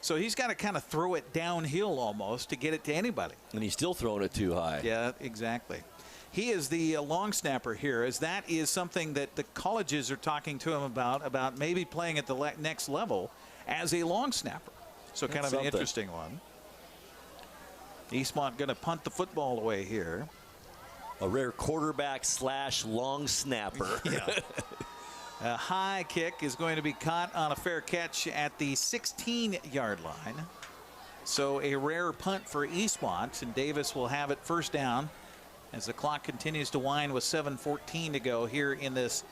So he's got to kind of throw it downhill almost to get it to anybody. And he's still throwing it too high. Yeah, exactly. He is the long snapper here, as that is something that the colleges are talking to him about maybe playing at the next level as a long snapper. So kind of an interesting one. Eastmont going to punt the football away here. A rare quarterback / long snapper. Yeah. A high kick is going to be caught on a fair catch at the 16-yard line. So a rare punt for Eastmont, and Davis will have it first down as the clock continues to wind with 7:14 to go here in this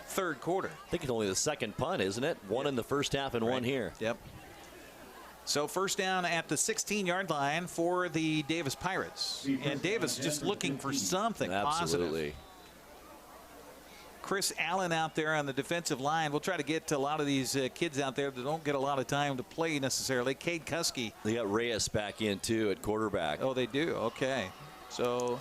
third quarter. I think it's only the second punt, isn't it? One in the first half and one here. Yep. So first down at the 16-yard line for the Davis Pirates. And Davis just looking for something positive. Chris Allen out there on the defensive line. We'll try to get a lot of these kids out there that don't get a lot of time to play necessarily. Cade Kuski. They got Reyes back in too at quarterback. Oh, they do. Okay. So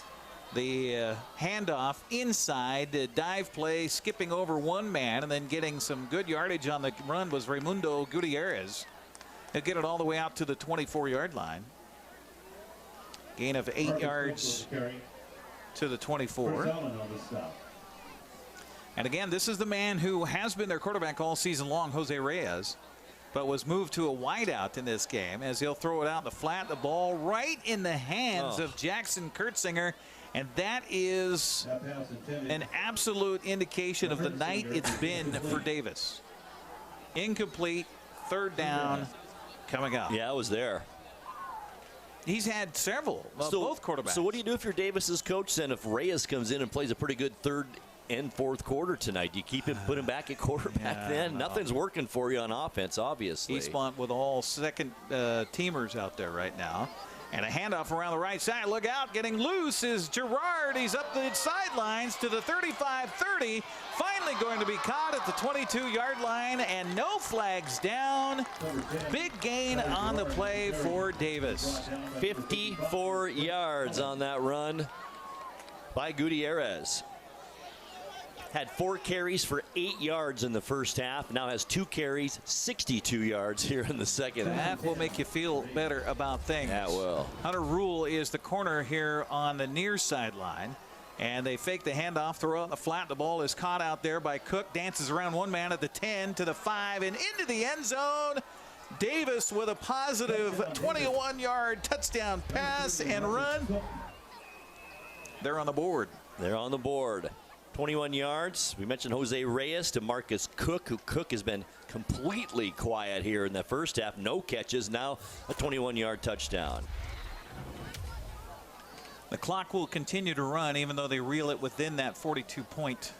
the handoff inside, the dive play, skipping over one man and then getting some good yardage on the run was Raimundo Gutierrez. He'll get it all the way out to the 24-yard line. Gain of 8 yards to the 24. And again, this is the man who has been their quarterback all season long, Jose Reyes, but was moved to a wideout in this game as he'll throw it out in the flat. The ball right in the hands of Jackson Kurtzinger. And that is an absolute indication of the night it's been for Davis. Incomplete, third down coming up. Yeah, I was there. He's had several, both quarterbacks. So what do you do if you're Davis's coach then if Reyes comes in and plays a pretty good third and fourth quarter tonight? Do you keep him, put him back at quarterback then? Nothing's working for you on offense, obviously. Eastmont with all second teamers out there right now. And a handoff around the right side. Look out, getting loose is Gerard. He's up the sidelines to the 35-30. Finally going to be caught at the 22-yard line, and no flags down. Big gain on the play for Davis. 54 yards on that run by Gutierrez. Had 4 carries for 8 yards in the first half. Now has 2 carries, 62 yards here in the second half. That will make you feel better about things. That will. Hunter Rule is the corner here on the near sideline. And they fake the handoff, throw out the flat. The ball is caught out there by Cook. Dances around one man at the 10 to the 5 and into the end zone. Davis with a positive 21-yard touchdown pass and run. They're on the board. They're on the board. 21 yards. We mentioned Jose Reyes to Marcus Cook, who Cook has been completely quiet here in the first half. No catches. Now a 21-yard touchdown. The clock will continue to run even though they reel it within that 42-point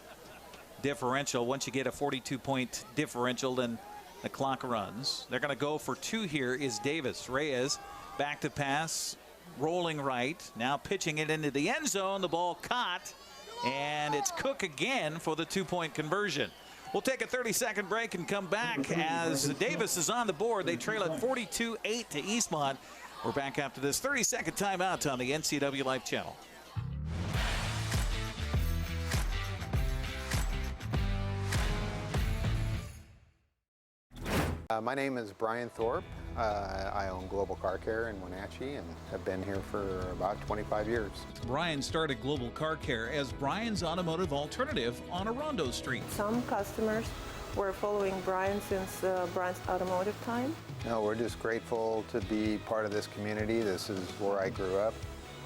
differential. Once you get a 42-point differential, then the clock runs. They're going to go for 2 here is Davis. Reyes back to pass, rolling right. Now pitching it into the end zone. The ball caught. And it's Cook again for the 2-point conversion. We'll take a 30-second break and come back as Davis is on the board. They trail at 42-8 to Eastmont. We're back after this 30-second timeout on the NCW Life Channel. My name is Brian Thorpe. I own Global Car Care in Wenatchee and have been here for about 25 years. Brian started Global Car Care as Brian's automotive alternative on Orondo Street. Some customers were following Brian since Brian's automotive time. No, we're just grateful to be part of this community. This is where I grew up.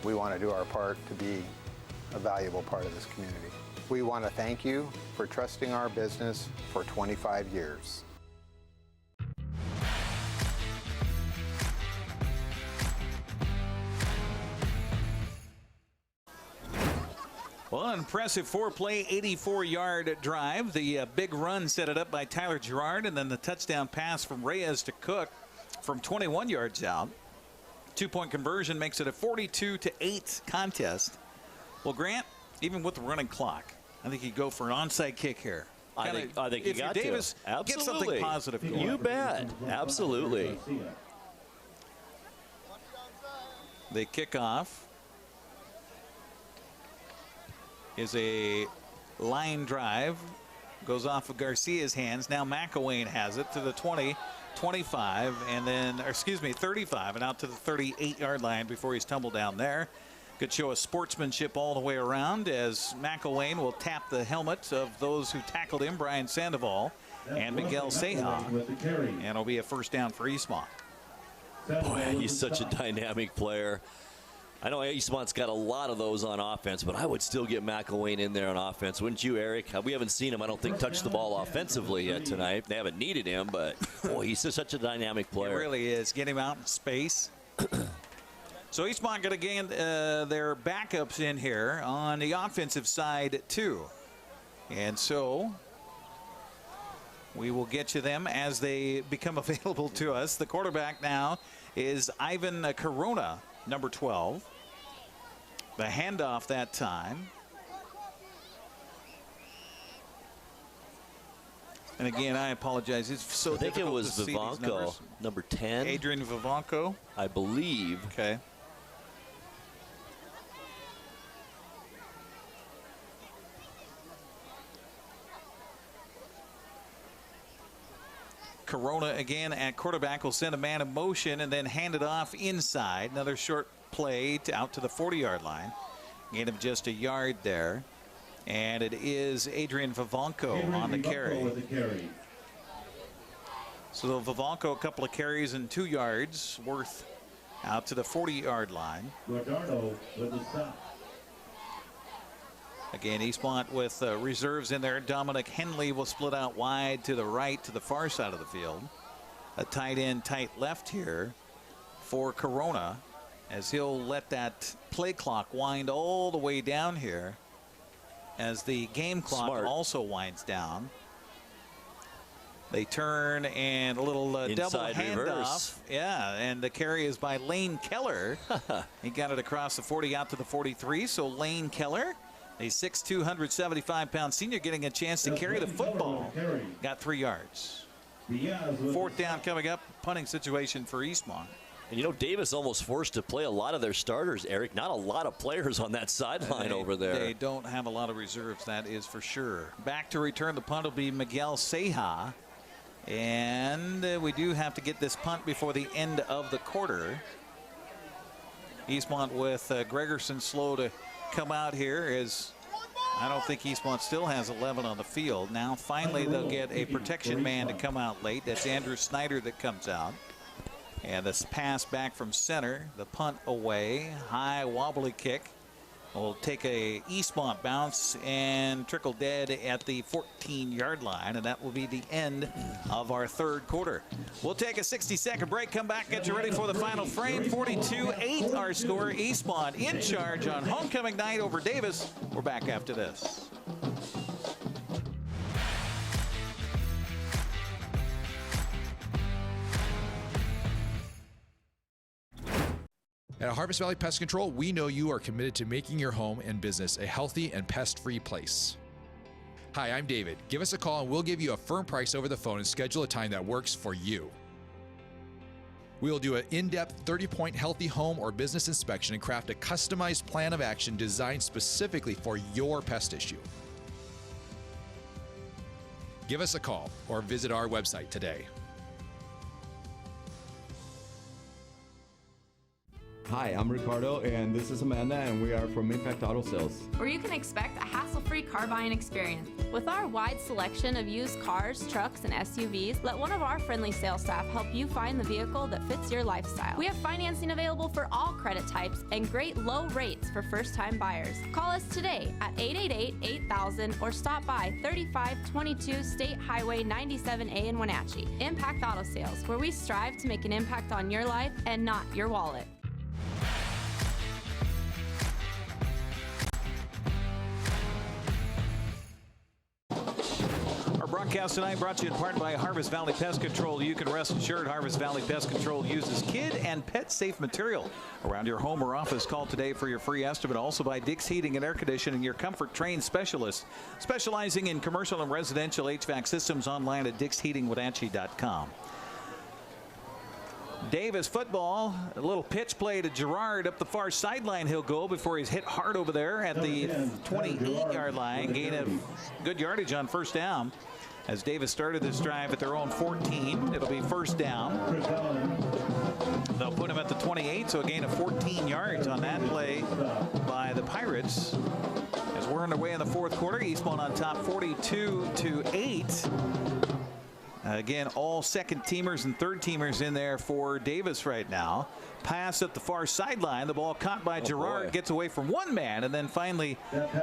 We want to do our part to be a valuable part of this community. We want to thank you for trusting our business for 25 years. Well, an impressive 4-play, 84-yard drive. The big run set it up by Tyler Gerard, and then the touchdown pass from Reyes to Cook from 21 yards out. 2-point conversion makes it a 42-8 contest. Well, Grant, even with the running clock, I think you go for an onside kick here. I think you got Davis, to. Absolutely. Get something positive going. You bet. Absolutely. They kick off. Is a line drive. Goes off of Garcia's hands. Now McElwain has it to the 20, 25, and then, 35, and out to the 38-yard line before he's tumbled down there. Could show a sportsmanship all the way around as McElwain will tap the helmet of those who tackled him, Brian Sandoval and Miguel Seja, and it'll be a first down for Eastmont. Boy, he's such a dynamic player. I know Eastmont's got a lot of those on offense, but I would still get McElwain in there on offense. Wouldn't you, Eric? We haven't seen him, I don't think, touch the ball offensively yet tonight. They haven't needed him, but, boy, he's just such a dynamic player. He really is. Get him out in space. So Eastmont going to gain their backups in here on the offensive side, too. And so we will get you them as they become available to us. The quarterback now is Ivan Corona, number 12. The handoff that time. And again, I apologize. It's so difficult. I think it was to see Vivanco, number 10. Adrian Vivanco, I believe. Okay. Corona again at quarterback will send a man in motion and then hand it off inside. Another short play out to the 40-yard line. Gain of just a yard there. And it is Adrian Vivanco on the carry. So Vivanco, a couple of carries and 2 yards worth out to the 40-yard line. Guardado with the stop. Again, Eastmont with reserves in there. Dominic Henley will split out wide to the right to the far side of the field. A tight end, tight left here for Corona, as he'll let that play clock wind all the way down here as the game clock also winds down. They turn and a little double handoff. Yeah, and the carry is by Lane Keller. He got it across the 40 out to the 43. So Lane Keller, a 6'2", 175-pound senior, getting a chance to carry the football. Got 3 yards. 4th down coming up. Punting situation for Eastmont. And you know, Davis almost forced to play a lot of their starters, Eric. Not a lot of players on that sideline over there. They don't have a lot of reserves, that is for sure. Back to return the punt will be Miguel Ceja. And we do have to get this punt before the end of the quarter. Eastmont with Gregerson slow to come out here, as I don't think Eastmont still has 11 on the field. Now finally they'll get a protection man to come out late. That's Andrew Snyder that comes out. And this pass back from center, the punt away, high wobbly kick. Will take a Eastmont bounce and trickle dead at the 14-yard line, and that will be the end of our 3rd quarter. We'll take a 60-second break, come back, get you ready for the final frame. 42-8 our score. Eastmont in charge on homecoming night over Davis. We're back after this. At Harvest Valley Pest Control, we know you are committed to making your home and business a healthy and pest-free place. Hi, I'm David. Give us a call and we'll give you a firm price over the phone and schedule a time that works for you. We will do an in-depth 30-point healthy home or business inspection and craft a customized plan of action designed specifically for your pest issue. Give us a call or visit our website today. Hi, I'm Ricardo, and this is Amanda, and we are from Impact Auto Sales, where you can expect a hassle-free car buying experience. With our wide selection of used cars, trucks, and SUVs, let one of our friendly sales staff help you find the vehicle that fits your lifestyle. We have financing available for all credit types and great low rates for first-time buyers. Call us today at 888-8000 or stop by 3522 State Highway 97A in Wenatchee. Impact Auto Sales, where we strive to make an impact on your life and not your wallet. Broadcast tonight brought to you in part by Harvest Valley Pest Control. You can rest assured Harvest Valley Pest Control uses kid and pet safe material around your home or office. Call today for your free estimate. Also by Dick's Heating and Air Conditioning, your comfort trained specialist, specializing in commercial and residential HVAC systems. Online at DicksHeatingWenatchee.com. Davis football, a little pitch play to Gerard up the far sideline. He'll go before he's hit hard over there at the 28-yard line. Gain of good yardage on 1st down. As Davis started this drive at their own 14, it'll be 1st down. They'll put him at the 28, so a gain of 14 yards on that play by the Pirates. As we're underway in the 4th quarter, Eastmont on top 42-8. Again, all second-teamers and third-teamers in there for Davis right now. Pass at the far sideline. The ball caught by Gerard, gets away from one man, and then finally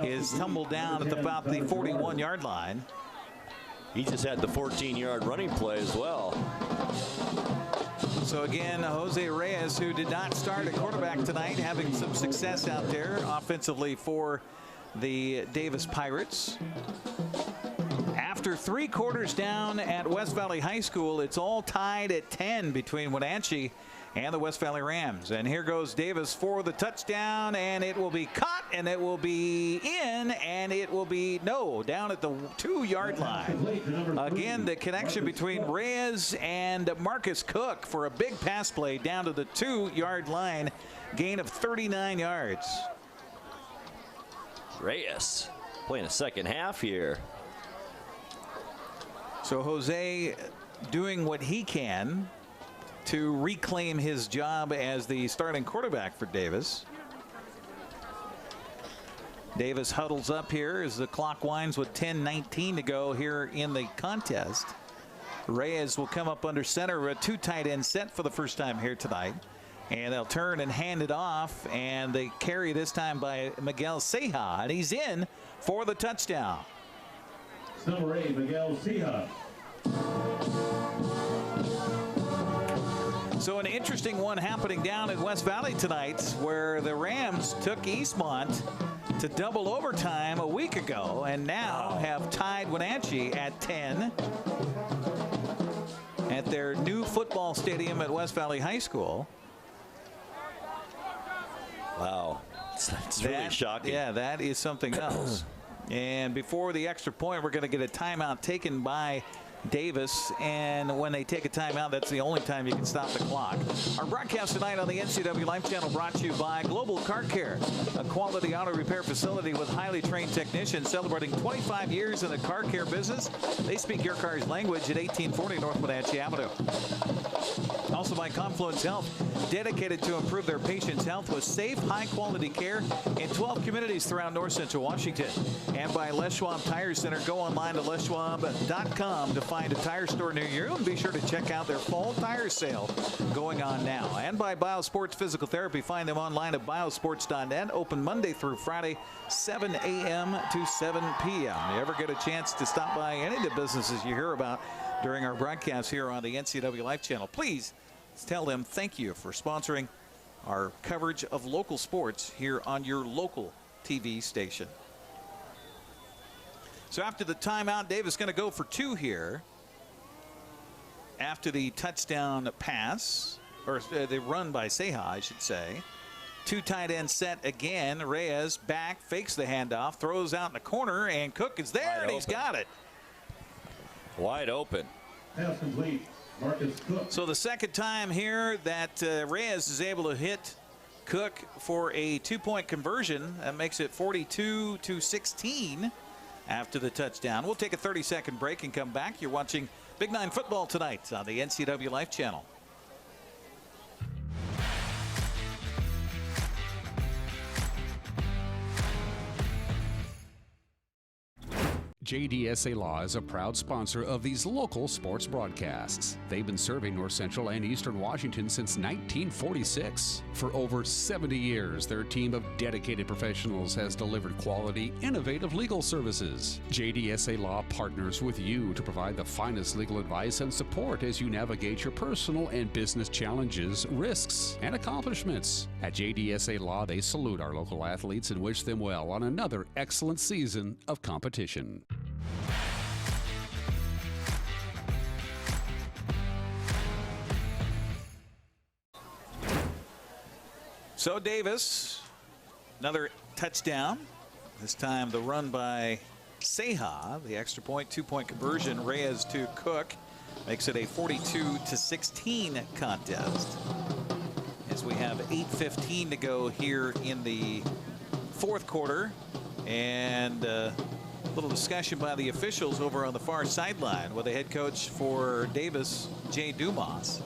is tumbled down at about the 41-yard line. He just had the 14-yard running play as well. So again, Jose Reyes, who did not start at quarterback tonight, having some success out there offensively for the Davis Pirates. After 3 quarters down at West Valley High School, it's all tied at 10 between Wenatchee and the West Valley Rams. And here goes Davis for the touchdown, and it will be caught, and it will be in, and it will be down at the 2-yard line. Again, the connection between Reyes and Marcus Cook for a big pass play down to the 2-yard line, gain of 39 yards. Reyes playing a second half here. So Jose doing what he can to reclaim his job as the starting quarterback for Davis. Davis huddles up here as the clock winds with 10:19 to go here in the contest. Reyes will come up under center, a 2 tight end set for the first time here tonight. And they'll turn and hand it off, and they carry this time by Miguel Ceja, and he's in for the touchdown. Number 8, Miguel Ceja. So an interesting one happening down in West Valley tonight, where the Rams took Eastmont to double overtime a week ago and now have tied Wenatchee at 10 at their new football stadium at West Valley High School. Wow, it's really shocking. Yeah, that is something else. And before the extra point, we're going to get a timeout taken by Davis, and when they take a timeout, that's the only time you can stop the clock. Our broadcast tonight on the NCW Life Channel brought to you by Global Car Care, a quality auto repair facility with highly trained technicians celebrating 25 years in the car care business. They speak your car's language at 1840 North Wenatchee Avenue. Also by Confluence Health, dedicated to improve their patients' health with safe, high-quality care in 12 communities throughout North Central Washington. And by Les Schwab Tire Center. Go online to leschwab.com to find a tire store near you, and be sure to check out their fall tire sale going on now. And by BioSports Physical Therapy. Find them online at biosports.net. Open Monday through Friday, 7 a.m. to 7 p.m. You ever get a chance to stop by any of the businesses you hear about during our broadcast here on the NCW Life Channel, please tell them thank you for sponsoring our coverage of local sports here on your local TV station. So after the timeout, Davis going to go for 2 here. After the touchdown pass, or the run by Ceja, I should say. 2 tight end set again. Reyes back, fakes the handoff, throws out in the corner, and Cook is there, and he's got it. Wide open. Pass complete. Marcus Cook. So the second time here that Reyes is able to hit Cook for a 2-point conversion. That makes it 42-16 after the touchdown. We'll take a 30-second break and come back. You're watching Big 9 football tonight on the NCW Life Channel. JDSA Law is a proud sponsor of these local sports broadcasts. They've been serving North Central and Eastern Washington since 1946. For over 70 years, their team of dedicated professionals has delivered quality, innovative legal services. JDSA Law partners with you to provide the finest legal advice and support as you navigate your personal and business challenges, risks, and accomplishments. At JDSA Law, they salute our local athletes and wish them well on another excellent season of competition. So Davis, another touchdown. This time the run by Ceja, the extra point, 2-point conversion. Reyes to Cook makes it a 42-16 contest. As we have 8:15 to go here in the fourth quarter, and a little discussion by the officials over on the far sideline with the head coach for Davis, Jay Dumas.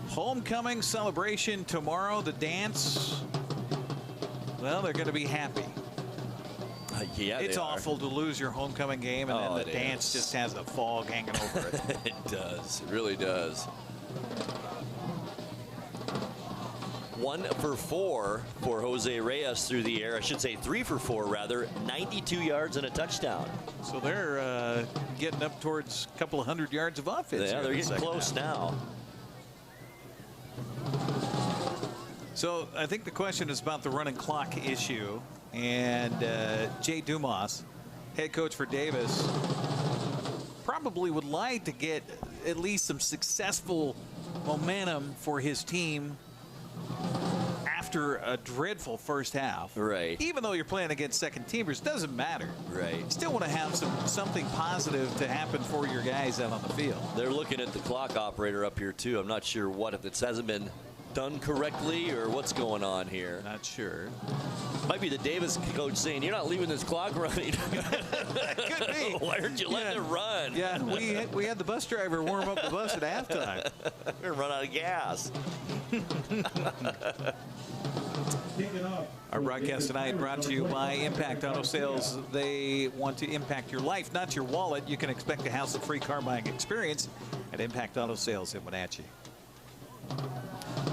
Homecoming celebration tomorrow. The dance, well, they're going to be happy. Yeah, it's awful to lose your homecoming game, and then the dance just has a fog hanging over it. It does. It really does. 1 for 4 for Jose Reyes through the air. I should say 3 for 4, rather. 92 yards and a touchdown. So they're getting up towards a couple of 100 yards of offense. Yeah, they're getting close now. So I think the question is about the running clock issue. And Jay Dumas, head coach for Davis, probably would like to get at least some successful momentum for his team after a dreadful first half. Right. Even though you're playing against second teamers, doesn't matter. Right. Still want to have something positive to happen for your guys out on the field. They're looking at the clock operator up here too. I'm not sure what, if it hasn't been done correctly or what's going on here. Not sure. Might be the Davis coach saying, you're not leaving this clock running. Could be. Why aren't you letting it run? Yeah, we had the bus driver warm up the bus at halftime. We're going to run out of gas. Our broadcast tonight brought to you by Impact Auto Sales. They want to impact your life, not your wallet. You can expect a hassle-free car buying experience at Impact Auto Sales in Wenatchee.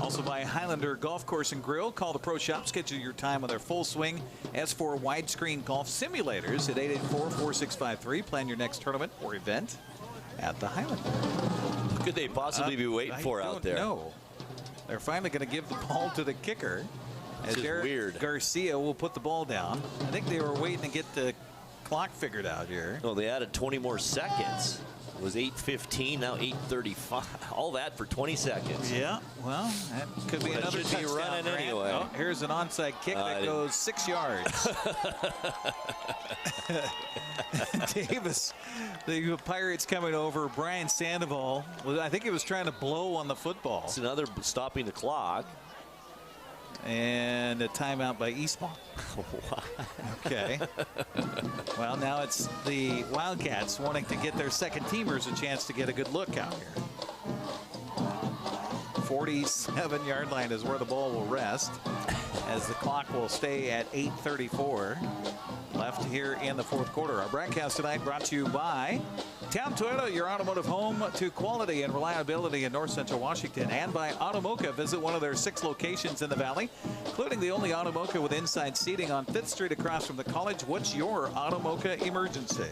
Also by Highlander Golf Course and Grill. Call the Pro Shop. Schedule your time on their full swing S4 widescreen golf simulators at 884-4653. Plan your next tournament or event at the Highlander. What could they possibly be waiting for out there? No. They're finally going to give the ball to the kicker. As weird. Garcia will put the ball down. I think they were waiting to get the clock figured out here. Well, they added 20 more seconds. It was 8:15, now 8:35. All that for 20 seconds. Yeah, well, that could be another should be touchdown, running Grant. anyway. Oh, here's an onside kick that goes 6 yards. Davis, the Pirates coming over. Brian Sandoval, I think he was trying to blow on the football. It's another stopping the clock. And a timeout by Eastmont. Okay. Well, now it's the Wildcats wanting to get their second teamers a chance to get a good look out here. 47-yard line is where the ball will rest, as the clock will stay at 8:34 left here in the fourth quarter. Our broadcast tonight brought to you by Town Toyota, your automotive home to quality and reliability in North Central Washington, and by Automoca. Visit one of their 6 locations in the valley, including the only Automoca with inside seating on 5th Street across from the college. What's your Automoca emergency?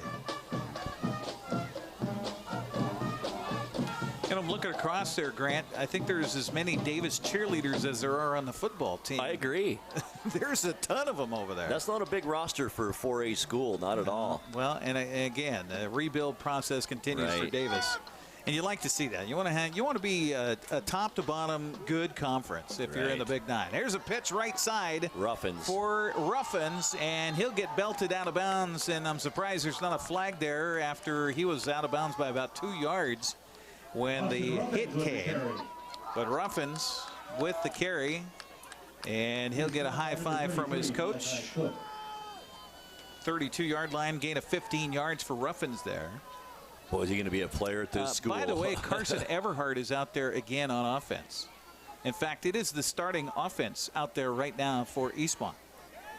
And I'm looking across there, Grant. I think there's as many Davis cheerleaders as there are on the football team. I agree. There's a ton of them over there. That's not a big roster for a 4A school, not at all. Well, and again, the rebuild process continues for Davis. And you like to see that. You want to be a top to bottom good conference if you're in the Big Nine. There's a pitch right side. Ruffins. For Ruffins, and he'll get belted out of bounds, and I'm surprised there's not a flag there after he was out of bounds by about 2 yards when the hit came. But Ruffins with the carry, and he'll get a high five from his coach. 32-yard line, gain of 15 yards for Ruffins there. Boy, is he going to be a player at this school. By the way, Carson Everhart is out there again on offense. In fact, it is the starting offense out there right now for Eastmont.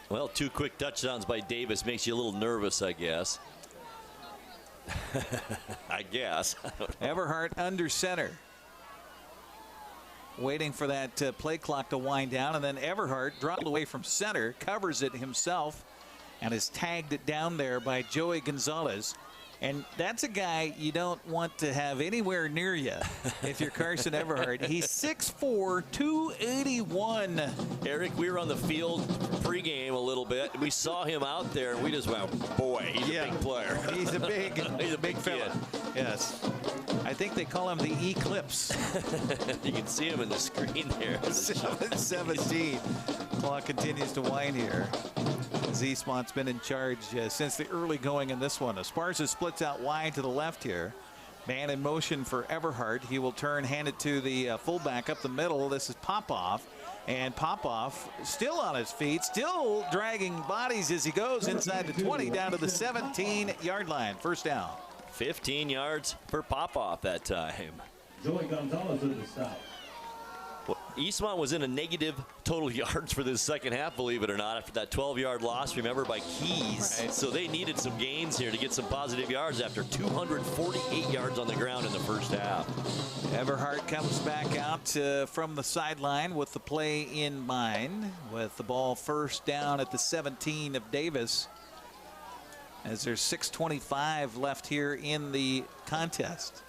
Well, 2 quick touchdowns by Davis makes you a little nervous, I guess. I guess. Everhart under center. Waiting for that play clock to wind down, and then Everhart dropped away from center, covers it himself, and is tagged down there by Joey Gonzalez. And that's a guy you don't want to have anywhere near you if you're Carson Everhart. He's 6'4", 281. Eric, we were on the field pregame a little bit. We saw him out there, and we just went, boy, he's a big player. He's a big fella. Yes. I think they call him the Eclipse. You can see him in the screen there. 7-17. Clock continues to wind here. Eastmont's been in charge since the early going in this one. Esparza splits out wide to the left here. Man in motion for Everhart. He will turn, hand it to the fullback up the middle. This is Popoff. And Popoff still on his feet, still dragging bodies as he goes inside the 20 down to the 17-yard line. First down. 15 yards for Popoff that time. Joey Gonzalez at the stop. Well, Eastmont was in a negative total yards for this second half, believe it or not, after that 12-yard loss, remember, by Keys. Right. So they needed some gains here to get some positive yards after 248 yards on the ground in the first half. Everhart comes back out from the sideline with the play in mind, with the ball first down at the 17 of Davis, as there's 6:25 left here in the contest.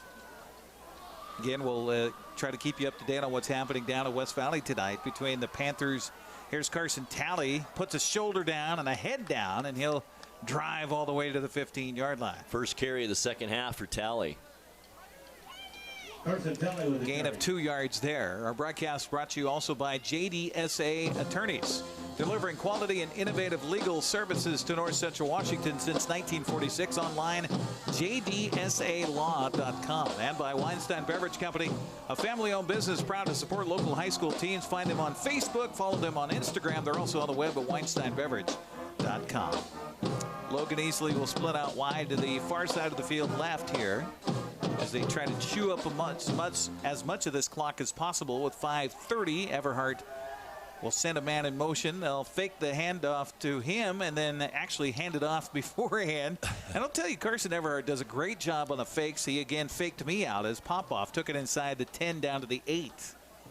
Again, we'll try to keep you up to date on what's happening down at West Valley tonight between the Panthers. Here's Carson Talley, puts a shoulder down and a head down, and he'll drive all the way to the 15-yard line. First carry of the second half for Talley. Gain of 2 yards there. Our broadcast brought to you also by JDSA Attorneys, delivering quality and innovative legal services to North Central Washington since 1946. Online, JDSAlaw.com. And by Weinstein Beverage Company, a family-owned business proud to support local high school teams. Find them on Facebook, follow them on Instagram. They're also on the web at WeinsteinBeverage.com. Logan Easley will split out wide to the far side of the field left here, as they try to chew up as much of this clock as possible with 5:30. Everhart will send a man in motion. They'll fake the handoff to him and then actually hand it off beforehand. And I'll tell you, Carson Everhart does a great job on the fakes. He again faked me out as Popoff took it inside the 10 down to the 8.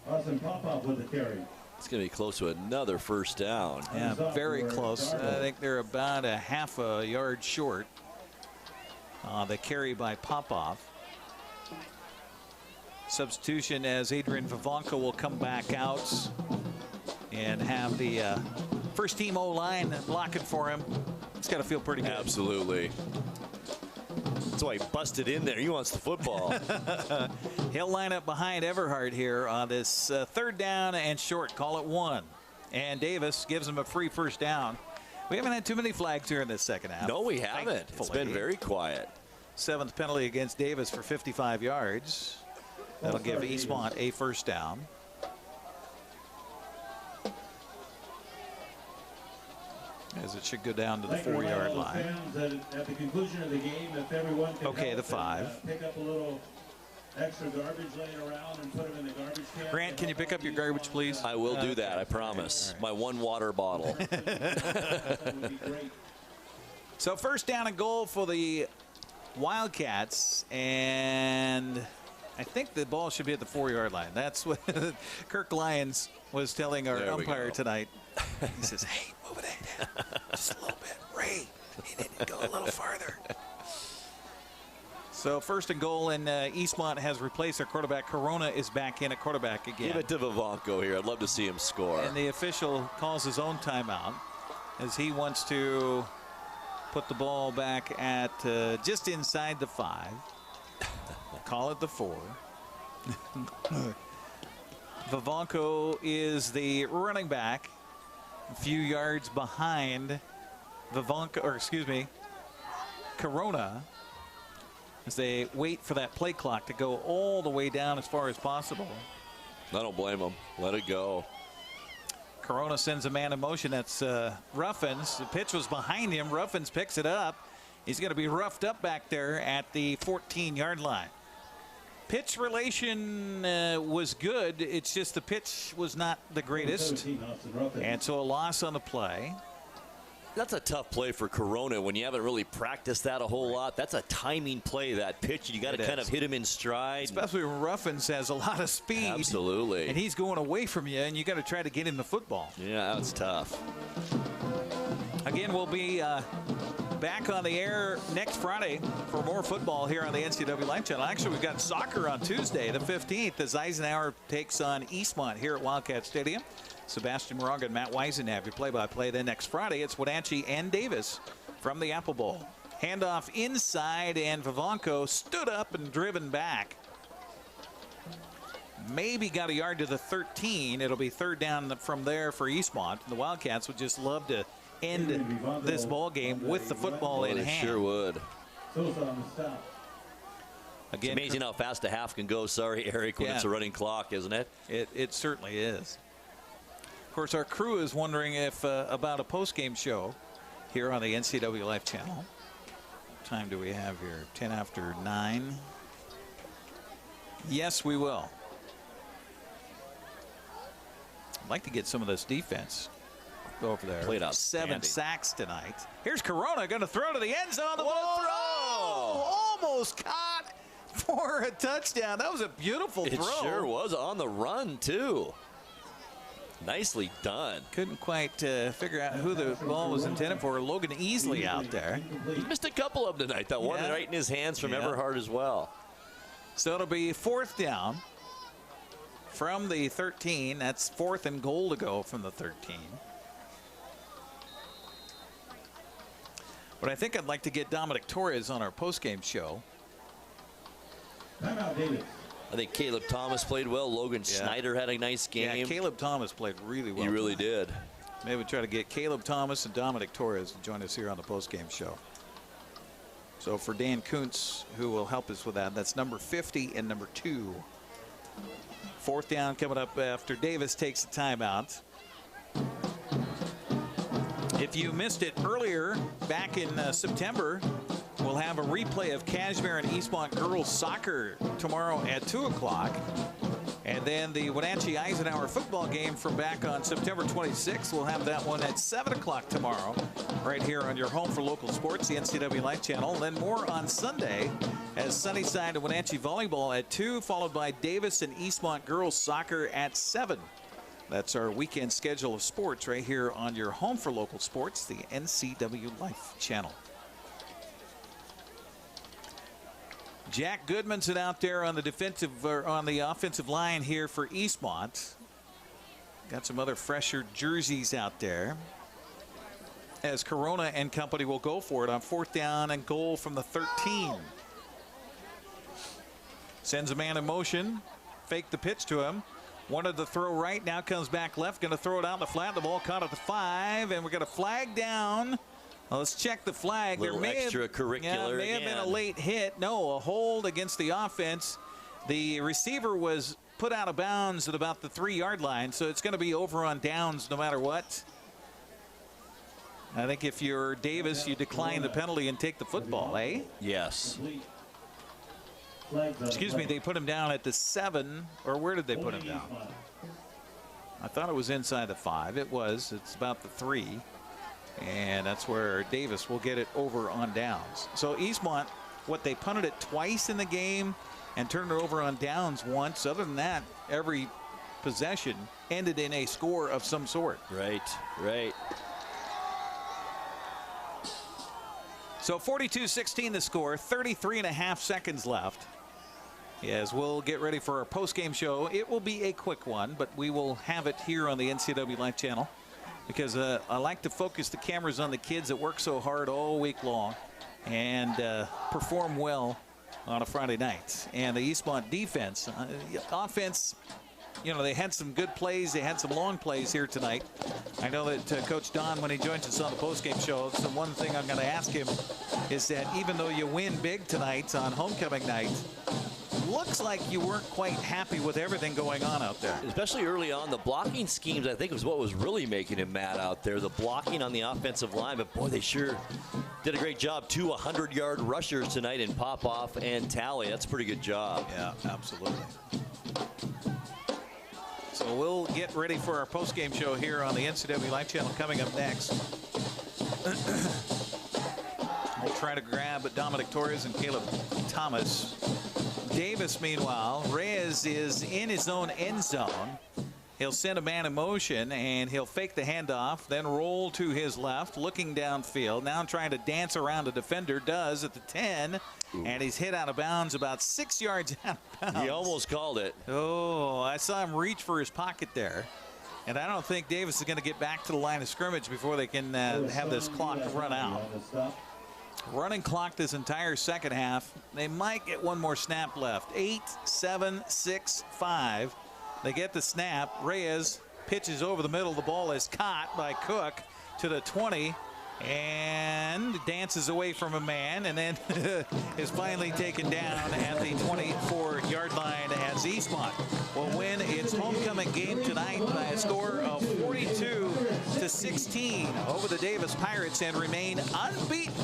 Austin Popoff with the carry. It's going to be close to another first down. Yeah, very close. I think they're about a half a yard short. The carry by Popoff. Substitution as Adrian Vivanco will come back out and have the first team O-line blocking for him. It's got to feel pretty good. Absolutely. That's why he busted in there. He wants the football. He'll line up behind Everhart here on this third down and short. Call it 1. And Davis gives him a free first down. We haven't had too many flags here in this second half. No, we haven't. It's been very quiet. 7th penalty against Davis for 55 yards. That'll give Eastmont a first down. As it should go down to the 4-yard line. At the conclusion of the game, if everyone can okay, the 5. Pick up a little extra garbage laying around and put them in the garbage can. Grant, can you pick up your garbage, please? I will do that, I promise. Right. My 1 water bottle. That would be great. So first down and goal for the Wildcats, and I think the ball should be at the 4-yard line. That's what Kirk Lyons was telling our umpire tonight. He says, hey, move it down just a little bit. Ray, you need to go a little farther. So first and goal, and Eastmont has replaced their quarterback. Corona is back in at quarterback again. Give it to Vivanco here. I'd love to see him score. And the official calls his own timeout as he wants to put the ball back at just inside the 5. Call it the 4. Vivanco is the running back, a few yards behind Corona, as they wait for that play clock to go all the way down as far as possible. I don't blame them. Let it go. Corona sends a man in motion. That's Ruffins. The pitch was behind him. Ruffins picks it up. He's going to be roughed up back there at the 14-yard line. Pitch relation was good. It's just the pitch was not the greatest. And so a loss on the play. That's a tough play for Corona when you haven't really practiced that a whole lot. That's a timing play, that pitch. You got to kind of hit him in stride. Especially when Ruffins has a lot of speed. Absolutely. And he's going away from you, and you got to try to get him the football. Yeah, that's tough. Again, we'll be back on the air next Friday for more football here on the NCW Live Channel. Actually, we've got soccer on Tuesday, the 15th, as Eisenhower takes on Eastmont here at Wildcat Stadium. Sebastian Moraga and Matt Wiesen have your play-by-play. Then next Friday, it's Wenatchee and Davis from the Apple Bowl. Handoff inside, and Vivanco stood up and driven back. Maybe got a yard to the 13. It'll be third down from there for Eastmont. The Wildcats would just love to end this ball game with the football in hand. Sure would. Again, it's amazing how fast a half can go. Sorry, Eric, when it's a running clock, isn't it? It certainly is. Of course, our crew is wondering if about a post-game show here on the NCW Live Channel. What time do we have here? 10 after 9. Yes, we will. I'd like to get some of this defense over there. Played outstanding. 7 sacks tonight. Here's Corona going to throw to the end zone. The ball throw almost caught for a touchdown. That was a beautiful throw. It sure was, on the run too. Nicely done. Couldn't quite figure out who the ball was intended for. Logan Easley out there. He missed a couple of them tonight. That one right in his hands from Everhart as well. So it'll be 4th down from the 13. That's 4th and goal to go from the 13. But I think I'd like to get Dominic Torres on our postgame show. Timeout, Davis. I think Caleb Thomas played well. Logan Snyder had a nice game. Yeah, Caleb Thomas played really well. He really did. Maybe try to get Caleb Thomas and Dominic Torres to join us here on the postgame show. So for Dan Kuntz, who will help us with that, that's number 50 and number 2. 4th down coming up after Davis takes the timeout. If you missed it earlier, back in September, we'll have a replay of Cashmere and Eastmont girls soccer tomorrow at 2 o'clock. And then the Wenatchee Eisenhower football game from back on September 26th. We'll have that one at 7 o'clock tomorrow, right here on your home for local sports, the NCW Life Channel. And then more on Sunday as Sunnyside and Wenatchee volleyball at 2, followed by Davis and Eastmont girls soccer at 7. That's our weekend schedule of sports right here on your home for local sports, the NCW Life Channel. Jack Goodmanson out there on the defensive or on the offensive line here for Eastmont. Got some other fresher jerseys out there. As Corona and company will go for it on 4th down and goal from the 13. Sends a man in motion. Fake the pitch to him. Wanted to throw right, now comes back left. Going to throw it out the flat. The ball caught at the 5, and we're going to flag down. Well, let's check the flag. Little extracurricular may have been a late hit. No, a hold against the offense. The receiver was put out of bounds at about the 3-yard line, so it's going to be over on downs no matter what. I think if you're Davis, you decline the penalty and take the football, eh? Yes. Excuse me, they put him down at the 7, or where did they put him down? I thought it was inside the 5. It was. It's about the 3. And that's where Davis will get it over on downs. So Eastmont, they punted it twice in the game and turned it over on downs once. Other than that, every possession ended in a score of some sort. Right. So 42-16 the score, 33.5 seconds left. As we'll get ready for our post-game show. It will be a quick one, but we will have it here on the NCW Life Channel. Because I like to focus the cameras on the kids that work so hard all week long and perform well on a Friday night. And the Eastmont defense, offense, they had some good plays. They had some long plays here tonight. I know that Coach Don, when he joins us on the postgame show, the one thing I'm going to ask him is that even though you win big tonight on homecoming night, looks like you weren't quite happy with everything going on out there. Especially early on, the blocking schemes, I think, was what was really making him mad out there. The blocking on the offensive line, but boy, they sure did a great job. 2 100-yard rushers tonight in Popoff and Talley. That's a pretty good job. Yeah, absolutely. So we'll get ready for our post-game show here on the NCW Life Channel coming up next. We'll try to grab Dominic Torres and Caleb Thomas. Davis, meanwhile, Reyes is in his own end zone. He'll send a man in motion, and he'll fake the handoff, then roll to his left, looking downfield. Now trying to dance around the defender, does at the 10, and he's hit out of bounds about 6 yards out of bounds. He almost called it. Oh, I saw him reach for his pocket there. And I don't think Davis is going to get back to the line of scrimmage before they can have this clock run out. Running clock this entire second half. They might get one more snap left. 8, 7, 6, 5. They get the snap. Reyes pitches over the middle. The ball is caught by Cook to the 20 and dances away from a man, and then is finally taken down at the 24-yard line as Eastmont will win its homecoming game tonight by a score of 42-16 over the Davis Pirates and remain unbeaten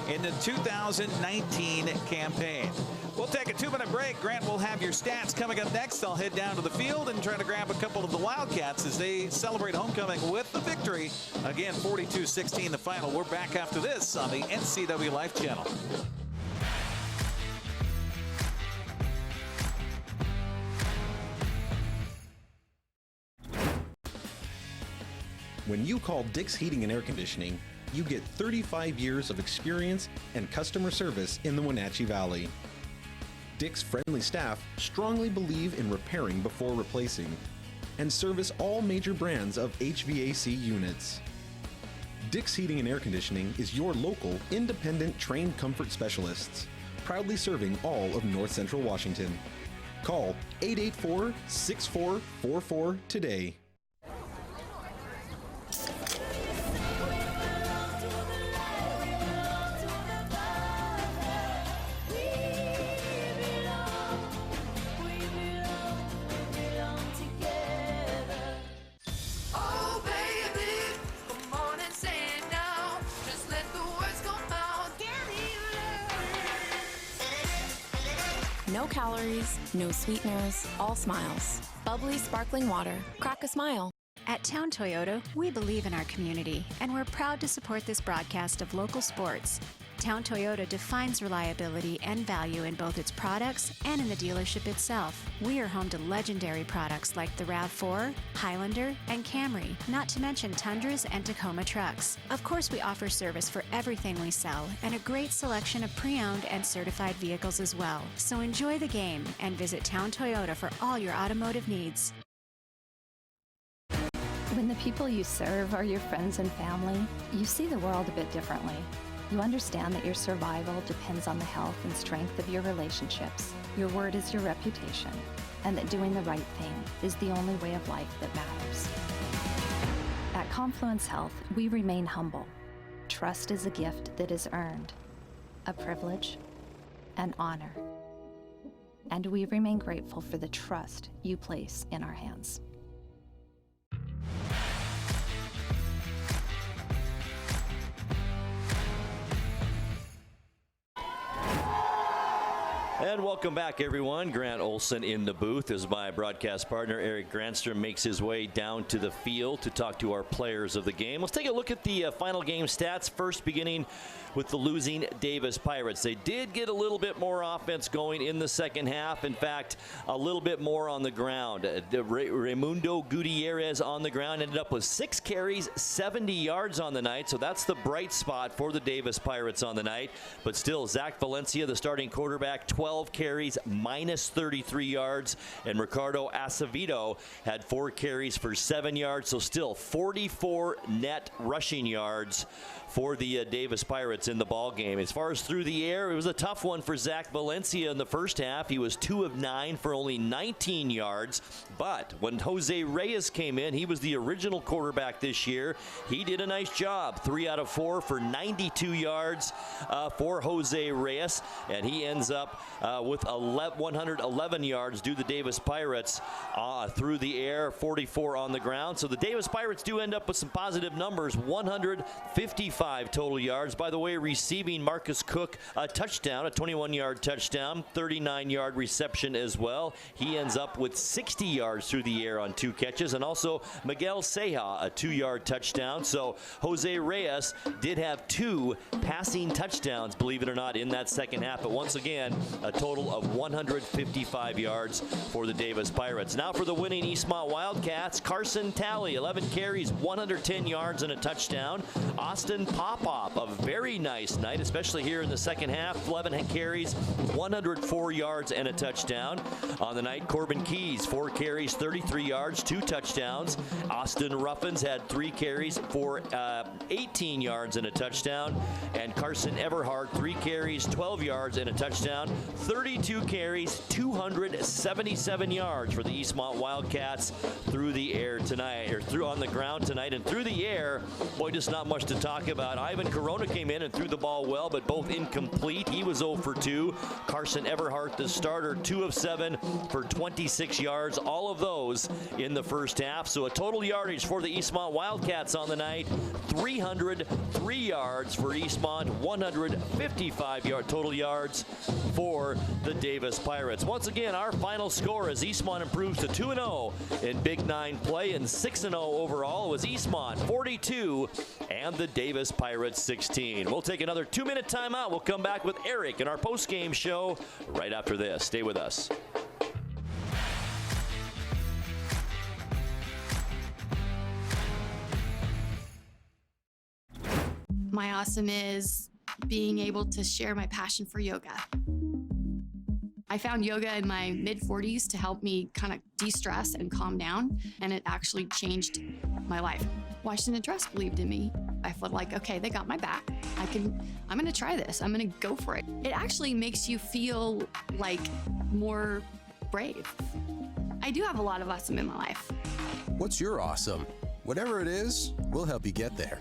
in the 2019 campaign. We'll take a 2-minute break. Grant will have your stats coming up next. I'll head down to the field and try to grab a couple of the Wildcats as they celebrate homecoming with the victory. Again, 42-16 the final. We're back after this on the NCW Life Channel. When you call Dick's Heating and Air Conditioning, you get 35 years of experience and customer service in the Wenatchee Valley. Dick's friendly staff strongly believe in repairing before replacing and service all major brands of HVAC units. Dick's Heating and Air Conditioning is your local, independent, trained comfort specialists, proudly serving all of North Central Washington. Call 884-6444 today. No calories, no sweeteners, all smiles. Bubbly sparkling water. Crack a smile. At Town Toyota, we believe in our community, and we're proud to support this broadcast of local sports. Town Toyota defines reliability and value in both its products and in the dealership itself. We are home to legendary products like the RAV4, Highlander, and Camry, not to mention Tundras and Tacoma trucks. Of course, we offer service for everything we sell and a great selection of pre-owned and certified vehicles as well. So enjoy the game and visit Town Toyota for all your automotive needs. When the people you serve are your friends and family, you see the world a bit differently. You understand that your survival depends on the health and strength of your relationships. Your word is your reputation, and that doing the right thing is the only way of life that matters. At Confluence Health, we remain humble. Trust is a gift that is earned, a privilege, an honor. And we remain grateful for the trust you place in our hands. And welcome back, everyone. Grant Olson in the booth as my broadcast partner, Eric Granstrom, makes his way down to the field to talk to our players of the game. Let's take a look at the final game stats, first beginning with the losing Davis Pirates. They did get a little bit more offense going in the second half. In fact, a little bit more on the ground. Raimundo Gutierrez on the ground ended up with 6 carries, 70 yards on the night. So that's the bright spot for the Davis Pirates on the night. But still, Zach Valencia, the starting quarterback, 12 carries, minus 33 yards. And Ricardo Acevedo had 4 carries for 7 yards. So still 44 net rushing yards for the Davis Pirates in the ball game. As far as through the air, it was a tough one for Zach Valencia in the first half. He was 2 of 9 for only 19 yards. But when Jose Reyes came in, he was the original quarterback this year. He did a nice job. 3 out of 4 for 92 yards for Jose Reyes. And he ends up with 111 yards due to the Davis Pirates through the air, 44 on the ground. So the Davis Pirates do end up with some positive numbers, 155 total yards. By the way, receiving Marcus Cook a touchdown, a 21-yard touchdown, 39-yard reception as well. He ends up with 60 yards through the air on 2 catches, and also Miguel Ceja a 2-yard touchdown. So Jose Reyes did have 2 passing touchdowns, believe it or not, in that second half. But once again, a total of 155 yards for the Davis Pirates. Now for the winning Eastmont Wildcats, Carson Talley, 11 carries, 110 yards and a touchdown. Austin Popov, a very nice night, especially here in the second half. 11 carries, 104 yards and a touchdown. On the night, Corbin Keys, 4 carries, 33 yards, 2 touchdowns. Austin Ruffins had 3 carries for 18 yards and a touchdown. And Carson Everhart, 3 carries, 12 yards and a touchdown. 32 carries, 277 yards for the Eastmont Wildcats through the air tonight, or through on the ground tonight. And through the air, boy, just not much to talk about. Ivan Corona came in and threw the ball well, but both incomplete. He was 0 for 2. Carson Everhart, the starter, 2 of 7 for 26 yards. All of those in the first half. So a total yardage for the Eastmont Wildcats on the night, 303 yards for Eastmont, 155 total yards for the Davis Pirates. Once again, our final score as Eastmont improves to 2-0 in Big 9 play, and 6-0 overall. It was Eastmont 42 and the Davis Pirates 16. We'll take another 2-minute timeout. We'll come back with Eric in our post-game show right after this. Stay with us. My awesome is being able to share my passion for yoga. I found yoga in my mid-40s to help me kind of de-stress and calm down, and it actually changed my life. Washington Trust believed in me. I felt like, okay, they got my back. I'm gonna try this. I'm gonna go for it. It actually makes you feel like more brave. I do have a lot of awesome in my life. What's your awesome? Whatever it is, we'll help you get there.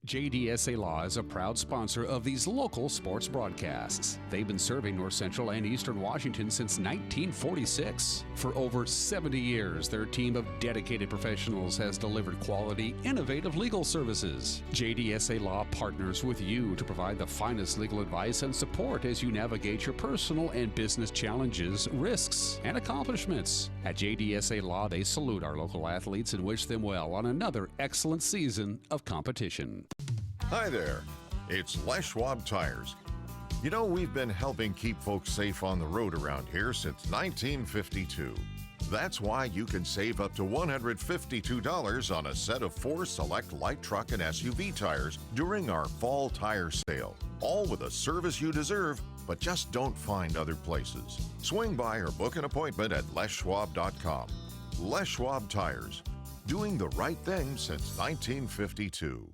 JDSA Law is a proud sponsor of these local sports broadcasts. They've been serving North Central and Eastern Washington since 1946. For over 70 years, their team of dedicated professionals has delivered quality, innovative legal services. JDSA Law partners with you to provide the finest legal advice and support as you navigate your personal and business challenges, risks, and accomplishments. At JDSA Law, they salute our local athletes and wish them well on another excellent season of competition. Hi there, it's Les Schwab Tires. You know, we've been helping keep folks safe on the road around here since 1952. That's why you can save up to $152 on a set of 4 select light truck and SUV tires during our fall tire sale. All with a service you deserve, but just don't find other places. Swing by or book an appointment at leschwab.com. Les Schwab Tires, doing the right thing since 1952.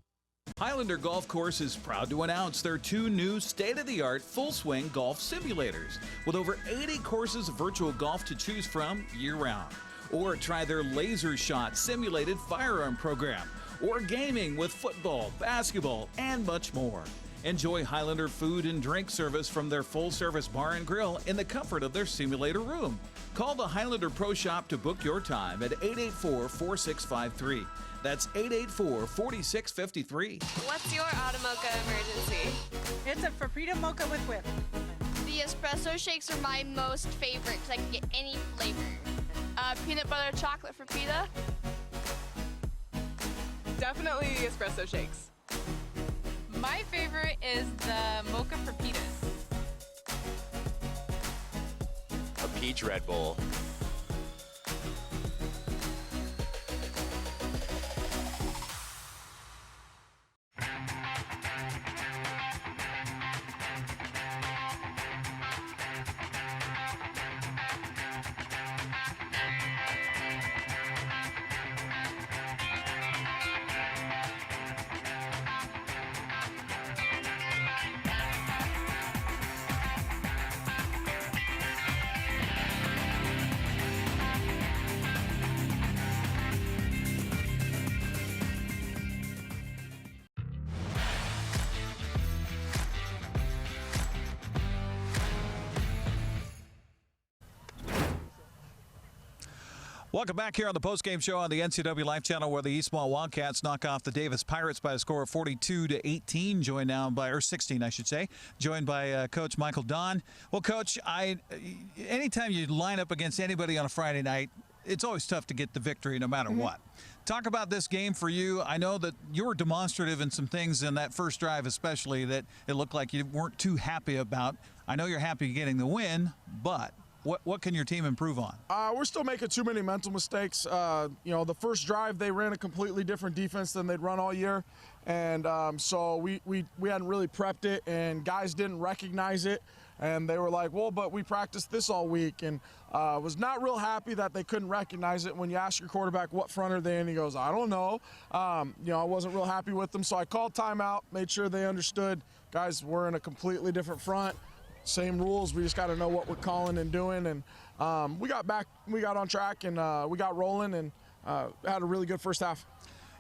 Highlander Golf Course is proud to announce their 2 new state-of-the-art full-swing golf simulators with over 80 courses of virtual golf to choose from year-round. Or try their Laser Shot simulated firearm program, or gaming with football, basketball, and much more. Enjoy Highlander food and drink service from their full-service bar and grill in the comfort of their simulator room. Call the Highlander Pro Shop to book your time at 884-4653. That's 884-4653. What's your Automocha emergency? It's a Frappuccino mocha with whip. The espresso shakes are my most favorite because I can get any flavor. Peanut butter chocolate for pita. Definitely espresso shakes. My favorite is the mocha for pitas. A peach Red Bull. Welcome back here on the postgame show on the NCW Life Channel, where the Eastmont Wildcats knock off the Davis Pirates by a score of 42-18. Joined now by, or 16, I should say. Joined by Coach Michael Don. Well, Coach, anytime you line up against anybody on a Friday night, it's always tough to get the victory no matter what. Talk about this game for you. I know that you were demonstrative in some things in that first drive especially that it looked like you weren't too happy about. I know you're happy getting the win, but what can your team improve on? We're still making too many mental mistakes. The first drive, they ran a completely different defense than they'd run all year. And so we hadn't really prepped it, and guys didn't recognize it. And they were like, well, but we practiced this all week. And was not real happy that they couldn't recognize it. When you ask your quarterback what front are they in, he goes, I don't know. I wasn't real happy with them. So I called timeout, made sure they understood, guys, we're in a completely different front. Same rules. We just got to know what we're calling and doing. And we got on track, and we got rolling, and had a really good first half.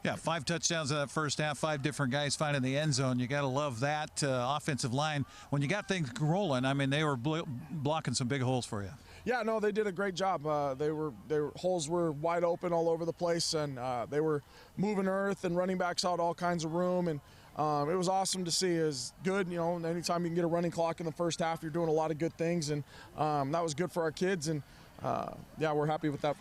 Yeah, 5 touchdowns in that first half, 5 different guys finding the end zone. You got to love that offensive line. When you got things rolling, I mean, they were blocking some big holes for you. Yeah, no, they did a great job. Their holes were wide open all over the place, and they were moving earth and running backs out all kinds of room. And it was awesome to see. It was good, anytime you can get a running clock in the first half, you're doing a lot of good things, and that was good for our kids, and we're happy with that.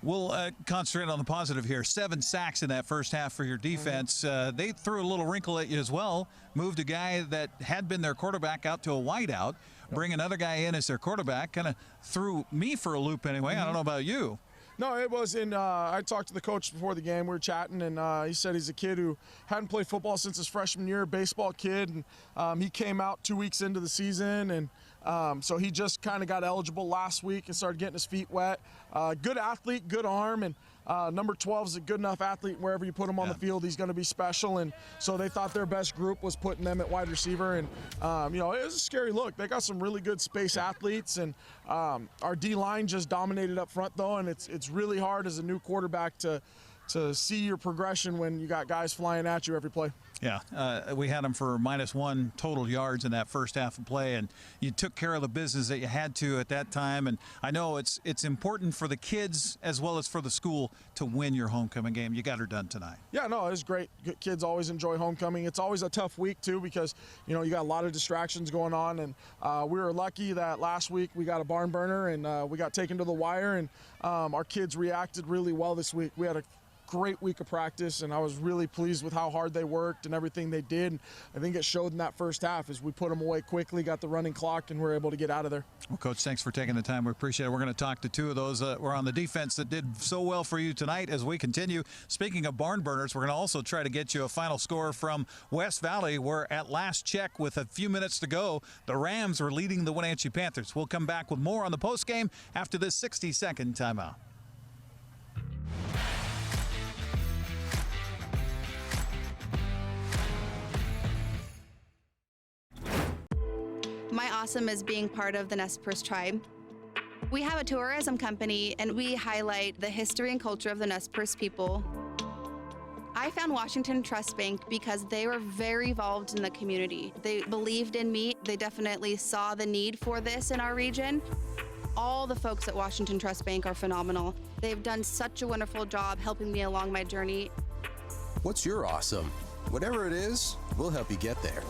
We'll concentrate on the positive here. 7 sacks in that first half for your defense. They threw a little wrinkle at you as well, moved a guy that had been their quarterback out to a wideout, bring another guy in as their quarterback, kind of threw me for a loop anyway. I don't know about you. No, it was I talked to the coach before the game. We were chatting, and he said he's a kid who hadn't played football since his freshman year, baseball kid. And he came out 2 weeks into the season, and so he just kind of got eligible last week and started getting his feet wet. Good athlete, good arm, and number 12 is a good enough athlete. Wherever you put him on the field, he's going to be special. And so they thought their best group was putting them at wide receiver. And, it was a scary look. They got some really good space athletes. And our D-line just dominated up front, though. And it's really hard as a new quarterback to see your progression when you got guys flying at you every play. Yeah, we had them for -1 total yards in that first half of play, and you took care of the business that you had to at that time. And I know it's important for the kids as well as for the school to win your homecoming game. You got her done tonight. Yeah, no, it was great. Kids always enjoy homecoming. It's always a tough week, too, because, you got a lot of distractions going on. And we were lucky that last week we got a barn burner, and we got taken to the wire, and our kids reacted really well this week. We had a great week of practice, and I was really pleased with how hard they worked and everything they did. And I think it showed in that first half as we put them away quickly, got the running clock, and were able to get out of there. Well, Coach, thanks for taking the time. We appreciate it. We're going to talk to 2 of those that were on the defense that did so well for you tonight as we continue. Speaking of barn burners, we're going to also try to get you a final score from West Valley, where at last check, with a few minutes to go, the Rams are leading the Wenatchee Panthers. We'll come back with more on the postgame after this 60-second timeout. My awesome is being part of the Nez Perce tribe. We have a tourism company, and we highlight the history and culture of the Nez Perce people. I found Washington Trust Bank because they were very involved in the community. They believed in me. They definitely saw the need for this in our region. All the folks at Washington Trust Bank are phenomenal. They've done such a wonderful job helping me along my journey. What's your awesome? Whatever it is, we'll help you get there.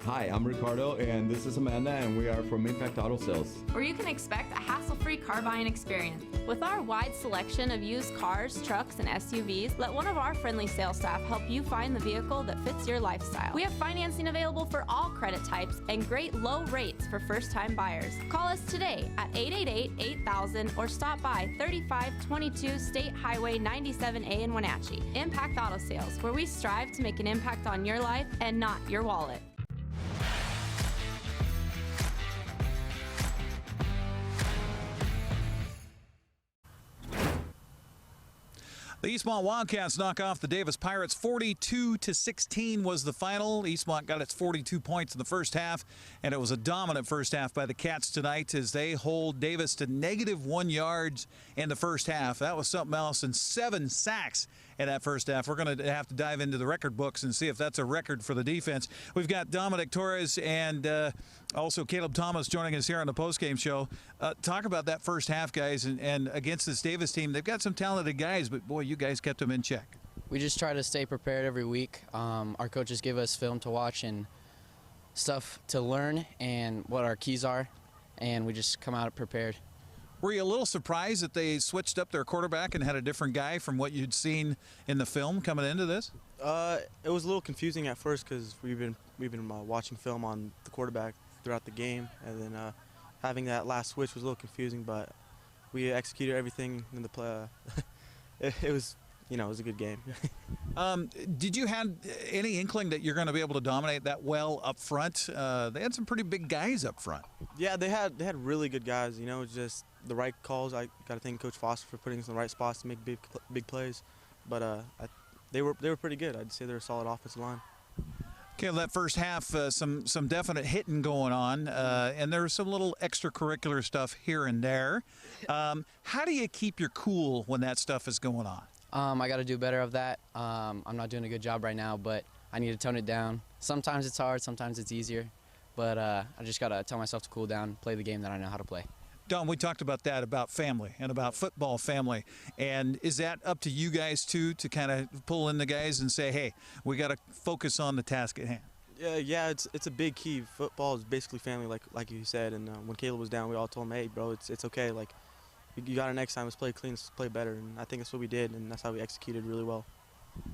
Hi, I'm Ricardo, and this is Amanda, and we are from Impact Auto Sales. Where you can expect a hassle-free car buying experience. With our wide selection of used cars, trucks, and SUVs, let one of our friendly sales staff help you find the vehicle that fits your lifestyle. We have financing available for all credit types and great low rates for first-time buyers. Call us today at 888-8000 or stop by 3522 State Highway 97A in Wenatchee. Impact Auto Sales, where we strive to make an impact on your life and not your wallet. The Eastmont Wildcats knock off the Davis Pirates. 42-16 was the final. Eastmont got its 42 points in the first half, and it was a dominant first half by the Cats tonight as they hold Davis to -1 yards in the first half. That was something else, and 7 sacks in that first half. We're going to have to dive into the record books and see if that's a record for the defense. We've got Dominic Torres and also Caleb Thomas joining us here on the postgame show. Talk about that first half, guys, and against this Davis team. They've got some talented guys, but, boy, you guys kept them in check. We just try to stay prepared every week. Our coaches give us film to watch and stuff to learn and what our keys are, and we just come out prepared. Were you a little surprised that they switched up their quarterback and had a different guy from what you'd seen in the film coming into this? It was a little confusing at first because we've been watching film on the quarterback throughout the game, and then having that last switch was a little confusing. But we executed everything in the play. It was a good game. Did you have any inkling that you're going to be able to dominate that well up front? They had some pretty big guys up front. Yeah, they had really good guys. Just the right calls. I got to thank Coach Foster for putting us in the right spots to make big plays. But they were pretty good. I'd say they're a solid offensive line. Okay, that first half, some definite hitting going on, and there's some little extracurricular stuff here and there. How do you keep your cool when that stuff is going on? I got to do better of that. I'm not doing a good job right now, but I need to tone it down. Sometimes it's hard, sometimes it's easier, but I just got to tell myself to cool down, play the game that I know how to play. Don, we talked about that, about family and about football family. And is that up to you guys, too, to kind of pull in the guys and say, hey, we got to focus on the task at hand? Yeah, it's a big key. Football is basically family, like you said. And when Caleb was down, we all told him, hey, bro, it's okay. Like, you got it next time. Let's play clean, let's play better. And I think that's what we did, and that's how we executed really well.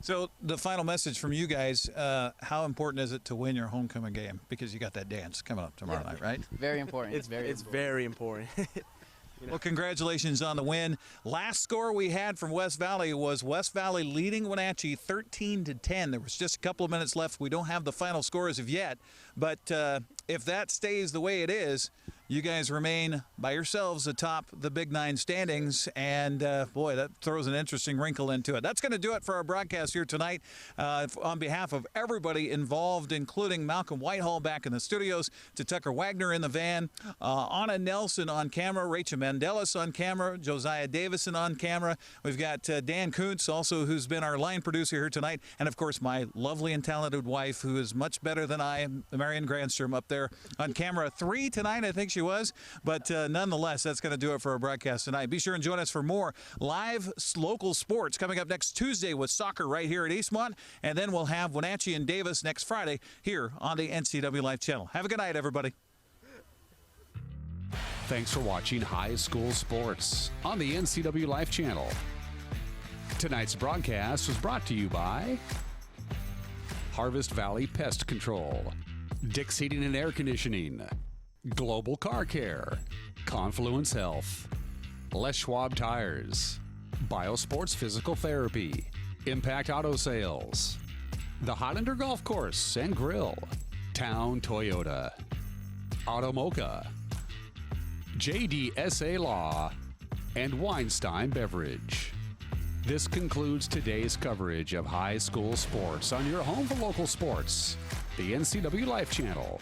So the final message from you guys, how important is it to win your homecoming game? Because you got that dance coming up tomorrow night, right? Very important. It's very important. Well, congratulations on the win. Last score we had from West Valley was West Valley leading Wenatchee 13-10. There was just a couple of minutes left. We don't have the final score as of yet, but if that stays the way it is, you guys remain by yourselves atop the Big Nine standings, and boy, that throws an interesting wrinkle into it. That's going to do it for our broadcast here tonight. On behalf of everybody involved, including Malcolm Whitehall back in the studios, to Tucker Wagner in the van, Anna Nelson on camera, Rachel Mandelis on camera, Josiah Davison on camera. We've got Dan Kuntz also, who's been our line producer here tonight, and of course my lovely and talented wife, who is much better than I, Marion Grandstrom, up there on camera 3 tonight, I think she was. But nonetheless, that's going to do it for our broadcast tonight. Be sure and join us for more live local sports coming up next Tuesday with soccer right here at Eastmont. And then we'll have Wenatchee and Davis next Friday here on the NCW Life channel. Have a good night, everybody. Thanks for watching High School Sports on the NCW Life channel. Tonight's broadcast was brought to you by Harvest Valley Pest Control, Dick's Heating and Air Conditioning, Global Car Care, Confluence Health, Les Schwab Tires, Biosports Physical Therapy, Impact Auto Sales, the Highlander Golf Course and Grill, Town Toyota, Automocha, JDSA Law, and Weinstein Beverage. This concludes today's coverage of high school sports on your home for local sports, the NCW Life channel.